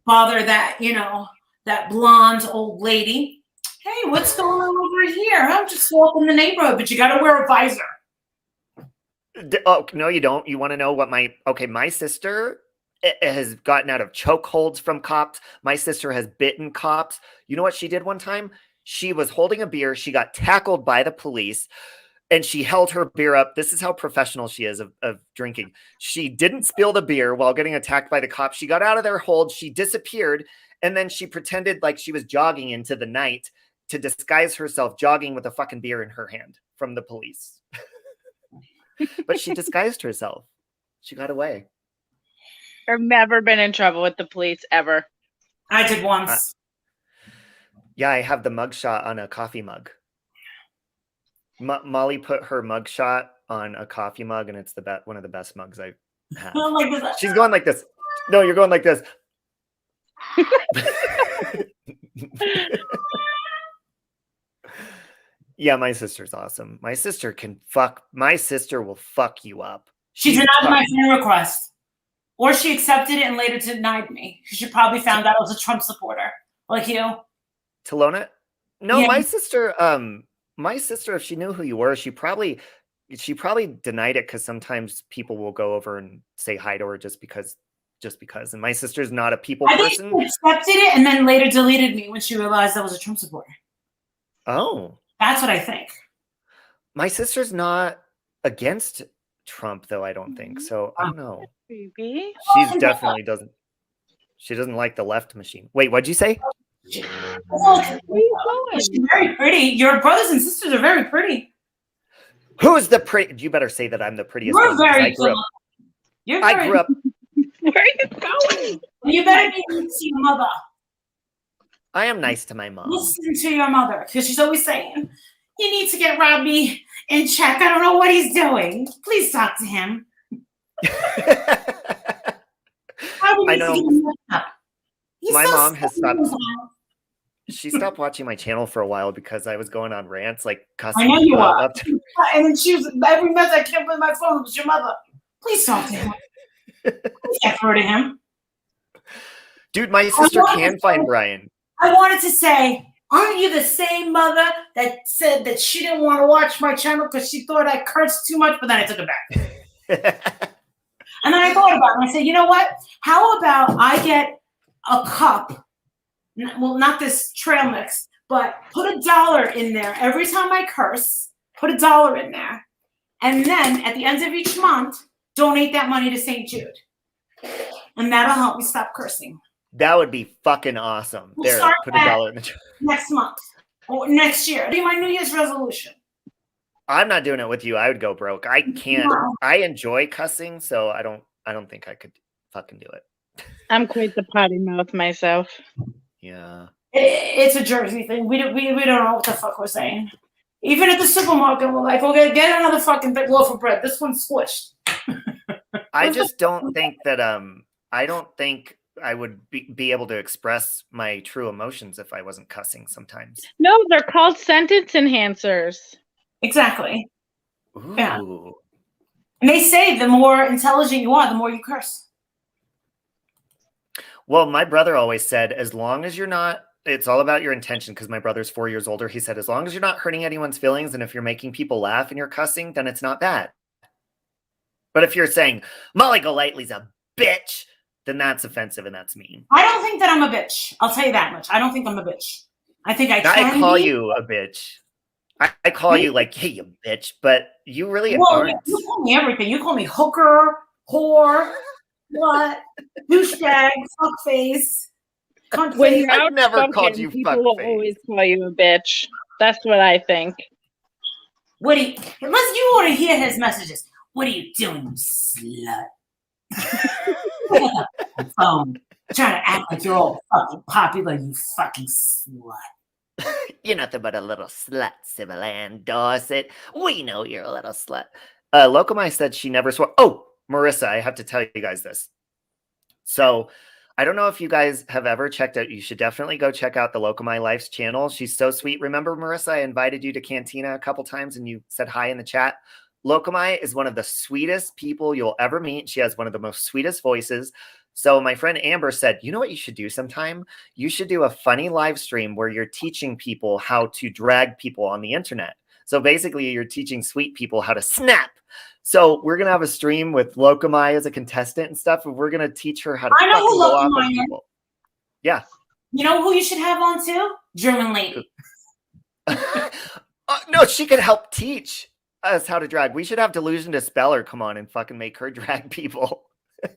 bother that, that blonde old lady. Hey, what's going on over here? I'm just walking the neighborhood, but you got to wear a visor. Oh, no, you don't. You want to know what my sister has gotten out of chokeholds from cops. My sister has bitten cops. You know what she did one time? She was holding a beer. She got tackled by the police. and she held her beer up. This is how professional she is of drinking. She didn't spill the beer while getting attacked by the cops. She got out of their hold. She disappeared. And then she pretended like she was jogging into the night to disguise herself jogging with a fucking beer in her hand from the police. But she disguised herself. She got away. I've never been in trouble with the police ever. I did once. Yeah, I have the mugshot on a coffee mug. Molly put her mugshot on a coffee mug, and it's one of the best mugs I have. She's going like this. No, you're going like this. Yeah, my sister's awesome. My sister will fuck you up. She denied my friend request. Or she accepted it and later denied me. She probably found out I was a Trump supporter. Like you. Talona? No, Yeah. my sister, if she knew who you were, she probably denied it because sometimes people will go over and say hi to her just because. And my sister's not a people person. I think she accepted it and then later deleted me when she realized I was a Trump supporter. Oh. That's what I think. My sister's not against Trump, though, I don't think. So I don't know. Maybe. She definitely doesn't. She doesn't like the left machine. Wait, what'd you say? She's very pretty. Your brothers and sisters are very pretty. Who's the pretty? You better say that I'm the prettiest. You're one, very I grew up. I grew up. Where are you going? You better be nice to your mother. I am nice to my mom. Listen to your mother, because she's always saying, you need to get Robbie in check. I don't know what he's doing. Please talk to him. I know. My mom has stopped. She stopped watching my channel for a while because I was going on rants, like cussing. I know you are. Up to... And then she was every message I can't put my phone. It was your mother. Please talk to him. Please get through to him. Dude, my sister can find Brian. I wanted to say, aren't you the same mother that said that she didn't want to watch my channel because she thought I cursed too much, but then I took it back. And then I thought about it and I said, you know what? How about I get a cup, well, not this trail mix, but put $1 in there every time I curse, put $1 in there. And then at the end of each month, donate that money to St. Jude. And that'll help me stop cursing. That would be fucking awesome. We'll there, put $1 in the next month or next year. It'll be my New Year's resolution. I'm not doing it with you. I would go broke. I can't. No. I enjoy cussing, so I don't think I could fucking do it. I'm quite the potty mouth myself. Yeah. It's a Jersey thing. We don't know what the fuck we're saying. Even at the supermarket, we're like, okay, get another fucking loaf of bread. This one's squished. I just don't think that I don't think I would be able to express my true emotions if I wasn't cussing sometimes. No, they're called sentence enhancers. Exactly. Ooh. Yeah. And they say the more intelligent you are, the more you curse. Well, my brother always said, as long as you're not, it's all about your intention, because my brother's 4 years older. He said, as long as you're not hurting anyone's feelings and if you're making people laugh and you're cussing, then it's not bad. But if you're saying, Molly Golightly's a bitch, then that's offensive and that's mean. I don't think that I'm a bitch. I'll tell you that much. I don't think I'm a bitch. I think I can I call you a bitch. I call you like, hey, you bitch, but you really aren't. You call me everything. You call me hooker, whore, what, douchebag, fuckface. When I've never called you people will always call you a bitch. That's what I think. Unless you want to hear his messages. What are you doing, you slut? Phone, trying to act like you're all fucking popular, you fucking slut. You're nothing but a little slut, Sybil Ann Dorset. We know you're a little slut. Locomai said she never swore. Oh, Marissa, I have to tell you guys this. So I don't know if you guys have ever checked out. You should definitely go check out the Locomai Life's channel. She's so sweet. Remember, Marissa, I invited you to Cantina a couple times and you said hi in the chat. Locomai is one of the sweetest people you'll ever meet. She has one of the most sweetest voices. So my friend Amber said, you know what you should do sometime? You should do a funny live stream where you're teaching people how to drag people on the internet. So basically you're teaching sweet people how to snap. So we're going to have a stream with Locomai as a contestant and stuff. And we're going to teach her how to fucking go off on people. Yeah. You know who you should have on too? German lady. No, she could help teach. us how to drag. We should have Delusion Dispeller come on and fucking make her drag people. I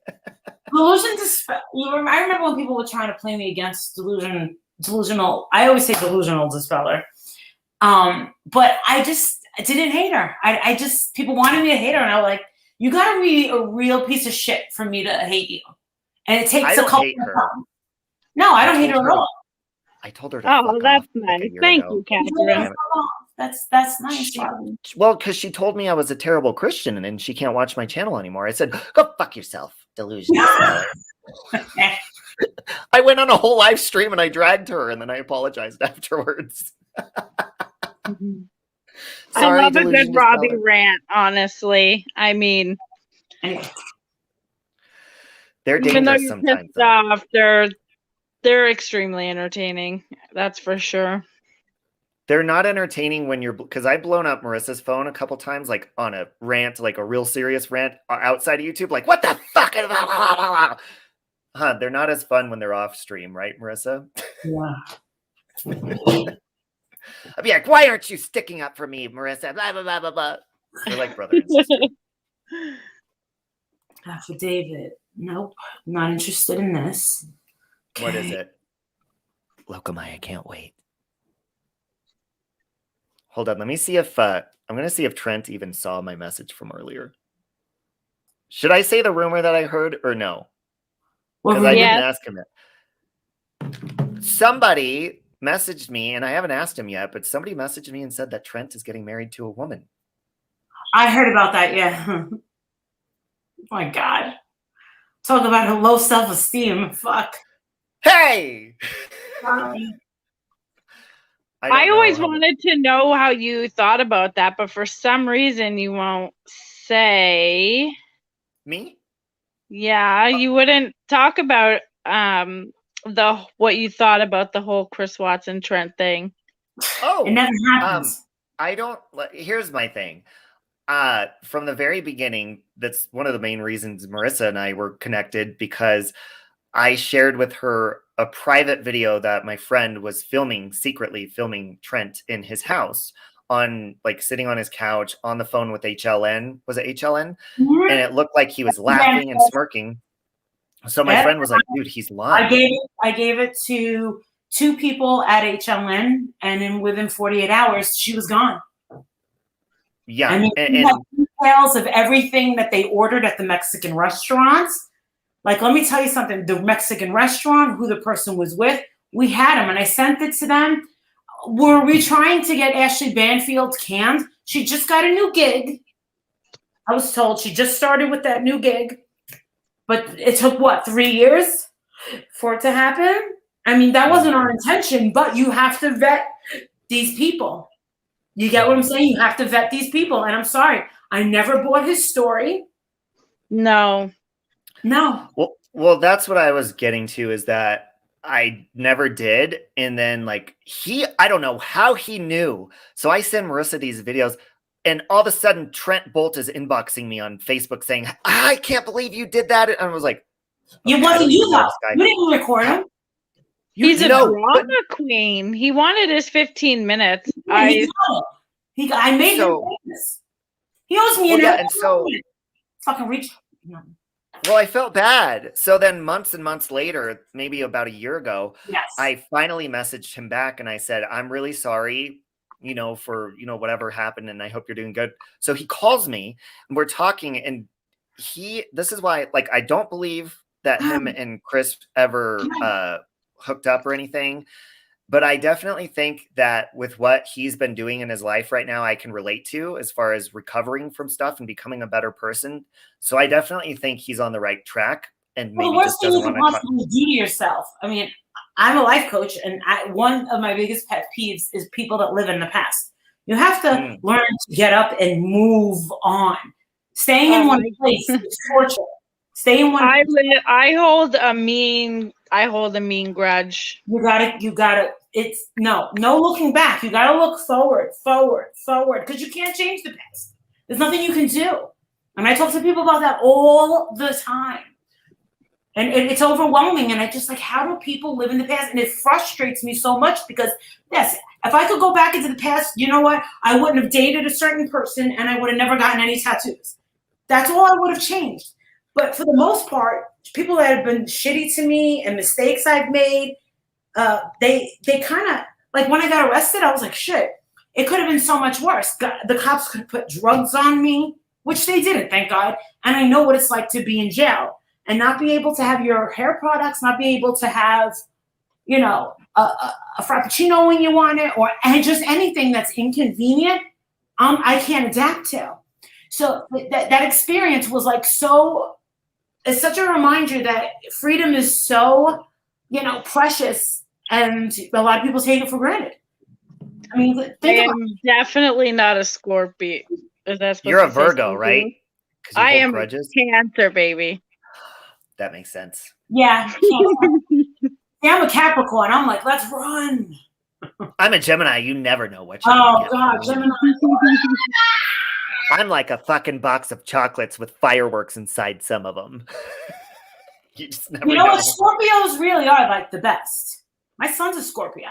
remember when people were trying to play me against delusional. I always say delusional dispeller. But I didn't hate her. I just, people wanted me to hate her, and I was like, you gotta be a real piece of shit for me to hate you. And it takes a couple of times. No, I don't hate her at all. I told her to Oh, fuck that's off nice. like a year Thank ago. you, Catherine. That's nice. Robin. Well, because she told me I was a terrible Christian and she can't watch my channel anymore. I said, go fuck yourself, Delusion Dispeller. I went on a whole live stream and I dragged her and then I apologized afterwards. Sorry, I love a good Robbie rant, honestly. I mean, they're even though dangerous you're sometimes. pissed off, they're extremely entertaining. That's for sure. They're not entertaining when you're, because I've blown up Marissa's phone a couple times, like on a rant, like a real serious rant outside of YouTube. Like, what the fuck? Huh, they're not as fun when they're off stream, right, Marissa? Yeah. I'd be like, why aren't you sticking up for me, Marissa? Blah, blah, blah, blah, blah. They're like brother and sister. Affidavit. Nope. Not interested in this. Okay. What is it? Locomai, I can't wait. Hold on. Let me see if I'm going to see if Trent even saw my message from earlier. Should I say the rumor that I heard or no? Because I didn't ask him it. Somebody messaged me, and I haven't asked him yet, but somebody messaged me and said that Trent is getting married to a woman. I heard about that, yeah. Oh my God. Talk about her low self-esteem. Fuck. Hey! I always wanted to know how you thought about that, but for some reason you won't say. Me? Yeah, you wouldn't talk about what you thought about the whole Chris Watts and Trent thing. Oh, it never happens. I don't. Here's my thing. From the very beginning, that's one of the main reasons Marissa and I were connected, because I shared with her a private video that my friend was secretly filming Trent in his house, on like sitting on his couch on the phone with HLN. Was it HLN? Mm-hmm. And it looked like he was laughing and smirking. So my friend was like, dude, he's lying. I gave it to 2 people at HLN, and then within 48 hours, she was gone. Yeah. I mean, and details of everything that they ordered at the Mexican restaurants. Like, let me tell you something. The Mexican restaurant, who the person was with, we had them, and I sent it to them. Were we trying to get Ashley Banfield canned? She just got a new gig. I was told she just started with that new gig. But it took, what, 3 years for it to happen? I mean, that wasn't our intention, but you have to vet these people. You get what I'm saying? You have to vet these people. And I'm sorry, I never bought his story. No. Well, that's what I was getting to, is that I never did. And then like I don't know how he knew. So I send Marissa these videos, and all of a sudden Trent Bolt is inboxing me on Facebook saying, I can't believe you did that. And I was like, okay, it wasn't you though. You didn't record him. He's a drama queen. He wanted his 15 minutes. I made him famous. He owes me and so fucking reach. No. Well, I felt bad. So then months and months later, maybe about a year ago, I finally messaged him back and I said, I'm really sorry, for, whatever happened. And I hope you're doing good. So he calls me and we're talking, and this is why, like, I don't believe that him and Chris ever hooked up or anything. But I definitely think that with what he's been doing in his life right now, I can relate to as far as recovering from stuff and becoming a better person. So I definitely think he's on the right track. And maybe the worst thing you can possibly do to yourself. I mean, I'm a life coach, and one of my biggest pet peeves is people that live in the past. You have to learn to get up and move on. Staying in one place is torture. Stay in one. I hold a mean grudge. You gotta. It's no looking back. You gotta look forward, because you can't change the past. There's nothing you can do. And I talk to people about that all the time. And it's overwhelming. And I just like, how do people live in the past? And it frustrates me so much because, yes, if I could go back into the past, you know what? I wouldn't have dated a certain person and I would have never gotten any tattoos. That's all I would have changed. But for the most part, people that have been shitty to me and mistakes I've made, they kind of, like when I got arrested, I was like, shit, it could have been so much worse. The cops could have put drugs on me, which they didn't, thank God. And I know what it's like to be in jail and not be able to have your hair products, not be able to have, you know, a frappuccino when you want it, and just anything that's inconvenient, I can't adapt to. So that experience was like it's such a reminder that freedom is so, you know, precious, and a lot of people take it for granted. I mean, I am definitely not a Scorpio. Is that supposed You're a to say Virgo, Scorpio? right? 'Cause you I hold am grudges? Cancer, baby. That makes sense. Yeah. Yeah, I'm a Capricorn. I'm like, let's run. I'm a Gemini. You never know what you're Oh gonna get. God, Gemini. I'm like a fucking box of chocolates with fireworks inside some of them. You just never You know what? Scorpios really are like the best. My son's a Scorpio.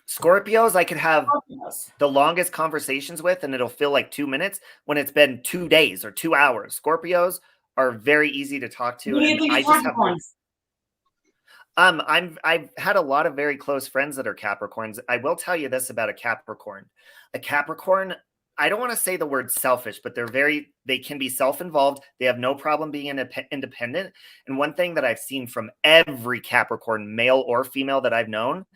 Scorpios, I could have Scorpios. the longest conversations with, and it'll feel like 2 minutes when it's been 2 days or 2 hours. Scorpios are very easy to talk to. What do you think of Capricorns? I've had a lot of very close friends that are Capricorns. I will tell you this about a Capricorn. A Capricorn, I don't want to say the word selfish, but they can be self-involved. They have no problem being independent. And one thing that I've seen from every Capricorn, male or female that I've known,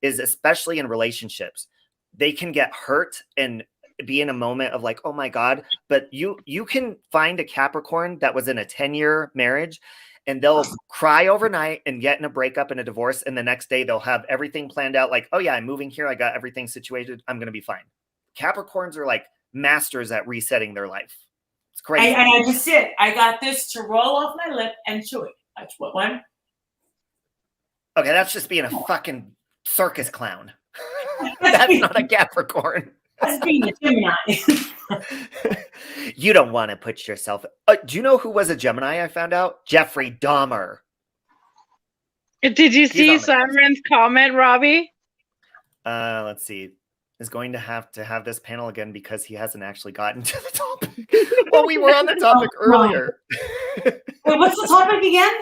is especially in relationships, they can get hurt and be in a moment of like, oh my God, but you can find a Capricorn that was in a 10-year marriage and they'll cry overnight and get in a breakup and a divorce. And the next day they'll have everything planned out. Like, oh yeah, I'm moving here. I got everything situated. I'm going to be fine. Capricorns are like masters at resetting their life. It's crazy. And I just said, I got this to roll off my lip and chew it. That's what one. Okay, that's just being a fucking circus clown. That's not a Capricorn. That's being a Gemini. You don't want to put yourself. Do you know who was a Gemini? I found out Jeffrey Dahmer. Did you see Simon's comment, Robbie? Let's see. Is going to have this panel again because he hasn't actually gotten to the topic. Well, we were on the topic earlier. Wait, what's the topic again?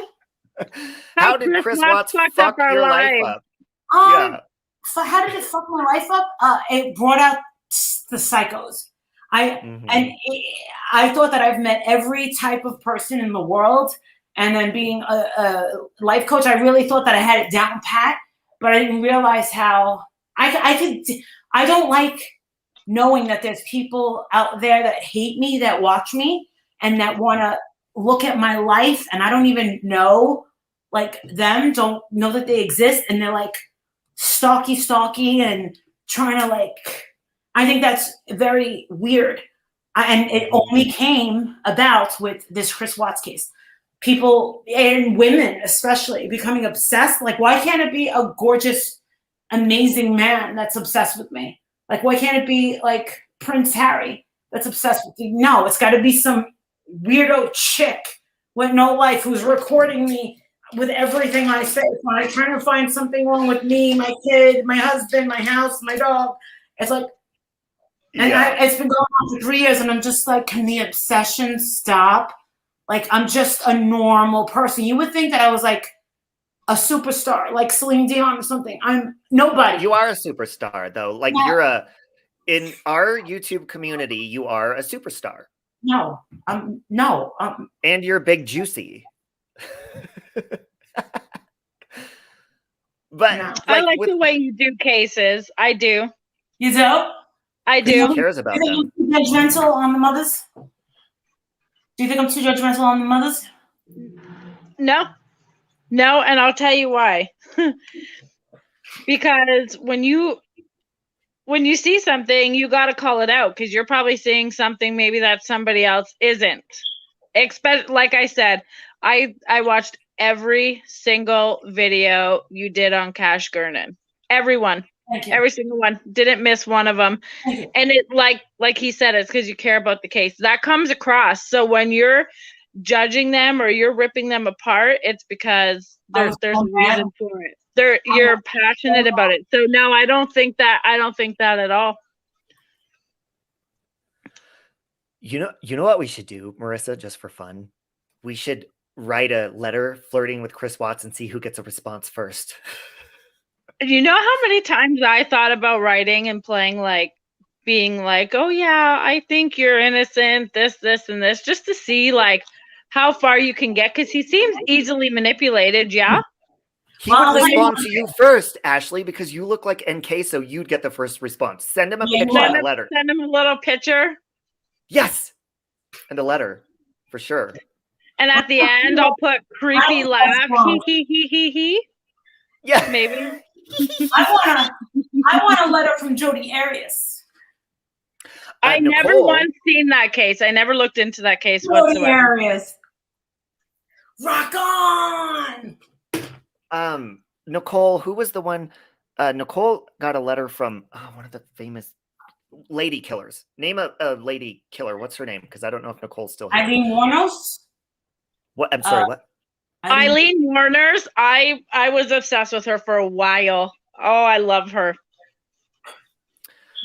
How did Chris Watts fuck your life up? Yeah. So how did it fuck my life up? It brought out the psychos. I thought that I've met every type of person in the world, and then being a life coach, I really thought that I had it down pat, but I didn't realize how I don't like knowing that there's people out there that hate me, that watch me, and that want to look at my life, and I don't even know, like them, don't know that they exist, and they're like stalky and trying to like, I think that's very weird. And it only came about with this Chris Watts case. People, and women especially, becoming obsessed. Like, why can't it be a gorgeous, amazing man that's obsessed with me? Like, why can't it be like Prince Harry that's obsessed with you? No, it's got to be some weirdo chick with no life who's recording me with everything I say. When I'm trying to find something wrong with me, my kid, my husband, my house, my dog, it's like, and it's been going on for 3 years, and I'm just like, can the obsession stop? Like, I'm just a normal person. You would think that I was like a superstar, like Celine Dion or something. I'm nobody. You are a superstar, though. Like, yeah. In our YouTube community, you are a superstar. No. And you're big juicy. But no. I like the way you do cases. I do. You do? I do. Who cares about them? Too judgmental on the mothers? Do you think I'm too judgmental on the mothers? No, and I'll tell you why. Because when you see something, you got to call it out, because you're probably seeing something maybe that somebody else isn't. Like I said, I watched every single video you did on Cash Gurnan. Everyone. Every single one. Didn't miss one of them. And it, like he said, it's because you care about the case. That comes across. So when you're judging them or you're ripping them apart, it's because there's a reason for it. You're passionate about it. So no, I don't think that at all. You know what we should do, Marissa, just for fun? We should write a letter flirting with Chris Watts and see who gets a response first. You know how many times I thought about writing and playing being like, oh yeah, I think you're innocent, this, and this, just to see how far you can get, because he seems easily manipulated, yeah? He would respond to you first, Ashley, because you look like NK, so you'd get the first response. Send him a picture and a letter. Send him a little picture. Yes! And a letter, for sure. And at the end, I'll put creepy laugh, he. Yeah. Maybe. I want a letter from Jodi Arias. I never once seen that case. I never looked into that case Jodi whatsoever. Arias. Rock on! Nicole, who was the one? Nicole got a letter from one of the famous lady killers. Name a lady killer. What's her name? Because I don't know if Nicole's still here. Eileen Wuornos? What? I'm sorry, what? Eileen Wuornos. I was obsessed with her for a while. Oh, I love her.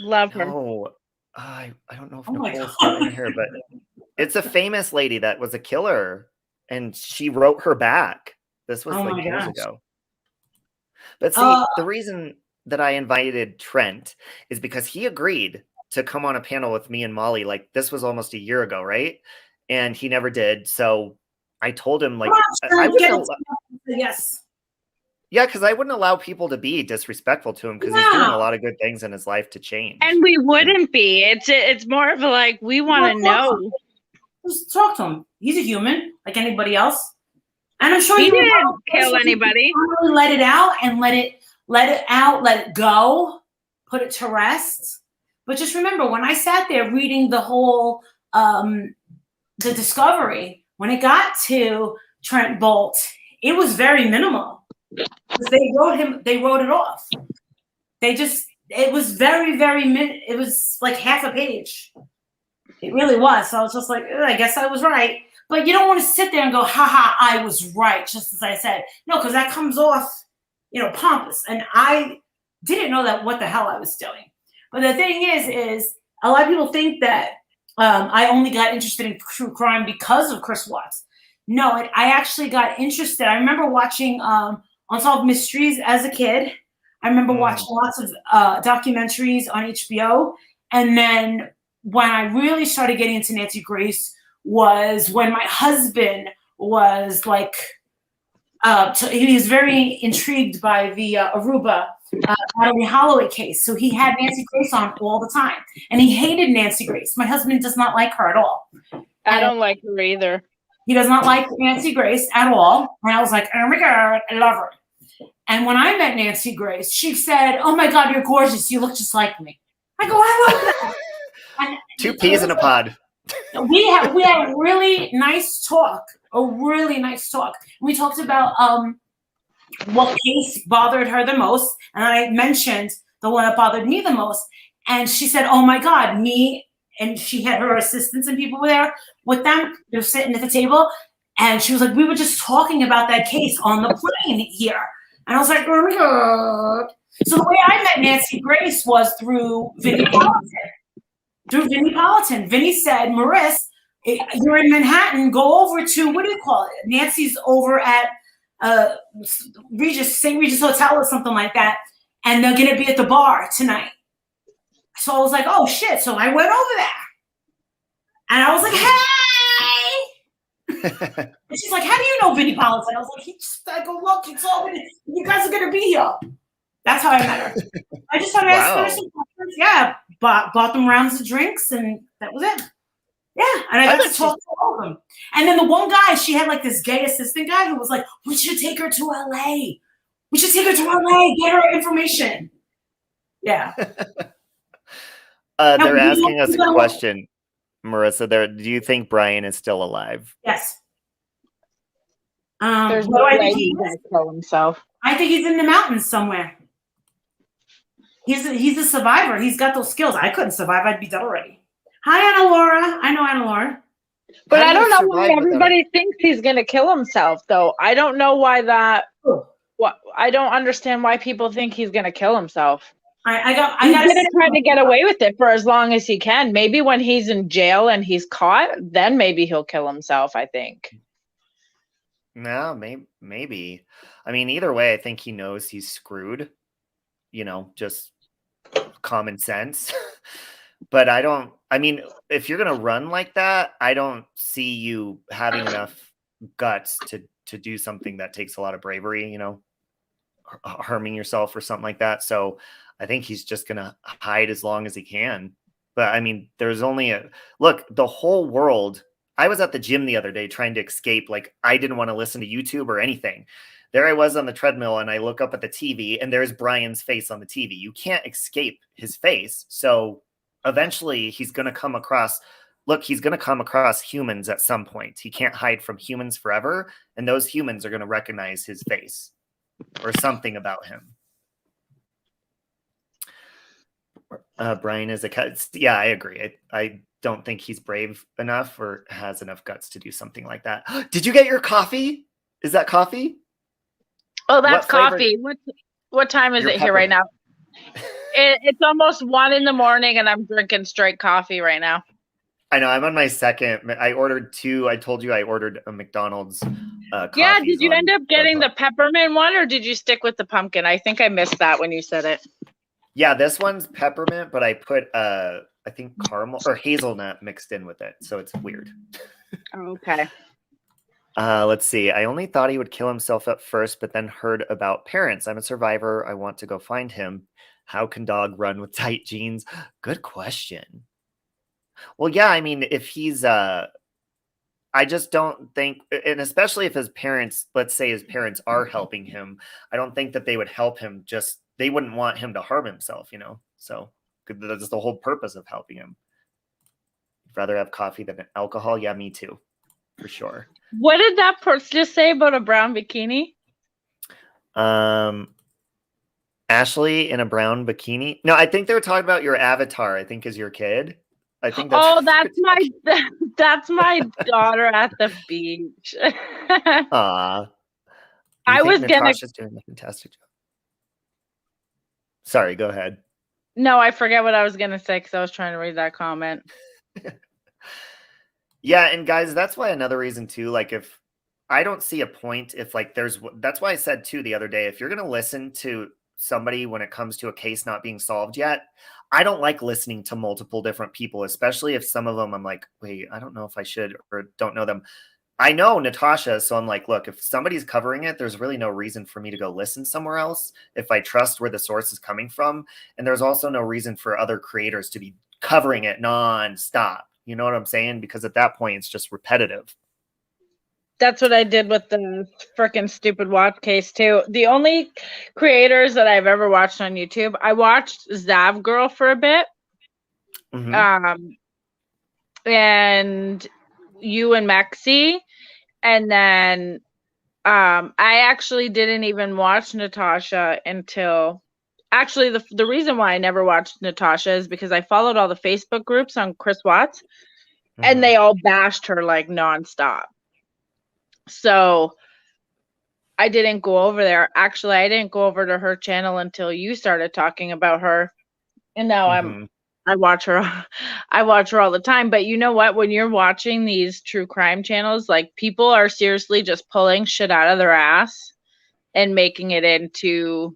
Love her. Oh, I don't know if Nicole's still in here, but it's a famous lady that was a killer, and she wrote her back. This was years ago. But see, the reason that I invited Trent is because he agreed to come on a panel with me and Molly. This was almost a year ago, right? And he never did. So I told him I wouldn't yes. Yeah, because I wouldn't allow people to be disrespectful to him because he's doing a lot of good things in his life to change. And we wouldn't be. It's more of we want to know. Just talk to him. He's a human like anybody else. And I'm sure he didn't kill anybody. Let it out and let it go, put it to rest. But just remember, when I sat there reading the whole the discovery, when it got to Trent Bolt, it was very minimal. They wrote it off. It was very, very it was like half a page. It really was. So I was just like, I guess I was right. But you don't want to sit there and go, haha, I was right, just as I said. No, because that comes off, pompous. And I didn't know what the hell I was doing. But the thing is a lot of people think that I only got interested in true crime because of Chris Watts. No, I actually got interested. I remember watching Unsolved Mysteries as a kid. I remember watching lots of documentaries on HBO. And then when I really started getting into Nancy Grace was when my husband was he was very intrigued by the Aruba Natalie Holloway case. So he had Nancy Grace on all the time. And he hated Nancy Grace. My husband does not like her at all. I don't like her either. He does not like Nancy Grace at all. And I was like, oh my God, I love her. And when I met Nancy Grace, she said, oh my God, you're gorgeous. You look just like me. I go, I love that. And two peas in a pod. We had a really nice talk, We talked about what case bothered her the most. And I mentioned the one that bothered me the most. And she said, oh my God, me. And she had her assistants and people were there with them. They were sitting at the table. And she was like, we were just talking about that case on the plane here. And I was like, oh my God. So the way I met Nancy Grace was through Vinnie Politan. Vinnie said, Maurice, you're in Manhattan, go over to, what do you call it? Nancy's over at St. Regis Hotel or something like that. And they're going to be at the bar tonight. So I was like, oh shit. So I went over there. And I was like, hey. And she's like, how do you know Vinnie Politan? I was like, I go, look, he told me you guys are going to be here. That's how I met her. I just started asking her some questions. Yeah. Bought them rounds of drinks and that was it. Yeah. And I got to talk to all of them. And then the one guy, she had this gay assistant guy who was like, we should take her to LA. We should take her to LA, get her information. Yeah. They're asking us a question, Marissa. Do you think Brian is still alive? Yes. There's no way he's going to kill himself. I think he's in the mountains somewhere. He's a survivor. He's got those skills. I couldn't survive. I'd be dead already. Hi, Anna Laura. I know Anna Laura. But How do I you don't know why survive without it? everybody thinks he's gonna kill himself, though. I don't know why that. What I don't understand why people think he's gonna kill himself. I got He's gonna try to get away with it for as long as he can. Maybe when he's in jail and he's caught, then maybe he'll kill himself. I think. No, maybe. I mean, either way, I think he knows he's screwed. You know, just common sense. But I mean, if you're going to run like that, I don't see you having enough guts to do something that takes a lot of bravery, you know, harming yourself or something like that. So I think he's just going to hide as long as he can. But I mean, there's only look, the whole world. I was at the gym the other day trying to escape. Like, I didn't want to listen to YouTube or anything. There I was on the treadmill and I look up at the TV and there's Brian's face on the TV. You can't escape his face. So eventually he's going to come across, he's going to come across humans at some point. He can't hide from humans forever. And those humans are going to recognize his face or something about him. Brian is a cat. Yeah, I agree. I don't think he's brave enough or has enough guts to do something like that. Did you get your coffee? Is that coffee? Oh, that's coffee. What time is it here right now? It's almost 1 a.m. and I'm drinking straight coffee right now. I know. I'm on my second. I ordered 2. I told you I ordered a McDonald's. Yeah. Did you end up getting the peppermint one or did you stick with the pumpkin? I think I missed that when you said it. Yeah, this one's peppermint, but I put I think caramel or hazelnut mixed in with it, so it's weird. Okay. Let's see. I only thought he would kill himself at first, but then heard about parents. I'm a survivor. I want to go find him. How can dog run with tight jeans? Good question. Well, yeah, I mean, if he's I just don't think, and especially if his parents, let's say his parents are helping him, I don't think that they would help him. Just they wouldn't want him to harm himself, you know. So that's the whole purpose of helping him. I'd rather have coffee than alcohol. Yeah, me too, for sure. What did that person just say about a brown bikini? Ashley in a brown bikini. No, I think they were talking about your avatar. I think is your kid. I think that's. Oh, that's my daughter at the beach. Aw. I was Natasha's doing a fantastic job. Sorry, go ahead. No, I forget what I was gonna say because I was trying to read that comment. Yeah, and guys, that's why another reason too, like if I don't see a point if like that's why I said too the other day, if you're going to listen to somebody when it comes to a case not being solved yet, I don't like listening to multiple different people, especially if some of them I'm like, wait, I don't know if I should or don't know them. I know Natasha, so I'm like, look, if somebody's covering it, there's really no reason for me to go listen somewhere else if I trust where the source is coming from. And there's also no reason for other creators to be covering it nonstop. You know what I'm saying? Because at that point, it's just repetitive. That's what I did with the freaking stupid watch case too. The only creators that I've ever watched on YouTube, I watched Zav Girl for a bit, and you and Mexi, and then I actually didn't even watch Natasha until. Actually, the reason why I never watched Natasha is because I followed all the Facebook groups on Chris Watts, and they all bashed her like nonstop. So I didn't go over there. Actually, I didn't go over to her channel until you started talking about her, and now I watch her. I watch her all the time. But you know what? When you're watching these true crime channels, like people are seriously just pulling shit out of their ass and making it into,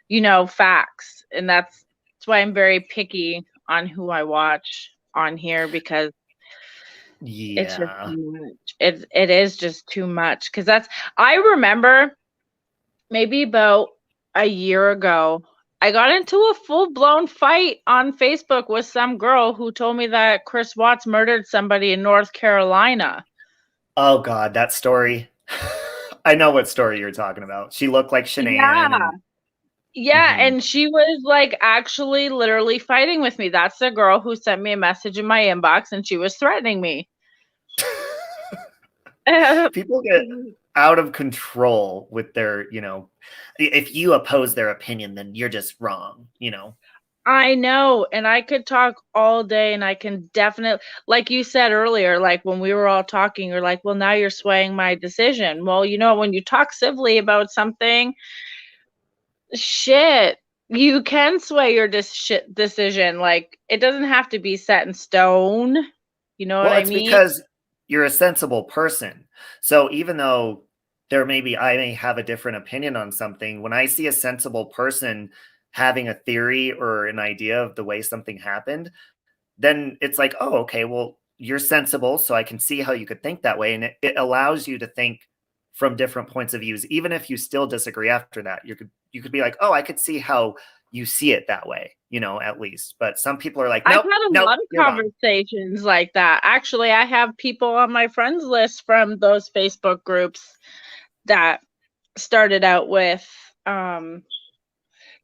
you know, facts. And that's why I'm very picky on who I watch on here, because it's just too much. It is just too much. Because I remember maybe about a year ago, I got into a full-blown fight on Facebook with some girl who told me that Chris Watts murdered somebody in North Carolina. Oh God, that story. I know what story you're talking about. She looked like Shannan. Yeah, and she was like actually literally fighting with me. That's the girl who sent me a message in my inbox and she was threatening me. People get out of control with their, you know, if you oppose their opinion, then you're just wrong, you know. I know, and I could talk all day, and I can definitely, like you said earlier, like when we were all talking, you're like, well, now you're swaying my decision. Well, you know, when you talk civilly about something, shit, you can sway your decision. Like, it doesn't have to be set in stone. You know what Well, I it's mean? because you're a sensible person. So even though I may have a different opinion on something, when I see a sensible person having a theory or an idea of the way something happened, then it's like, oh, okay, well, you're sensible, so I can see how you could think that way. And it allows you to think from different points of views, even if you still disagree after that. You could be like, oh, I could see how you see it that way, at least. But some people are like, I've nope, had a nope, lot of you're wrong. conversations like that. Actually, I have people on my friends list from those Facebook groups that started out with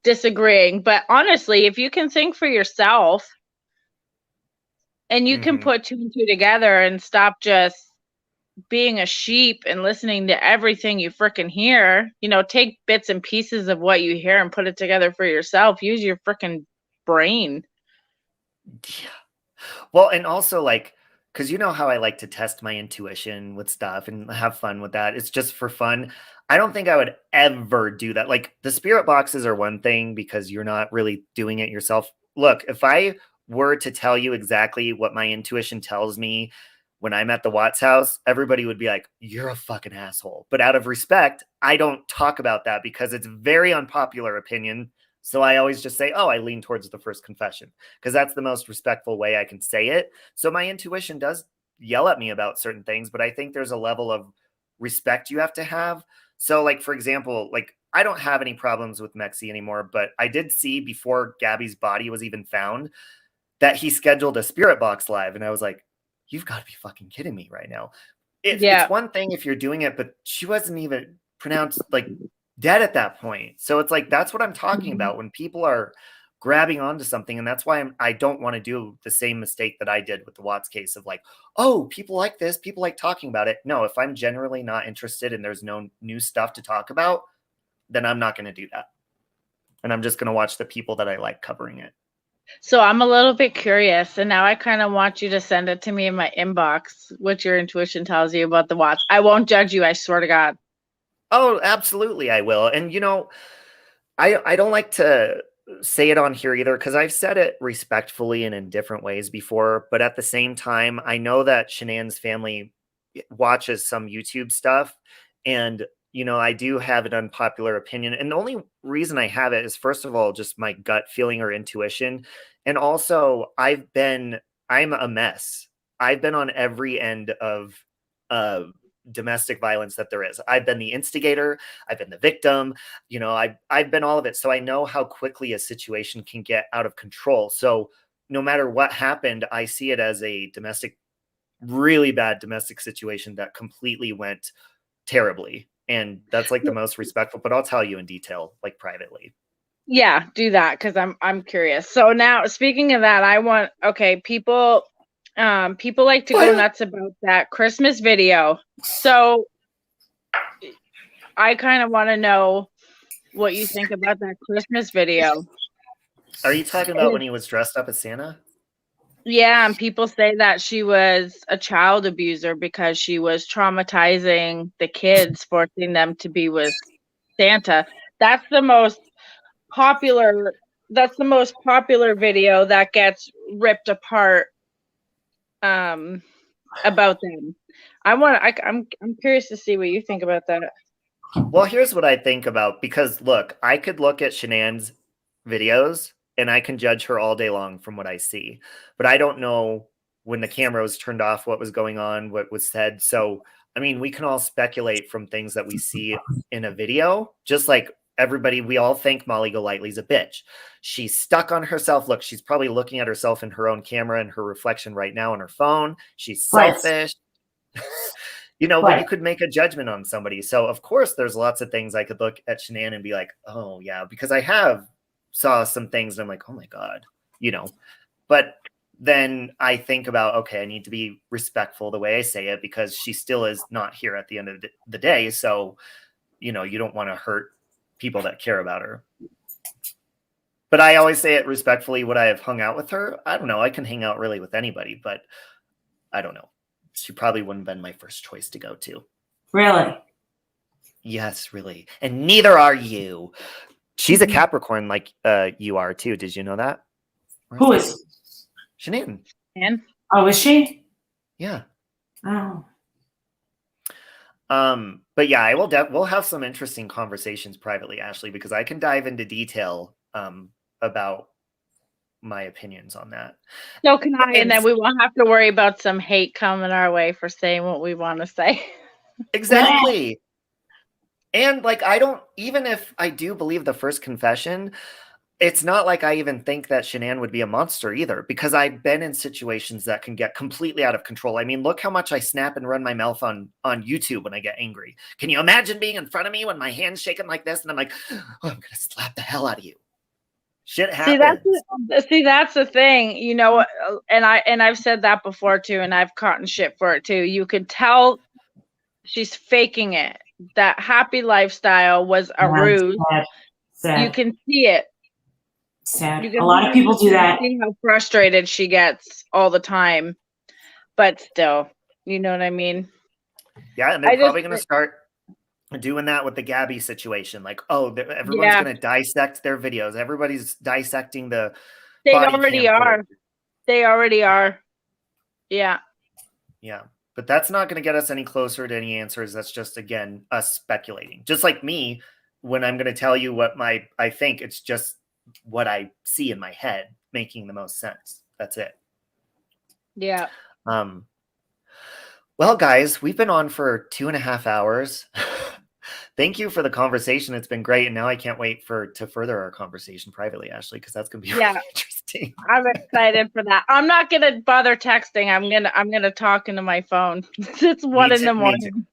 disagreeing. But honestly, if you can think for yourself and you can put two and two together and stop just being a sheep and listening to everything you frickin' hear, take bits and pieces of what you hear and put it together for yourself. Use your frickin' brain. Yeah. Well, and also like, because you know how I like to test my intuition with stuff and have fun with that. It's just for fun. I don't think I would ever do that. Like the spirit boxes are one thing because you're not really doing it yourself. Look, if I were to tell you exactly what my intuition tells me when I'm at the Watts house, everybody would be like, you're a fucking asshole. But out of respect, I don't talk about that because it's very unpopular opinion. So I always just say, oh, I lean towards the first confession because that's the most respectful way I can say it. So my intuition does yell at me about certain things, but I think there's a level of respect you have to have. So like, for example, like I don't have any problems with Mexi anymore, but I did see before Gabby's body was even found that he scheduled a spirit box live. And I was like, you've got to be fucking kidding me right now. It's one thing if you're doing it, but she wasn't even pronounced like dead at that point. So it's like, that's what I'm talking about when people are grabbing onto something. And that's why I don't want to do the same mistake that I did with the Watts case of like, oh, people like this, people like talking about it. No, if I'm generally not interested and there's no new stuff to talk about, then I'm not going to do that. And I'm just going to watch the people that I like covering it. So I'm a little bit curious, and now I kind of want you to send it to me in my inbox, what your intuition tells you about the Watts. I won't judge you, I swear to God. Oh, absolutely, I will. And I don't like to say it on here either because I've said it respectfully and in different ways before. But at the same time, I know that Shannan's family watches some YouTube stuff, and I do have an unpopular opinion. And the only reason I have it is, first of all, just my gut feeling or intuition. And also, I'm a mess. I've been on every end of domestic violence that there is. I've been the instigator. I've been the victim. I've been all of it. So I know how quickly a situation can get out of control. So no matter what happened, I see it as a really bad domestic situation that completely went terribly. And that's like the most respectful, but I'll tell you in detail, like privately. Yeah, do that because I'm curious. So now, speaking of that, people like to go nuts about that Christmas video. So I kind of want to know what you think about that Christmas video. Are you talking about when he was dressed up as Santa? Yeah, and people say that she was a child abuser because she was traumatizing the kids, forcing them to be with Santa. That's the most popular video that gets ripped apart about them. I'm curious to see what you think about that. Well, here's what I think about, because look, I could look at Shannan's videos and I can judge her all day long from what I see, but I don't know when the camera was turned off, what was going on, what was said. So, I mean, we can all speculate from things that we see in a video, just like everybody, we all think Molly Golightly's a bitch. She's stuck on herself. Look, she's probably looking at herself in her own camera and her reflection right now on her phone. She's selfish. But you could make a judgment on somebody. So of course there's lots of things I could look at Shannan and be like, oh yeah, because I have saw some things and I'm like, oh my God, but then I think about, okay, I need to be respectful the way I say it because she still is not here at the end of the day. So, you don't want to hurt people that care about her. But I always say it respectfully. Would I have hung out with her? I don't know. I can hang out really with anybody, but I don't know. She probably wouldn't have been my first choice to go to. Really? Yes, really. And neither are you. She's a Capricorn like you are too. Did you know that? Who is? Shannan. And Oh, is she? Yeah. Oh. But yeah, we'll have some interesting conversations privately, Ashley, because I can dive into detail about my opinions on that. so can I, and then we won't have to worry about some hate coming our way for saying what we want to say. Exactly. And like, even if I do believe the first confession, it's not like I even think that Shannan would be a monster either, because I've been in situations that can get completely out of control. I mean, look how much I snap and run my mouth on YouTube when I get angry. Can you imagine being in front of me when my hand's shaking like this and I'm like, oh, I'm going to slap the hell out of you. Shit happens. See, that's the thing, you know, and I've said that before too, and I've caught in shit for it too. You could tell she's faking it. That happy lifestyle was a ruse. Sad. You can see it. Sad. A lot of people do that. See how frustrated she gets all the time, but still, you know what I mean? Yeah, and they're probably going to start doing that with the Gabby situation. Like, oh, everyone's going to dissect their videos. Everybody's dissecting the. They already are. They already are. Yeah. Yeah. But that's not going to get us any closer to any answers. That's just, again, us speculating. Just like me, when I'm going to tell you what I think, it's just what I see in my head making the most sense. That's it. Yeah. Well, guys, we've been on for 2.5 hours. Thank you for the conversation. It's been great. And now I can't wait to further our conversation privately, Ashley, because that's going to be really interesting. I'm excited for that. I'm not going to bother texting. I'm going to talk into my phone. It's 1 in the morning.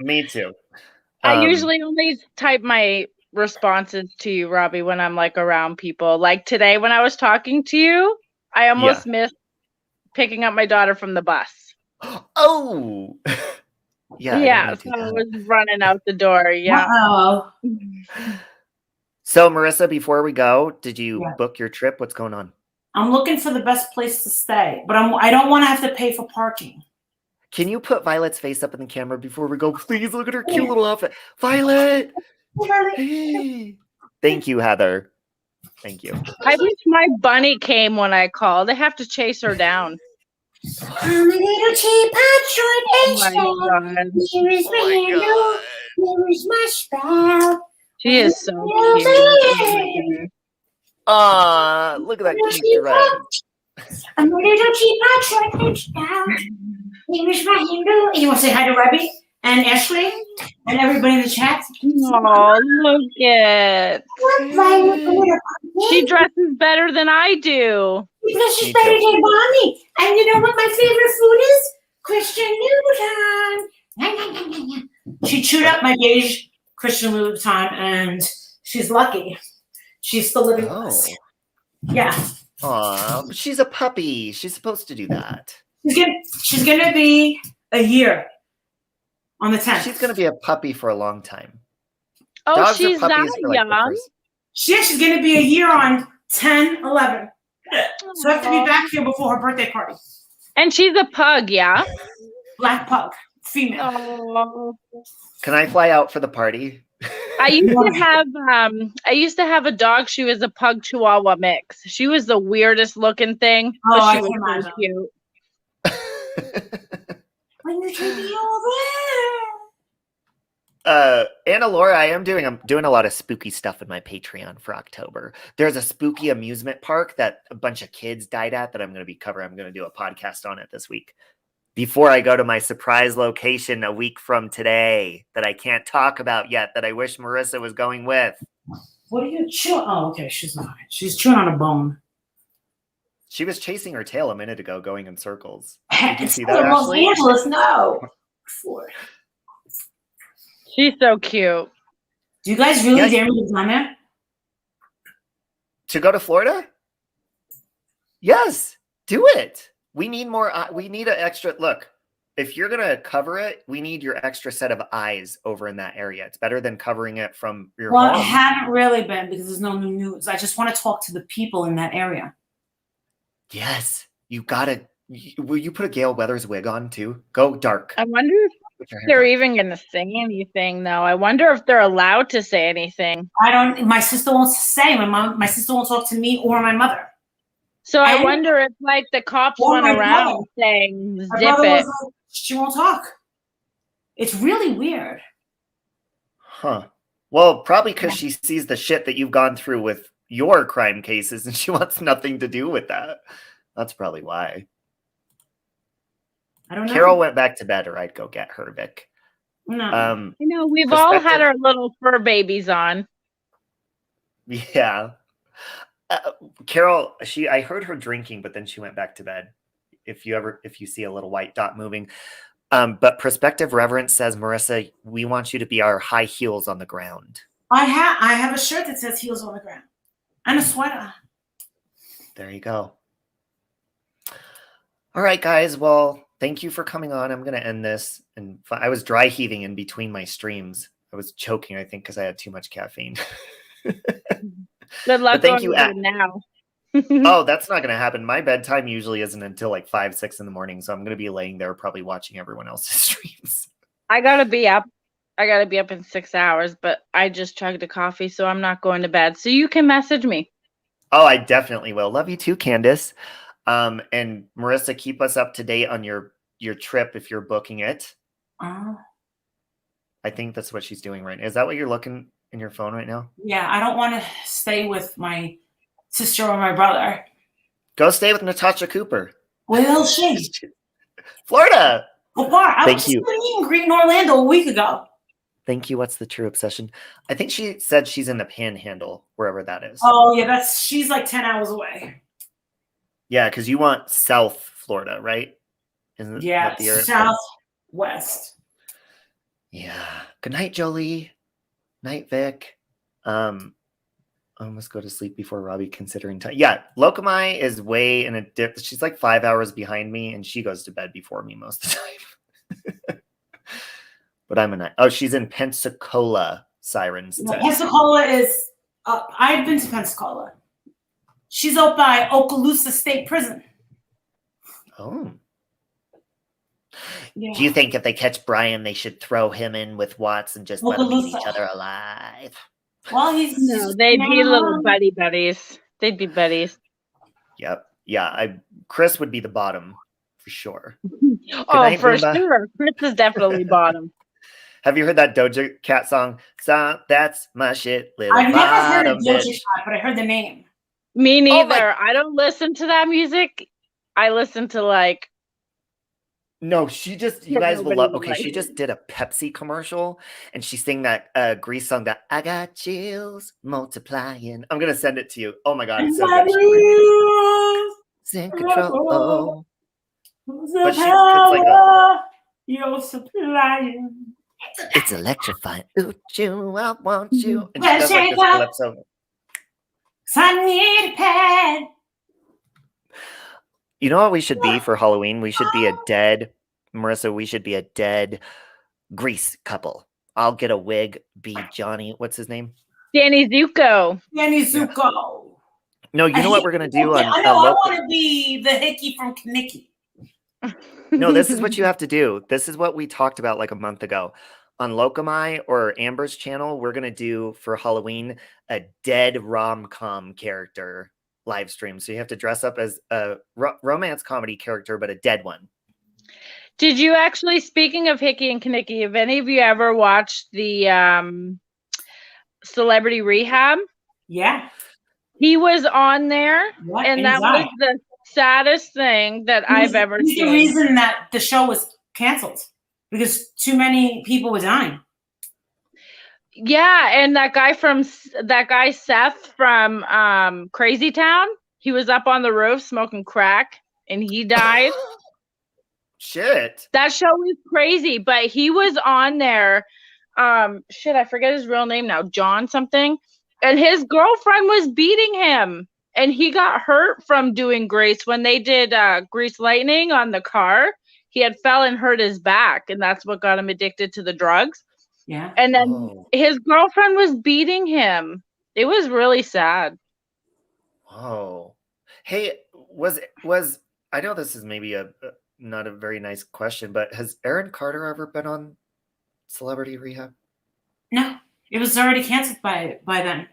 Me too. I usually only type my responses to you, Robbie, when I'm like around people. Like today when I was talking to you, I almost missed picking up my daughter from the bus. Oh. Yeah, so I was running out the door. Yeah. Uh-oh. So, Marissa, before we go, did you book your trip? What's going on? I'm looking for the best place to stay, but I don't want to have to pay for parking. Can you put Violet's face up in the camera before we go? Please look at her cute little outfit. Violet! Hey. Thank you, Heather. Thank you. I wish my bunny came when I called. They have to chase her down. I'm a little teapot, short and stout. Here is my handle. Here is my spout. She is so cute. Aw, look at that cute dress. I'm a little teapot, short and stout. Here is my handle. You want to say hi to Robbie and Ashley and everybody in the chat? Oh, look it. She dresses better than I do. She's better than Bonnie. And you know what my favorite food is? Christian Louboutin. She chewed up my beige Christian Louboutin, and she's lucky. She's still living with us. Yeah. Aw, she's a puppy. She's supposed to do that. She's gonna be a year on the 10th. She's gonna be a puppy for a long time. Oh, Dogs she's that young? She's gonna be a year on 10/11. So I have to be back here before her birthday party. And she's a pug, yeah? Black pug, female. Oh. Can I fly out for the party? I used to have a dog. She was a pug chihuahua mix. She was the weirdest looking thing, but she was so cute. When you take me over. Anna Laura, I'm doing a lot of spooky stuff in my Patreon for October. There's a spooky amusement park that a bunch of kids died at that I'm going to be covering. I'm going to do a podcast on it this week before I go to my surprise location a week from today that I can't talk about yet, that I wish Marissa was going with. What are you chewing? Oh, okay. She's not. She's chewing on a bone. She was chasing her tail a minute ago, going in circles. Did you see that, Ashley? Los Angeles, no. She's so cute. Do you guys really dare me to come there? To go to Florida? Yes, do it. We need more. We need an extra look. if you're gonna cover it, we need your extra set of eyes over in that area. It's better than covering it from your Well, home. I haven't really been because there's no new news. I just want to talk to the people in that area. Yes, you gotta. Will you put a Gale Weathers wig on too? Go dark. I wonder if Put your hair they're dark. even going to say anything, though. I wonder if they're allowed to say anything. My sister won't say. My sister won't talk to me or my mother. So I And- wonder if, like, the cops Or went my around brother. saying, My zip brother it. was like, she won't talk. It's really weird. Huh. Well, probably because she sees the shit that you've gone through with your crime cases and she wants nothing to do with that. That's probably why. I don't know. Carol went back to bed, or I'd go get her, Vic. No. You know, we've all had Perspective- our little fur babies on. Yeah. Carol, I heard her drinking, but then she went back to bed. If you see a little white dot moving. But Prospective Reverence says, Marissa, we want you to be our high heels on the ground. I have a shirt that says heels on the ground and a sweater. There you go. All right, guys. Well, thank you for coming on. I'm going to end this. And I was dry heaving in between my streams. I was choking, I think, because I had too much caffeine. Good luck But thank going you, to bed now. Oh, that's not going to happen. My bedtime usually isn't until like 5, 6 in the morning. So I'm going to be laying there probably watching everyone else's streams. I got to be up. I got to be up in 6 hours, but I just chugged a coffee, so I'm not going to bed. So you can message me. Oh, I definitely will. Love you too, Candace. And Marissa, keep us up to date on your trip if you're booking it. I think that's what she's doing right now. Is that what you're looking in your phone right now? Yeah, I don't want to stay with my sister or my brother. Go stay with Natasha Cooper. Where is she? Florida. I Thank was you. just meet and greet in Orlando a week ago. Thank you. What's the true obsession? I think she said she's in the Panhandle, wherever that is. Oh yeah, she's like 10 hours away. Yeah, because you want South Florida, right? Isn't Yeah, that the area? southwest. Yeah. Good night, Jolie. Night, Vic. I almost go to sleep before Robbie considering time. Yeah, Lokamai is way in a dip. She's like 5 hours behind me, and she goes to bed before me most of the time. But I'm a night. Oh, she's in Pensacola. Sirens. Yeah, Pensacola is. I've been to Pensacola. She's up by Okaloosa State Prison. Oh. Yeah. Do you think if they catch Brian, they should throw him in with Watts and just let them eat Okaloosa. each other alive? Well, he's No, they'd be little buddies. They'd be buddies. Yep. Yeah. Chris would be the bottom for sure. Oh, night, for Boomba. sure. Chris is definitely bottom. Have you heard that Doja Cat song? So that's my shit, little I've never heard of bottom Doja bitch. Cat, but I heard the name. Me Oh, neither. I don't listen to that music. I listen to like. No, she just, you Yeah, guys will nobody love. would Okay, like she it. just did a Pepsi commercial and she sang that Grease song that I got chills multiplying. I'm going to send it to you. Oh my God, it's so good. She's in control. But she, it's like a, You're supplying. it's electrifying. Ooh, you, I want you. And she Well, does like this shake up. calypso. 'Cause I need a pad. You know what we should be for Halloween? We should be a dead, Marissa, we should be a dead Grease couple. I'll get a wig, be Johnny. What's his name? Danny Zuko. Danny Zuko. No, you know what we're going to do on I know. I local. want to be the Hickey from Kinnicky. No, this is what you have to do. This is what we talked about like a month ago. On Lokamai or Amber's channel, we're going to do for Halloween a dead rom-com character live stream. So you have to dress up as a romance comedy character, but a dead one. Did you actually, speaking of Hickey and Kinnicky, have any of you ever watched the Celebrity Rehab? Yeah. He was on there, What? and that was the saddest thing that I've ever He's seen. the reason that the show was canceled because too many people were dying. Yeah, and that guy Seth from Crazy Town, he was up on the roof smoking crack and he died. Shit. That show was crazy, but he was on there. Shit, I forget his real name now, John something. And his girlfriend was beating him. And he got hurt from doing Grease when they did Grease Lightning on the car. he had fell and hurt his back, and that's what got him addicted to the drugs. Yeah. And then his girlfriend was beating him. It was really sad. Oh, hey, was I know this is maybe a not a very nice question, but has Aaron Carter ever been on Celebrity Rehab? No, it was already canceled by then.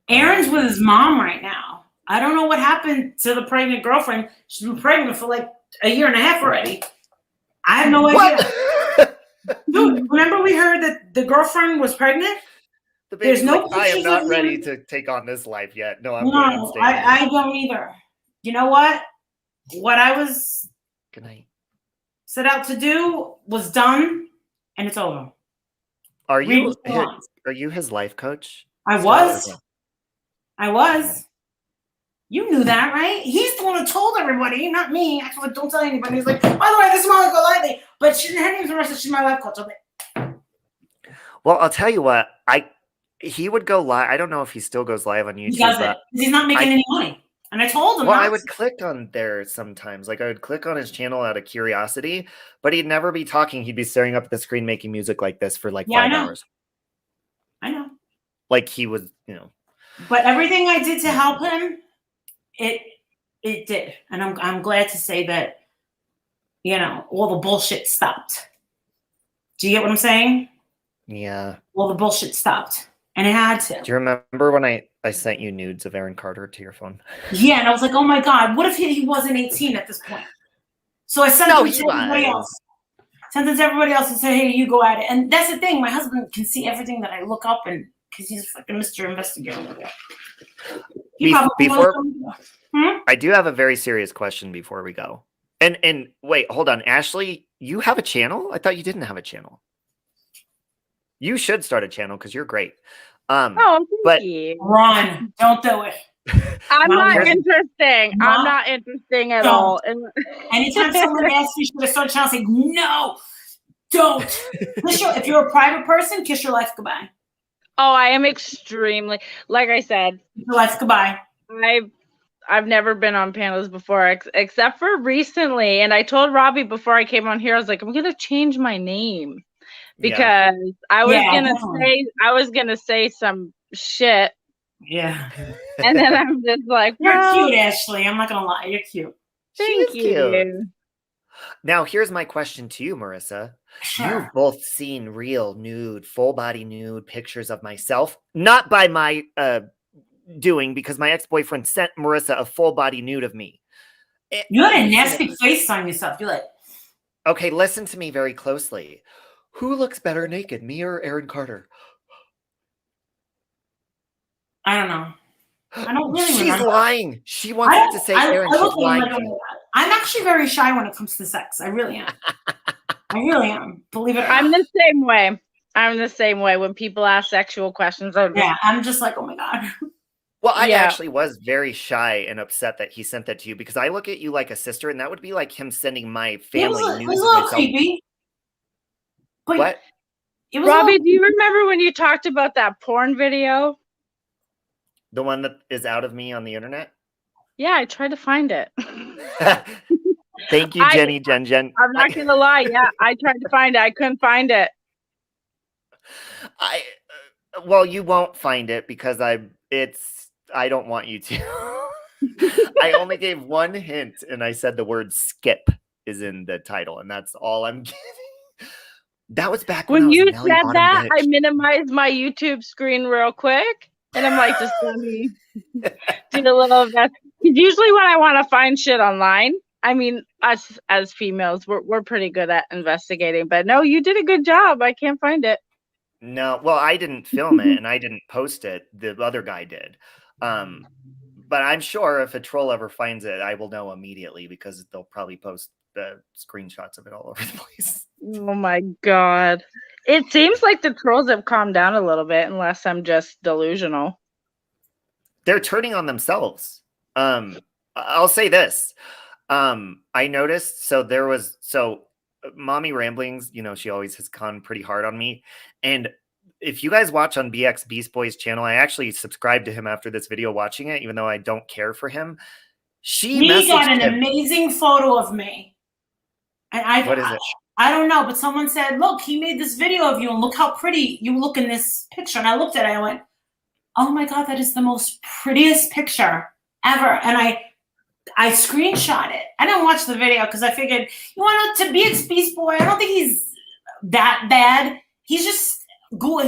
Aaron's with his mom right now. I don't know what happened to the pregnant girlfriend. She's been pregnant for like a year and a half already. I have no idea. Dude, remember we heard that the girlfriend was pregnant? There's no I am not ready to take on this life yet. No, I'm no, I don't either. You know what? What I was good night set out to do was done, and it's over. Are you his life coach? I was. You knew that, right? He's the one who told everybody, not me. Actually, don't tell anybody. He's like, by the way, this is Monica Lively, but her name's Marissa. She's my life coach. Okay. Well, I'll tell you what. He would go live. I don't know if he still goes live on YouTube. He doesn't. He's not making any money. And I told him. Well, I would click on there sometimes. Like I would click on his channel out of curiosity, but he'd never be talking. He'd be staring up at the screen making music like this for like 5 hours. I know. Like he was, But everything I did to help him, it did. And I'm glad to say that, all the bullshit stopped. Do you get what I'm saying? Yeah. All the bullshit stopped. And it had to. Do you remember when I sent you nudes of Aaron Carter to your phone? Yeah, and I was like, oh my God, what if he wasn't 18 at this point? So I sent them to everybody else. Sent them to everybody else and said, hey, you go at it. And that's the thing, my husband can see everything that I look up, and because he's fucking Mr. Investigative. I do have a very serious question before we go. And wait, hold on. Ashley, you have a channel? I thought you didn't have a channel. You should start a channel because you're great. But Ron, don't do it. I'm not interesting. I'm not interesting at all. Anytime someone asks you should I start a channel, say no, don't. If you're a private person, kiss your life goodbye. Oh, I am extremely, like I said, kiss your life goodbye. I've never been on panels before, except for recently. And I told Robbie before I came on here, I was like, I'm gonna change my name. Because I was gonna say some shit. Yeah. And then I'm just like, you're cute, Ashley. I'm not gonna lie, you're cute. Thank you. Cute. Now here's my question to you, Marissa. Sure. You've both seen real nude, full body nude pictures of myself, not by my doing, because my ex-boyfriend sent Marissa a full body nude of me. You had a nasty face on yourself. You're like, okay, listen to me very closely. Who looks better naked, me or Aaron Carter? I don't know. I don't really She's remember. lying. She wants to say Aaron. She's lying. I'm actually very shy when it comes to sex. I really am. I really am. Believe it or not. I'm the same way. I'm the same way. When people ask sexual questions, I'm just like, oh my God. Well, I actually was very shy and upset that he sent that to you, because I look at you like a sister, and that would be like him sending my family news. It was a little creepy. But what? Robbie, do you remember when you talked about that porn video? The one that is out of me on the internet? Yeah, I tried to find it. Thank you, Jenny. Jen. I'm not going to lie. Yeah, I tried to find it. I couldn't find it. Well, you won't find it because I don't want you to. I only gave one hint, and I said the word skip is in the title, and that's all I'm giving. That was back when you said that. Bitch. I minimized my YouTube screen real quick, and I'm like, just let me do a little of that. Usually, when I want to find shit online, I mean, us as females, we're pretty good at investigating. But no, you did a good job. I can't find it. No, well, I didn't film it and I didn't post it. The other guy did. But I'm sure if a troll ever finds it, I will know immediately, because they'll probably post the screenshots of it all over the place. Oh my God. It seems like the trolls have calmed down a little bit, unless I'm just delusional. They're turning on themselves. I'll say this. I noticed, so Mommy Ramblings, she always has gone pretty hard on me. And if you guys watch on BX Beast Boy's channel, I actually subscribed to him after this video watching it, even though I don't care for him. She got an amazing photo of me. And What is it? I don't know, but someone said, look, he made this video of you and look how pretty you look in this picture. And I looked at it and I went, oh my God, that is the most prettiest picture ever. And I screenshot it. I didn't watch the video because I figured, you want to be a Beast Boy? I don't think he's that bad. He's just,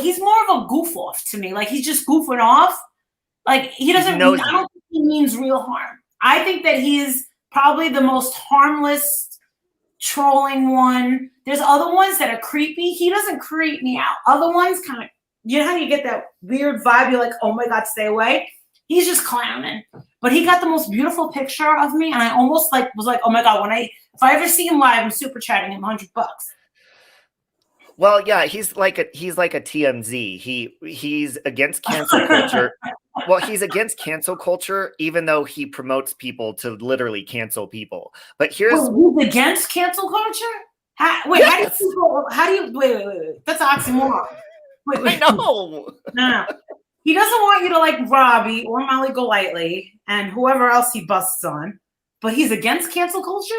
he's more of a goof off to me. Like, he's just goofing off. Like, he doesn't, I don't think he means real harm. I think that he is probably the most harmless trolling one. There's other ones that are creepy. He doesn't creep me out. Other ones kind of, you know how you get that weird vibe? You're like, oh my God, stay away. He's just clowning. But he got the most beautiful picture of me, and I almost was like, oh my God, if I ever see him live, I'm super chatting him $100. Well, yeah, he's like a TMZ. He's against cancel culture. Well, he's against cancel culture, even though he promotes people to literally cancel people. But here's he's against cancel culture. Wait, that's an oxymoron. I know. No. He doesn't want you to like Robbie or Molly Golightly and whoever else he busts on, but he's against cancel culture?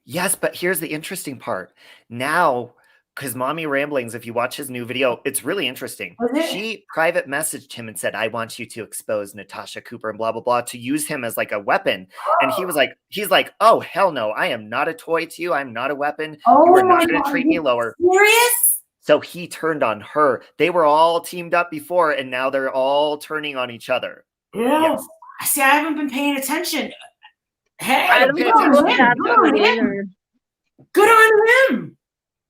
Yes, but here's the interesting part. Now, because Mommy Ramblings, if you watch his new video, it's really interesting. She private messaged him and said, I want you to expose Natasha Cooper and blah, blah, blah, to use him as like a weapon. And he's like, oh, hell no, I am not a toy to you. I'm not a weapon. You are not going to treat me lower. Serious? So he turned on her. They were all teamed up before, and now they're all turning on each other. Yeah. Yes. See, I haven't been paying attention. Hey, I don't pay attention. Good on him.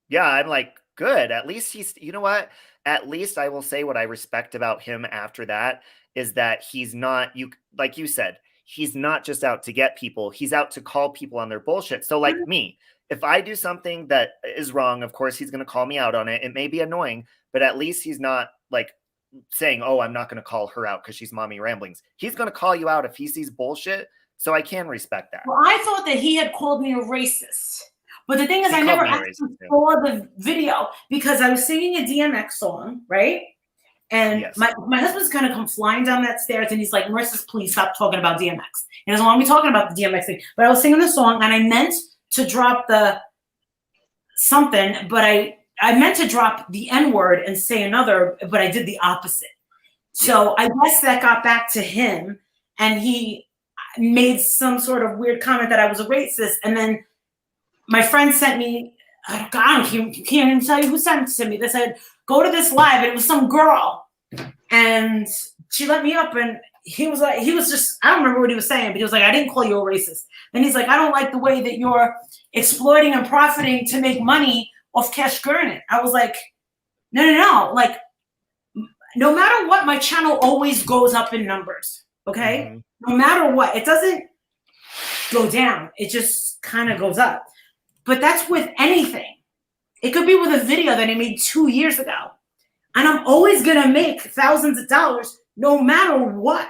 Yeah, I'm like, good. At least he's, you know what? At least I will say what I respect about him after that is that he's not, like you said, he's not just out to get people. He's out to call people on their bullshit. So like me, if I do something that is wrong, of course, he's going to call me out on it. It may be annoying, but at least he's not like saying, oh, I'm not going to call her out because she's Mommy Ramblings. He's going to call you out if he sees bullshit. So I can respect that. Well, I thought that he had called me a racist. But the thing is, I never actually saw the video because I was singing a DMX song, right? And yes. my husband's going to come flying down that stairs and he's like, Marissa, please stop talking about DMX. He doesn't want me talking about the DMX thing. But I was singing the song and I meant to drop the something, but I meant to drop the N-word and say another, but I did the opposite. So I guess that got back to him and he made some sort of weird comment that I was a racist. And then my friend sent me, I can't even tell you who sent it to me. They said, go to this live. And it was some girl. And she let me up and he was just, I don't remember what he was saying, but he was like, I didn't call you a racist. And he's like, I don't like the way that you're exploiting and profiting to make money off Cash Gurnett. I was like, no. Like, no matter what, my channel always goes up in numbers. Okay? Mm-hmm. No matter what. It doesn't go down. It just kind of goes up. But that's with anything. It could be with a video that I made 2 years ago. And I'm always going to make thousands of dollars no matter what.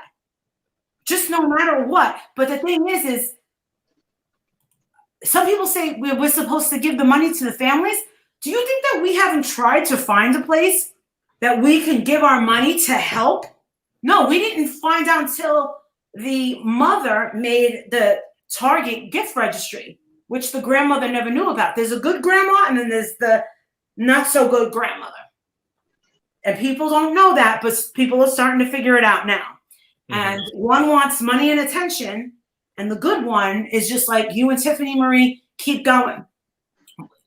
Just no matter what. But the thing is some people say we're supposed to give the money to the families. Do you think that we haven't tried to find a place that we can give our money to help? No, we didn't find out until the mother made the Target gift registry, which the grandmother never knew about. There's a good grandma and then there's the not so good grandmother. And people don't know that, but people are starting to figure it out now. Mm-hmm. And one wants money and attention, and the good one is just like, you and Tiffany Marie, keep going.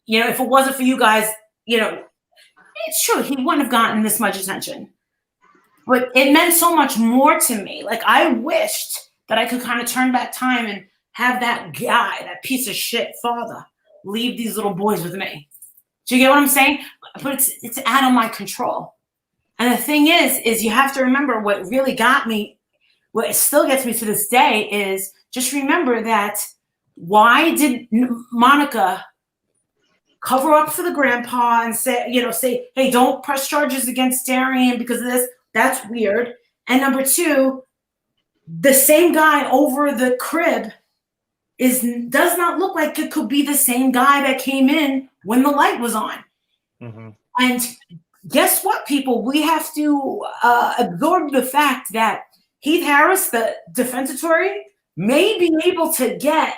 You know, if it wasn't for you guys, you know, it's true, he wouldn't have gotten this much attention. But it meant so much more to me. Like, I wished that I could kind of turn back time and have that guy, that piece of shit father, leave these little boys with me. Do you get what I'm saying? But it's out of my control. And the thing is you have to remember what really got me, what still gets me to this day is just remember that why did Monica cover up for the grandpa and say, hey, don't press charges against Darian because of this? That's weird. And number two, the same guy over the crib does not look like it could be the same guy that came in when the light was on. Mm-hmm. And guess what, people? We have to absorb the fact that Heath Harris, the defense attorney, may be able to get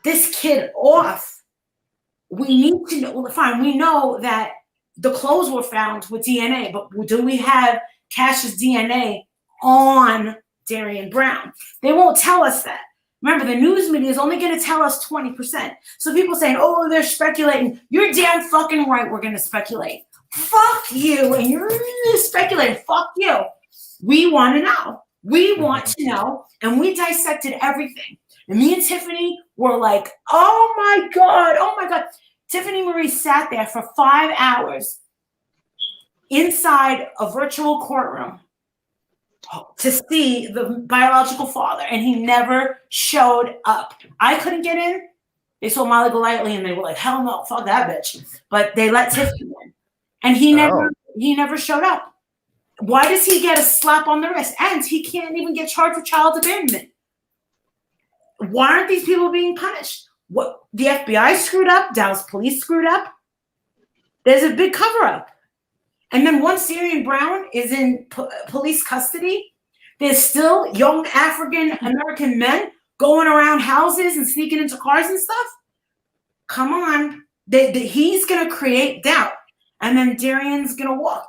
this kid off we need to know. Fine, we know that the clothes were found with DNA, but do we have Cash's DNA on Darian Brown? They won't tell us that. Remember, the news media is only going to tell us 20%. So people saying, oh, they're speculating. You're damn fucking right, we're going to speculate. Fuck you, and you're speculating. Fuck you. We want to know. We want to know, and we dissected everything. And me and Tiffany were like, oh my God, oh my God. Tiffany Marie sat there for 5 hours inside a virtual courtroom to see the biological father, and he never showed up. I couldn't get in. They saw Molly Golightly, and they were like, hell no, fuck that bitch. But they let Tiffany in, and he never showed up. Why does he get a slap on the wrist? And he can't even get charged with child abandonment. Why aren't these people being punished? What, the FBI screwed up? Dallas police screwed up? There's a big cover-up. And then once Darian Brown is in police custody, there's still young African-American men going around houses and sneaking into cars and stuff. Come on. He's going to create doubt. And then Darian's going to walk.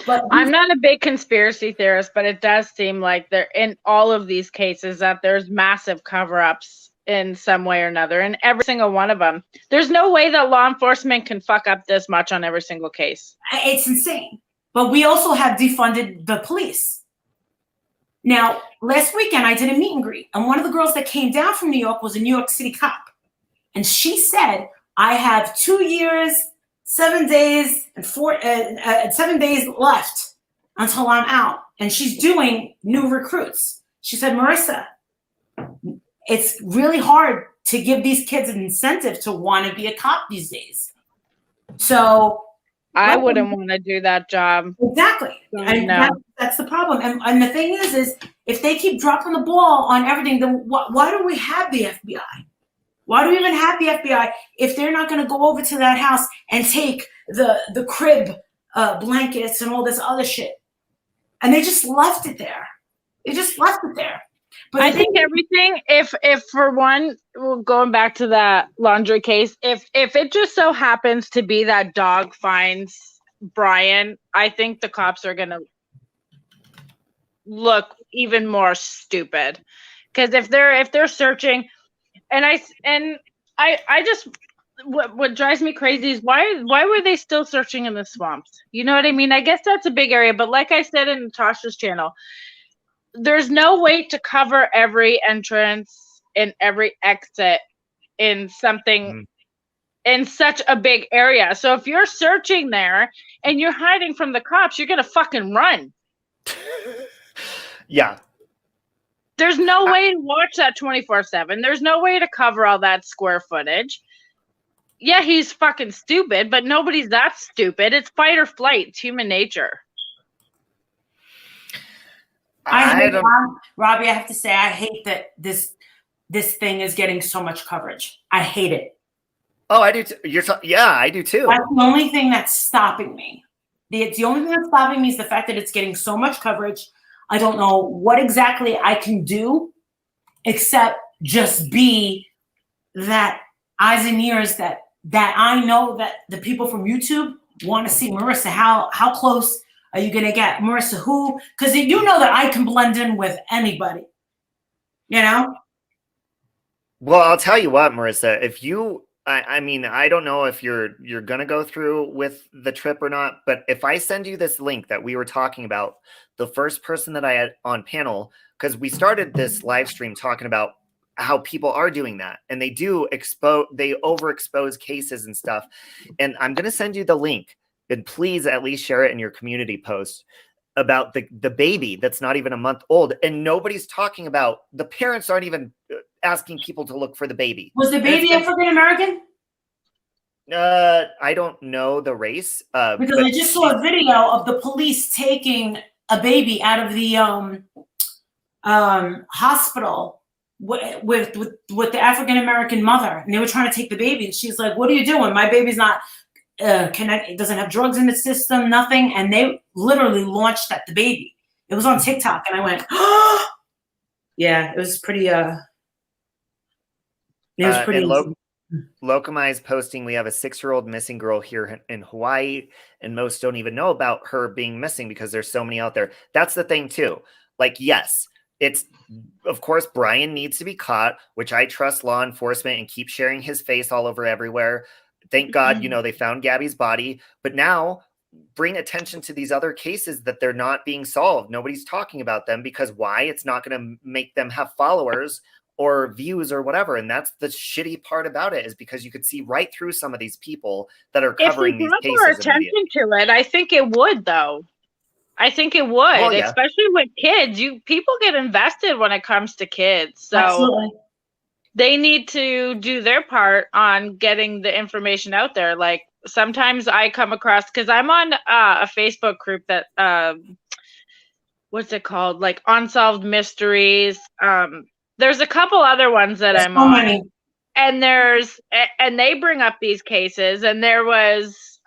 But I'm not a big conspiracy theorist, but it does seem like there in all of these cases that there's massive cover-ups in some way or another in every single one of them. There's no way that law enforcement can fuck up this much on every single case. It's insane. But we also have defunded the police. Now, last weekend I did a meet and greet, and one of the girls that came down from New York was a New York City cop. And she said, I have 2 years, 7 days, and 7 days left until I'm out. And she's doing new recruits. She said, Marissa, it's really hard to give these kids an incentive to want to be a cop these days. So I wouldn't want to do that job. Exactly. And that's the problem. And the thing is if they keep dropping the ball on everything, then why do we have the FBI? Why do we even have the FBI if they're not going to go over to that house and take the crib blankets and all this other shit? And they just left it there. They just left it there. But I think everything, if for one, going back to that laundry case, if it just so happens to be that dog finds Brian, I think the cops are going to look even more stupid. Because if they're searching, and I just what drives me crazy is why were they still searching in the swamps? You know what I mean? I guess that's a big area, but like I said in Natasha's channel, there's no way to cover every entrance and every exit in something in such a big area. So if you're searching there and you're hiding from the cops, you're gonna fucking run. Yeah. There's no way to watch that 24/7. There's no way to cover all that square footage. Yeah, he's fucking stupid, but nobody's that stupid. It's fight or flight. It's human nature. Robbie, I have to say, I hate that this thing is getting so much coverage. I hate it. Oh, I do too. Yeah, I do too. That's the only thing that's stopping me. The only thing that's stopping me is the fact that it's getting so much coverage. I don't know what exactly I can do except just be that eyes and ears that I know that the people from YouTube want to see. Marissa, how close are you going to get? Marissa, who? Because you know that I can blend in with anybody, you know? Well, I'll tell you what, Marissa, if you, I mean, I don't know if you're going to go through with the trip or not, but if I send you this link that we were talking about, the first person that I had on panel, because we started this live stream talking about how people are doing that, and they overexpose cases and stuff. And I'm going to send you the link, and please at least share it in your community post about the baby that's not even a month old. And nobody's talking about, the parents aren't even asking people to look for the baby. Was the baby African-American? I don't know the race. Because I just saw a video of the police taking a baby out of the hospital with the African-American mother. And they were trying to take the baby. And she's like, what are you doing? My baby's not it doesn't have drugs in the system, nothing. And they literally launched at the baby. It was on TikTok. And I went, oh! Yeah, it was pretty, Locomize posting, we have a 6-year-old missing girl here in Hawaii, and most don't even know about her being missing because there's so many out there. That's the thing too. Like, yes, it's, of course, Brian needs to be caught, which I trust law enforcement and keep sharing his face all over everywhere. Thank God, they found Gabby's body, but now bring attention to these other cases that they're not being solved. Nobody's talking about them because why? It's not going to make them have followers or views or whatever. And that's the shitty part about it, is because you could see right through some of these people that are covering these cases. If they brought more attention to it, I think it would, though. I think it would, well, yeah. Especially with kids. People get invested when it comes to kids. So absolutely. They need to do their part on getting the information out there. Like, sometimes I come across, because I'm on a Facebook group that, what's it called? Like Unsolved Mysteries. There's a couple other ones that I'm on. And they bring up these cases, and there was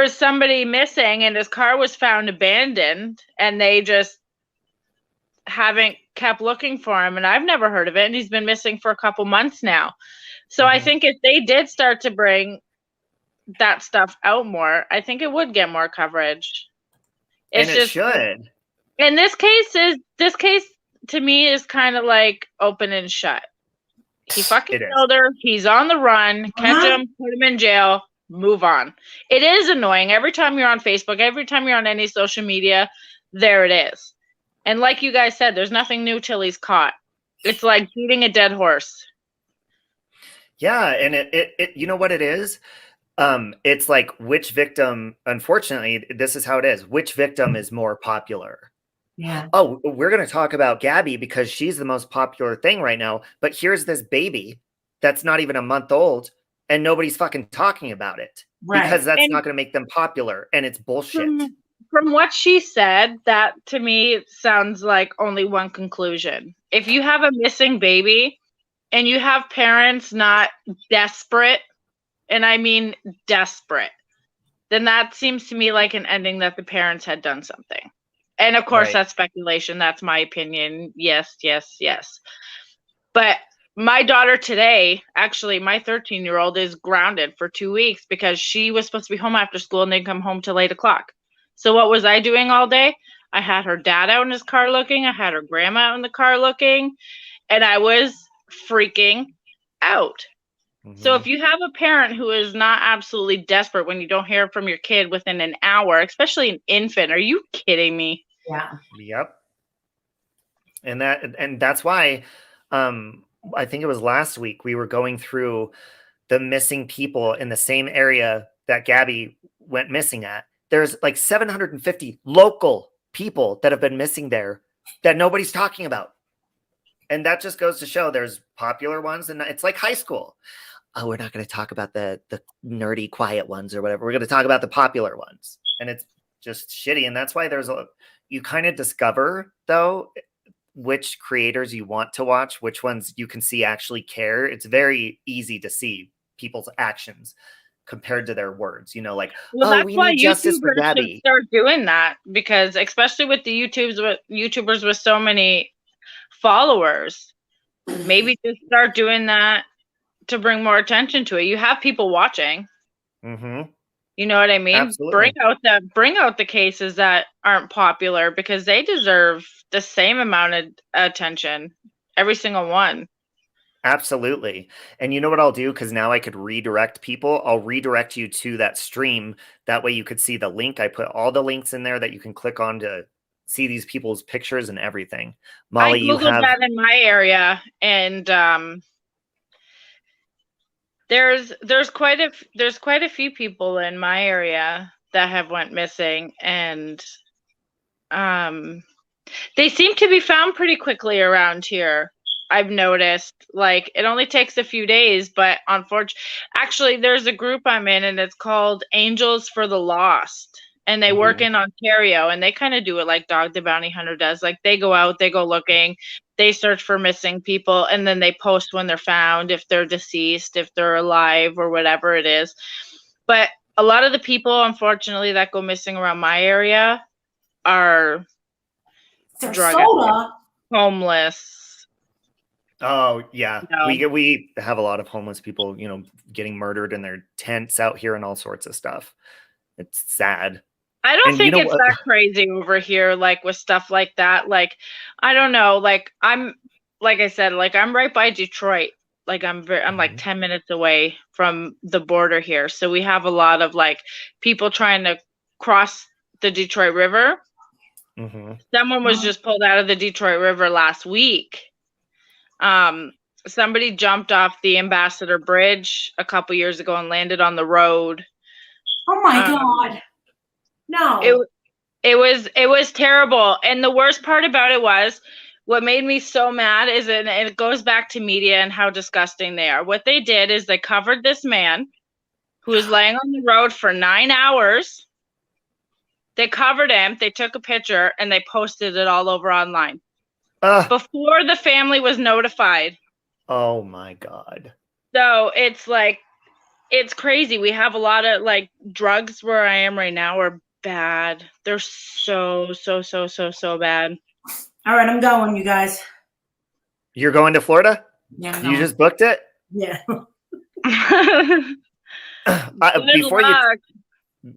somebody missing and his car was found abandoned, and they just haven't kept looking for him, and I've never heard of it, and he's been missing for a couple months now. So I think if they did start to bring that stuff out more, I think it would get more coverage. It should. And this case to me is kind of like open and shut. He fucking killed her. He's on the run. Catch him, put him in jail, move on. It is annoying. Every time you're on Facebook, every time you're on any social media, there it is. And like you guys said, there's nothing new till he's caught. It's like beating a dead horse. Yeah, and it you know what it is? It's like, which victim, unfortunately, this is how it is. Which victim is more popular? Yeah. Oh, we're going to talk about Gabby because she's the most popular thing right now. But here's this baby that's not even a month old, and nobody's fucking talking about it because that's not going to make them popular, and it's bullshit. From what she said, that to me sounds like only one conclusion. If you have a missing baby and you have parents not desperate, and I mean desperate, then that seems to me like an ending that the parents had done something. And of course, that's speculation. That's my opinion. Yes, yes, yes. But my daughter today, actually, my 13-year-old is grounded for 2 weeks because she was supposed to be home after school and then come home till 8 o'clock. So what was I doing all day? I had her dad out in his car looking. I had her grandma out in the car looking. And I was freaking out. So if you have a parent who is not absolutely desperate when you don't hear from your kid within an hour, especially an infant, are you kidding me? Yeah. Yep. And that's why I think it was last week we were going through the missing people in the same area that Gabby went missing at. There's like 750 local people that have been missing there that nobody's talking about. And that just goes to show there's popular ones, and it's like high school. Oh, we're not going to talk about the nerdy, quiet ones or whatever. We're going to talk about the popular ones. And it's just shitty. And that's why you kind of discover, though, which creators you want to watch, which ones you can see actually care. It's very easy to see people's actions compared to their words, like, that's we why need justice for Gabby. Should start doing that, because especially with the YouTubers with so many followers, maybe just start doing that to bring more attention to it. You have people watching. You know what I mean? Absolutely. Bring out the cases that aren't popular, because they deserve the same amount of attention, every single one. Absolutely. And you know what I'll do? Because now I could redirect people. I'll redirect you to that stream. That way you could see the link. I put all the links in there that you can click on to see these people's pictures and everything. Molly, I Googled that in my area, and there's quite a few people in my area that have went missing, and they seem to be found pretty quickly around here. I've noticed, like, it only takes a few days, but actually there's a group I'm in, and it's called Angels for the Lost, and they work in Ontario, and they kind of do it like Dog the Bounty Hunter does. Like, they go out, they go looking, they search for missing people, and then they post when they're found, if they're deceased, if they're alive, or whatever it is. But a lot of the people, unfortunately, that go missing around my area are drug addicts, homeless, Oh yeah, No. we have a lot of homeless people, you know, getting murdered in their tents out here and all sorts of stuff. It's sad. I don't And you think know it's what? that crazy over here, like with stuff like that. Like, I don't know. Like I said, like I'm right by Detroit. Like I'm like 10 minutes away from the border here. So we have a lot of like people trying to cross the Detroit River. Mm-hmm. Someone was just pulled out of the Detroit River last week. Somebody jumped off the Ambassador Bridge a couple years ago and landed on the road. Oh my God. No. It was terrible. And the worst part about it was what made me so mad is, and it goes back to media and how disgusting they are. What they did is they covered this man who was laying on the road for 9 hours. They covered him, they took a picture, and they posted it all over online. Before the family was notified. Oh my God. So it's like, it's crazy. We have a lot of like drugs where I am right now are bad. They're so bad. All right, I'm going, you guys. You're going to Florida? Yeah. You just booked it? Yeah.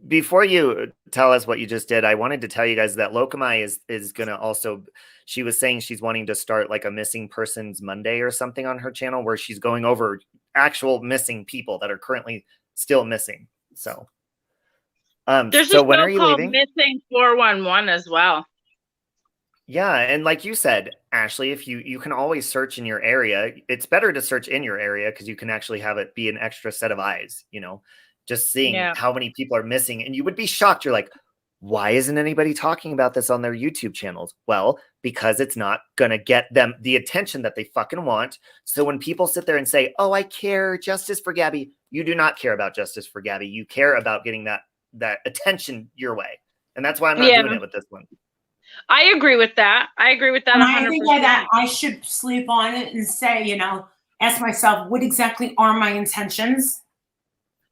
Before you tell us what you just did, I wanted to tell you guys that Lokamai is gonna also. She was saying she's wanting to start like a missing persons Monday or something on her channel where she's going over actual missing people that are currently still missing. So, there's so a when show are you called leaving? Missing 411 as well. Yeah, and like you said, Ashley, if you can always search in your area, it's better to search in your area because you can actually have it be an extra set of eyes, you know, just seeing how many people are missing. And you would be shocked. You're like, why isn't anybody talking about this on their YouTube channels? Well, because it's not going to get them the attention that they fucking want. So when people sit there and say, oh, I care, justice for Gabby, you do not care about justice for Gabby. You care about getting that attention your way. And that's why I'm not doing it with this one. I agree with that. I agree with that 100%. I think that I should sleep on it and say, you know, ask myself, what exactly are my intentions?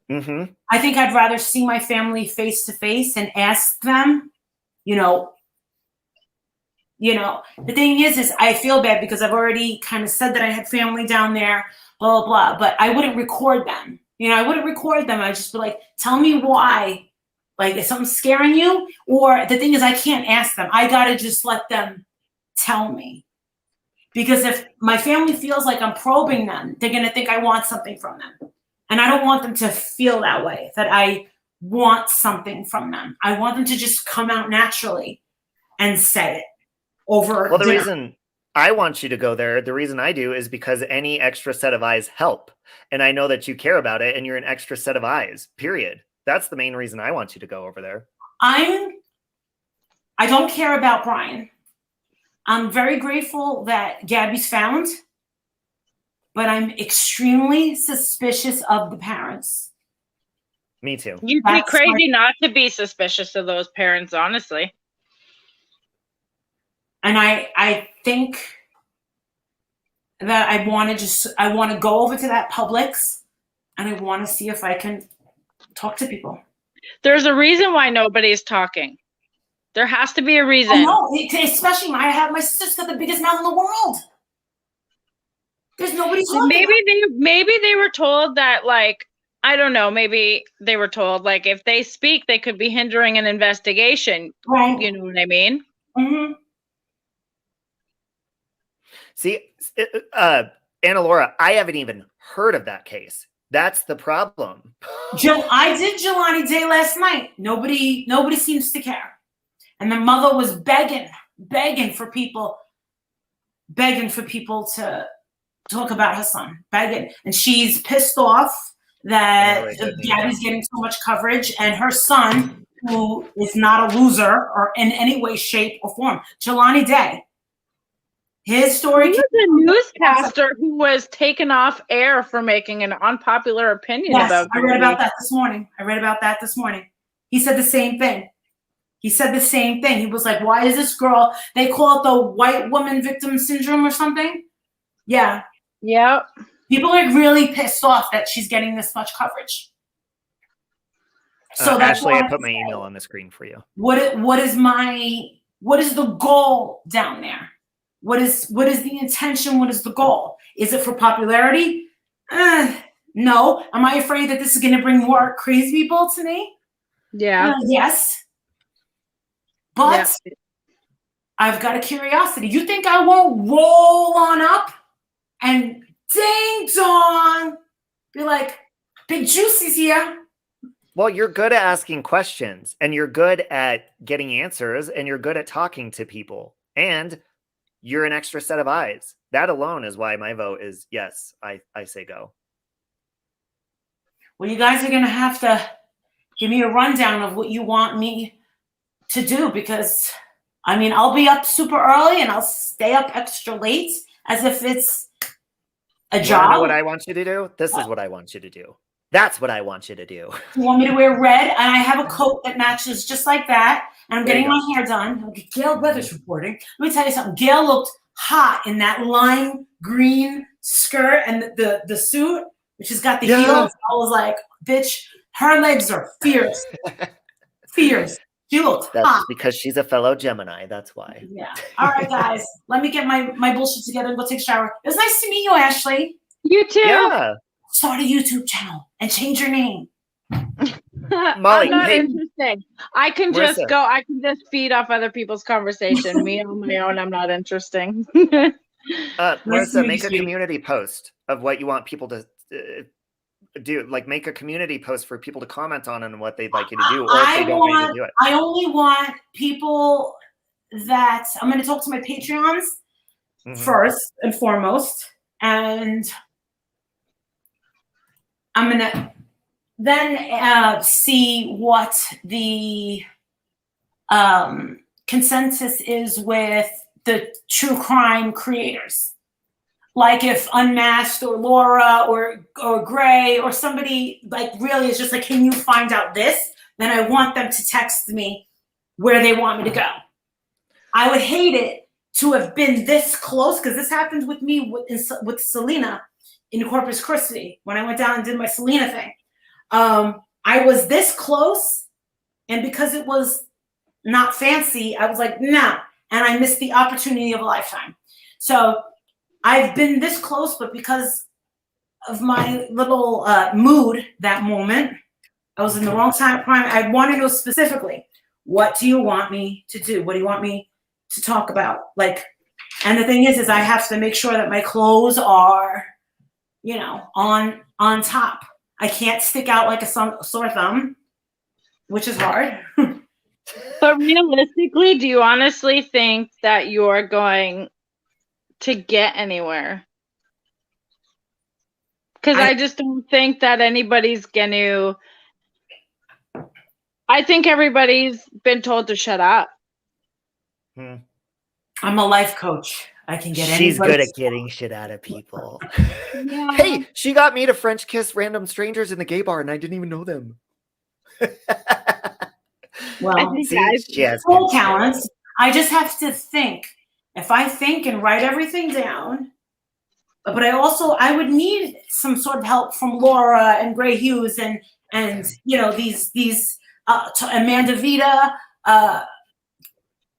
Mm-hmm. I think I'd rather see my family face to face and ask them, you know, the thing is I feel bad because I've already kind of said that I had family down there, blah, blah, blah, but I wouldn't record them. You know, I wouldn't record them. I'd just be like, tell me why. Like, is something scaring you? Or the thing is, I can't ask them. I got to just let them tell me. Because if my family feels like I'm probing them, they're going to think I want something from them. And I don't want them to feel that way, that I want something from them. I want them to just come out naturally and say it over. Well, the reason I want you to go there, the reason I do is because any extra set of eyes help. And I know that you care about it and you're an extra set of eyes, period. That's the main reason I want you to go over there. I don't care about Brian. I'm very grateful that Gabby's found, but I'm extremely suspicious of the parents. Me too. You'd be crazy not to be suspicious of those parents, honestly. And I think that I want to go over to that Publix and I want to see if I can talk to people. There's a reason why nobody's talking. There has to be a reason. I know, especially my sister's got the biggest mouth in the world. There's nobody talking. Maybe they were told that, like, I don't know, maybe they were told, like, if they speak, they could be hindering an investigation. Right. You know what I mean? Mm-hmm. See, Anna Laura, I haven't even heard of that case. That's the problem. I did Jelani Day last night. Nobody seems to care. And the mother was begging for people to talk about her son, begging. And she's pissed off that Gabby's getting so much coverage and her son, who is not a loser or in any way, shape, or form. Jelani Day. His story. He was a newscaster who was taken off air for making an unpopular opinion about. I read about that this morning. He said the same thing. He was like, why is this girl, they call it the white woman victim syndrome or something? Yeah. Yeah. People are really pissed off that she's getting this much coverage. So that's Ashley, I put my email on the screen for you. What is the goal down there? What is the intention? What is the goal? Is it for popularity? No. Am I afraid that this is going to bring more crazy people to me? Yeah. Yes. But I've got a curiosity. You think I won't roll on up and ding dong, be like, Big Juicy's here? Well, you're good at asking questions, and you're good at getting answers, and you're good at talking to people, and you're an extra set of eyes. That alone is why my vote is yes. I say go. Well, you guys are going to have to give me a rundown of what you want me to do, because, I mean, I'll be up super early and I'll stay up extra late as if it's a job. You know what I want you to do? This is what I want you to do. That's what I want you to do. You want me to wear red? And I have a coat that matches just like that. And I'm getting my hair done. Okay, Gail Weathers reporting. Let me tell you something. Gail looked hot in that lime green skirt and the suit, which has got the heels. I was like, bitch, her legs are fierce. Fierce. She looked hot. That's because she's a fellow Gemini. That's why. Yeah. All right, guys. Let me get my bullshit together and go take a shower. It was nice to meet you, Ashley. You too. Yeah. Start a YouTube channel and change your name. Molly, I'm not hey, interesting. I can just Marissa. go. I can just feed off other people's conversation. Me on my own, I'm not interesting. Marissa, make a community post of what you want people to do. Like, make a community post for people to comment on and what they'd like you to do, or if they don't want you to do it. I only want people that I'm going to talk to my Patreons first and foremost, and I'm going to then see what the consensus is with the true crime creators. Like if Unmasked or Laura or Gray or somebody like really is just like, can you find out this? Then I want them to text me where they want me to go. I would hate it to have been this close, because this happened with me with Selena in Corpus Christi when I went down and did my Selena thing. I was this close, and because it was not fancy, I was like, nah, and I missed the opportunity of a lifetime. So I've been this close, but because of my little mood that moment, I was in the wrong time. I want to know specifically, what do you want me to do? What do you want me to talk about? Like, and the thing is I have to make sure that my clothes are, you know, on top. I can't stick out like a sore thumb, which is hard. But realistically, do you honestly think that you're going to get anywhere? Because I just don't think that anybody's going to. I think everybody's been told to shut up. I'm a life coach. I can get She's good at getting shit out of people. Yeah. Hey, she got me to French kiss random strangers in the gay bar, and I didn't even know them. Well, she has full talents. I just have to think. If I think and write everything down, but I would need some sort of help from Laura and Gray Hughes and you know these Amanda Vita,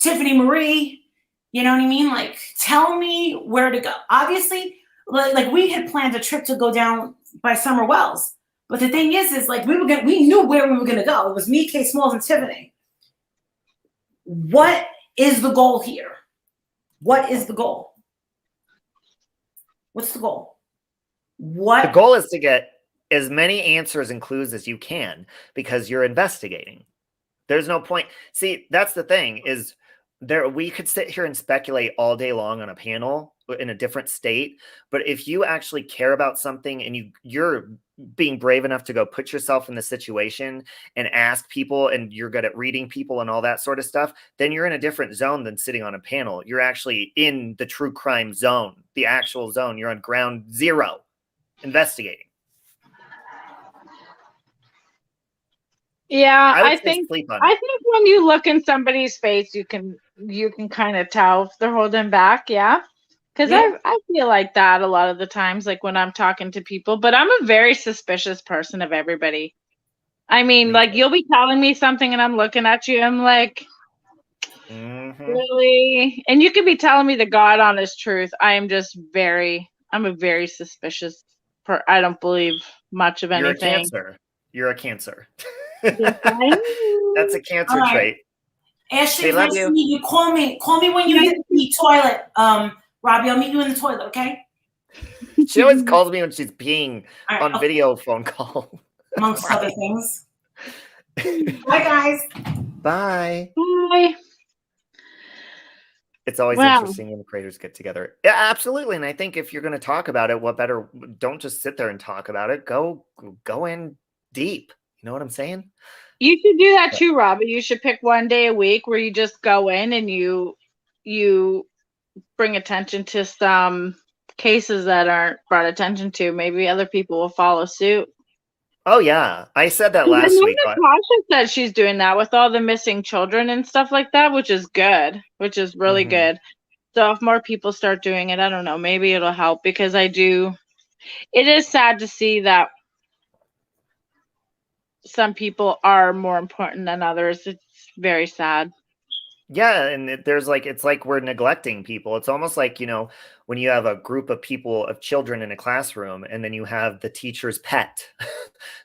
Tiffany Marie. You know what I mean? Like, tell me where to go. Obviously, like we had planned a trip to go down by Summer Wells, but the thing is like we knew where we were gonna go. It was me, Kay Smalls, and Tiffany. What is the goal here? What is the goal? What's the goal? The goal is to get as many answers and clues as you can, because you're investigating. There's no point. See, that's the thing is we could sit here and speculate all day long on a panel in a different state. But if you actually care about something and you're being brave enough to go put yourself in the situation and ask people, and you're good at reading people and all that sort of stuff, then you're in a different zone than sitting on a panel. You're actually in the true crime zone, the actual zone. You're on ground zero investigating. Yeah, I think sleep on it. I think when you look in somebody's face, you can kind of tell if they're holding back. Yeah. Because I feel like that a lot of the times, like when I'm talking to people, but I'm a very suspicious person of everybody. I mean, like you'll be telling me something and I'm looking at you. I'm like, Really? And you could be telling me the God honest truth. I'm a very suspicious I don't believe much of You're anything. a Cancer. You're a Cancer. Yes, I know. That's a Cancer All right. trait. Ashley, They love nice you. to meet you. Call me when you hit the toilet. Robbie, I'll meet you in the toilet, okay? She always calls me when she's peeing All right, on okay. video phone call. Amongst other things. Bye, guys. Bye. Bye. It's always interesting when the creators get together. Yeah, absolutely. And I think if you're going to talk about it, what better? Don't just sit there and talk about it. Go in deep. You know what I'm saying? You should do that too, Robbie. You should pick one day a week where you just go in and you bring attention to some cases that aren't brought attention to. Maybe other people will follow suit. Oh yeah, I said that last week. Natasha said she's doing that with all the missing children and stuff like that, which is good, which is really good. So if more people start doing it, I don't know, maybe it'll help, because it is sad to see that some people are more important than others. It's very sad. Yeah, and it's like we're neglecting people. It's almost like, when you have a group of people, of children in a classroom, and then you have the teacher's pet,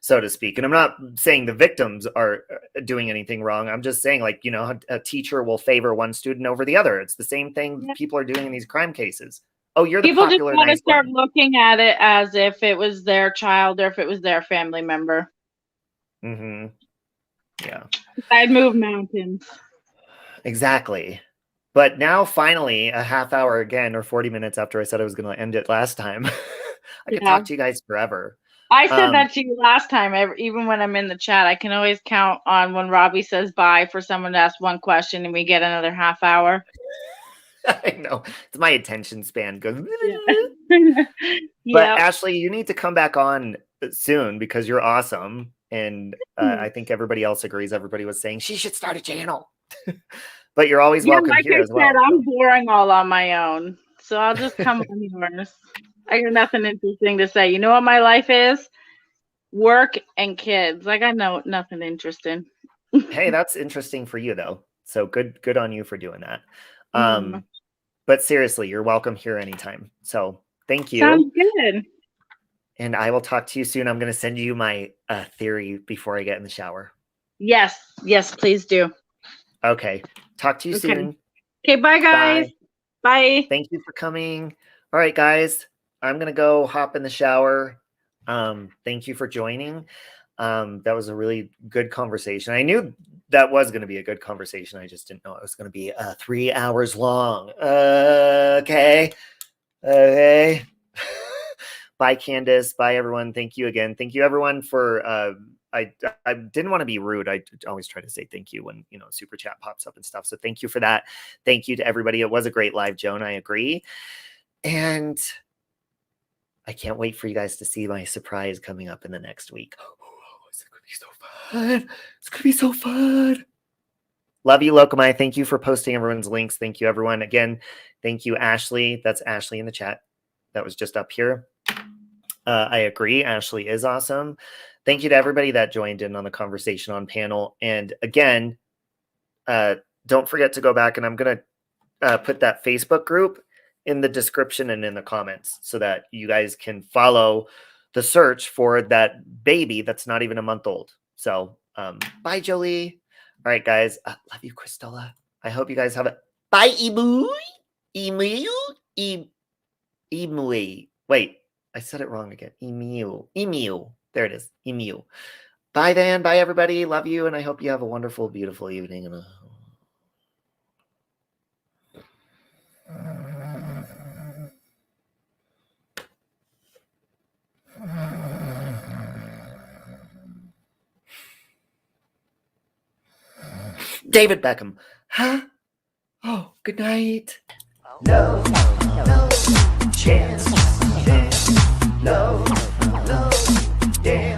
so to speak. And I'm not saying the victims are doing anything wrong. I'm just saying, like, a teacher will favor one student over the other. It's the same thing people are doing in these crime cases. Oh, you're the popular People just want to start one. looking at it as if it was their child or if it was their family member. Yeah. I'd move mountains. Exactly. But now finally, a half hour again, or 40 minutes after I said I was going to end it last time, I could talk to you guys forever. I said that to you last time. Even when I'm in the chat, I can always count on when Robbie says bye for someone to ask one question and we get another half hour. I know. It's my attention span goes. Yeah. But Ashley, you need to come back on soon because you're awesome. And I think everybody else agrees. Everybody was saying she should start a channel. But you're always welcome here as well. I'm boring all on my own. So I'll just come on yours. I got nothing interesting to say. You know what my life is? Work and kids. I got nothing interesting. Hey, that's interesting for you though. So good on you for doing that. But seriously, you're welcome here anytime. So thank you. Sounds good. And I will talk to you soon. I'm going to send you my theory before I get in the shower. Yes, please do. Okay. Talk to you soon. Okay, bye guys. Bye. Thank you for coming. All right, guys. I'm going to go hop in the shower. Thank you for joining. That was a really good conversation. I knew that was going to be a good conversation. I just didn't know it was going to be 3 hours long. Okay. Bye, Candace. Bye, everyone. Thank you again. Thank you, everyone, for I didn't want to be rude. I always try to say thank you when, super chat pops up and stuff. So thank you for that. Thank you to everybody. It was a great live, Joan. I agree. And I can't wait for you guys to see my surprise coming up in the next week. Oh, it's going to be so fun. It's going to be so fun. Love you, Lokomai. Thank you for posting everyone's links. Thank you, everyone. Again, thank you, Ashley. That's Ashley in the chat. That was just up here. I agree. Ashley is awesome. Thank you to everybody that joined in on the conversation on panel. And again, don't forget to go back, and I'm going to put that Facebook group in the description and in the comments so that you guys can follow the search for that baby that's not even a month old. So bye, Jolie. All right, guys. Love you, Christella. I hope you guys have it. Bye, Emu. Wait, I said it wrong again. Emu. There it is. Emu. Bye, Dan. Bye, everybody. Love you. And I hope you have a wonderful, beautiful evening. David Beckham. Huh? Oh, good night. No chance. No, dance.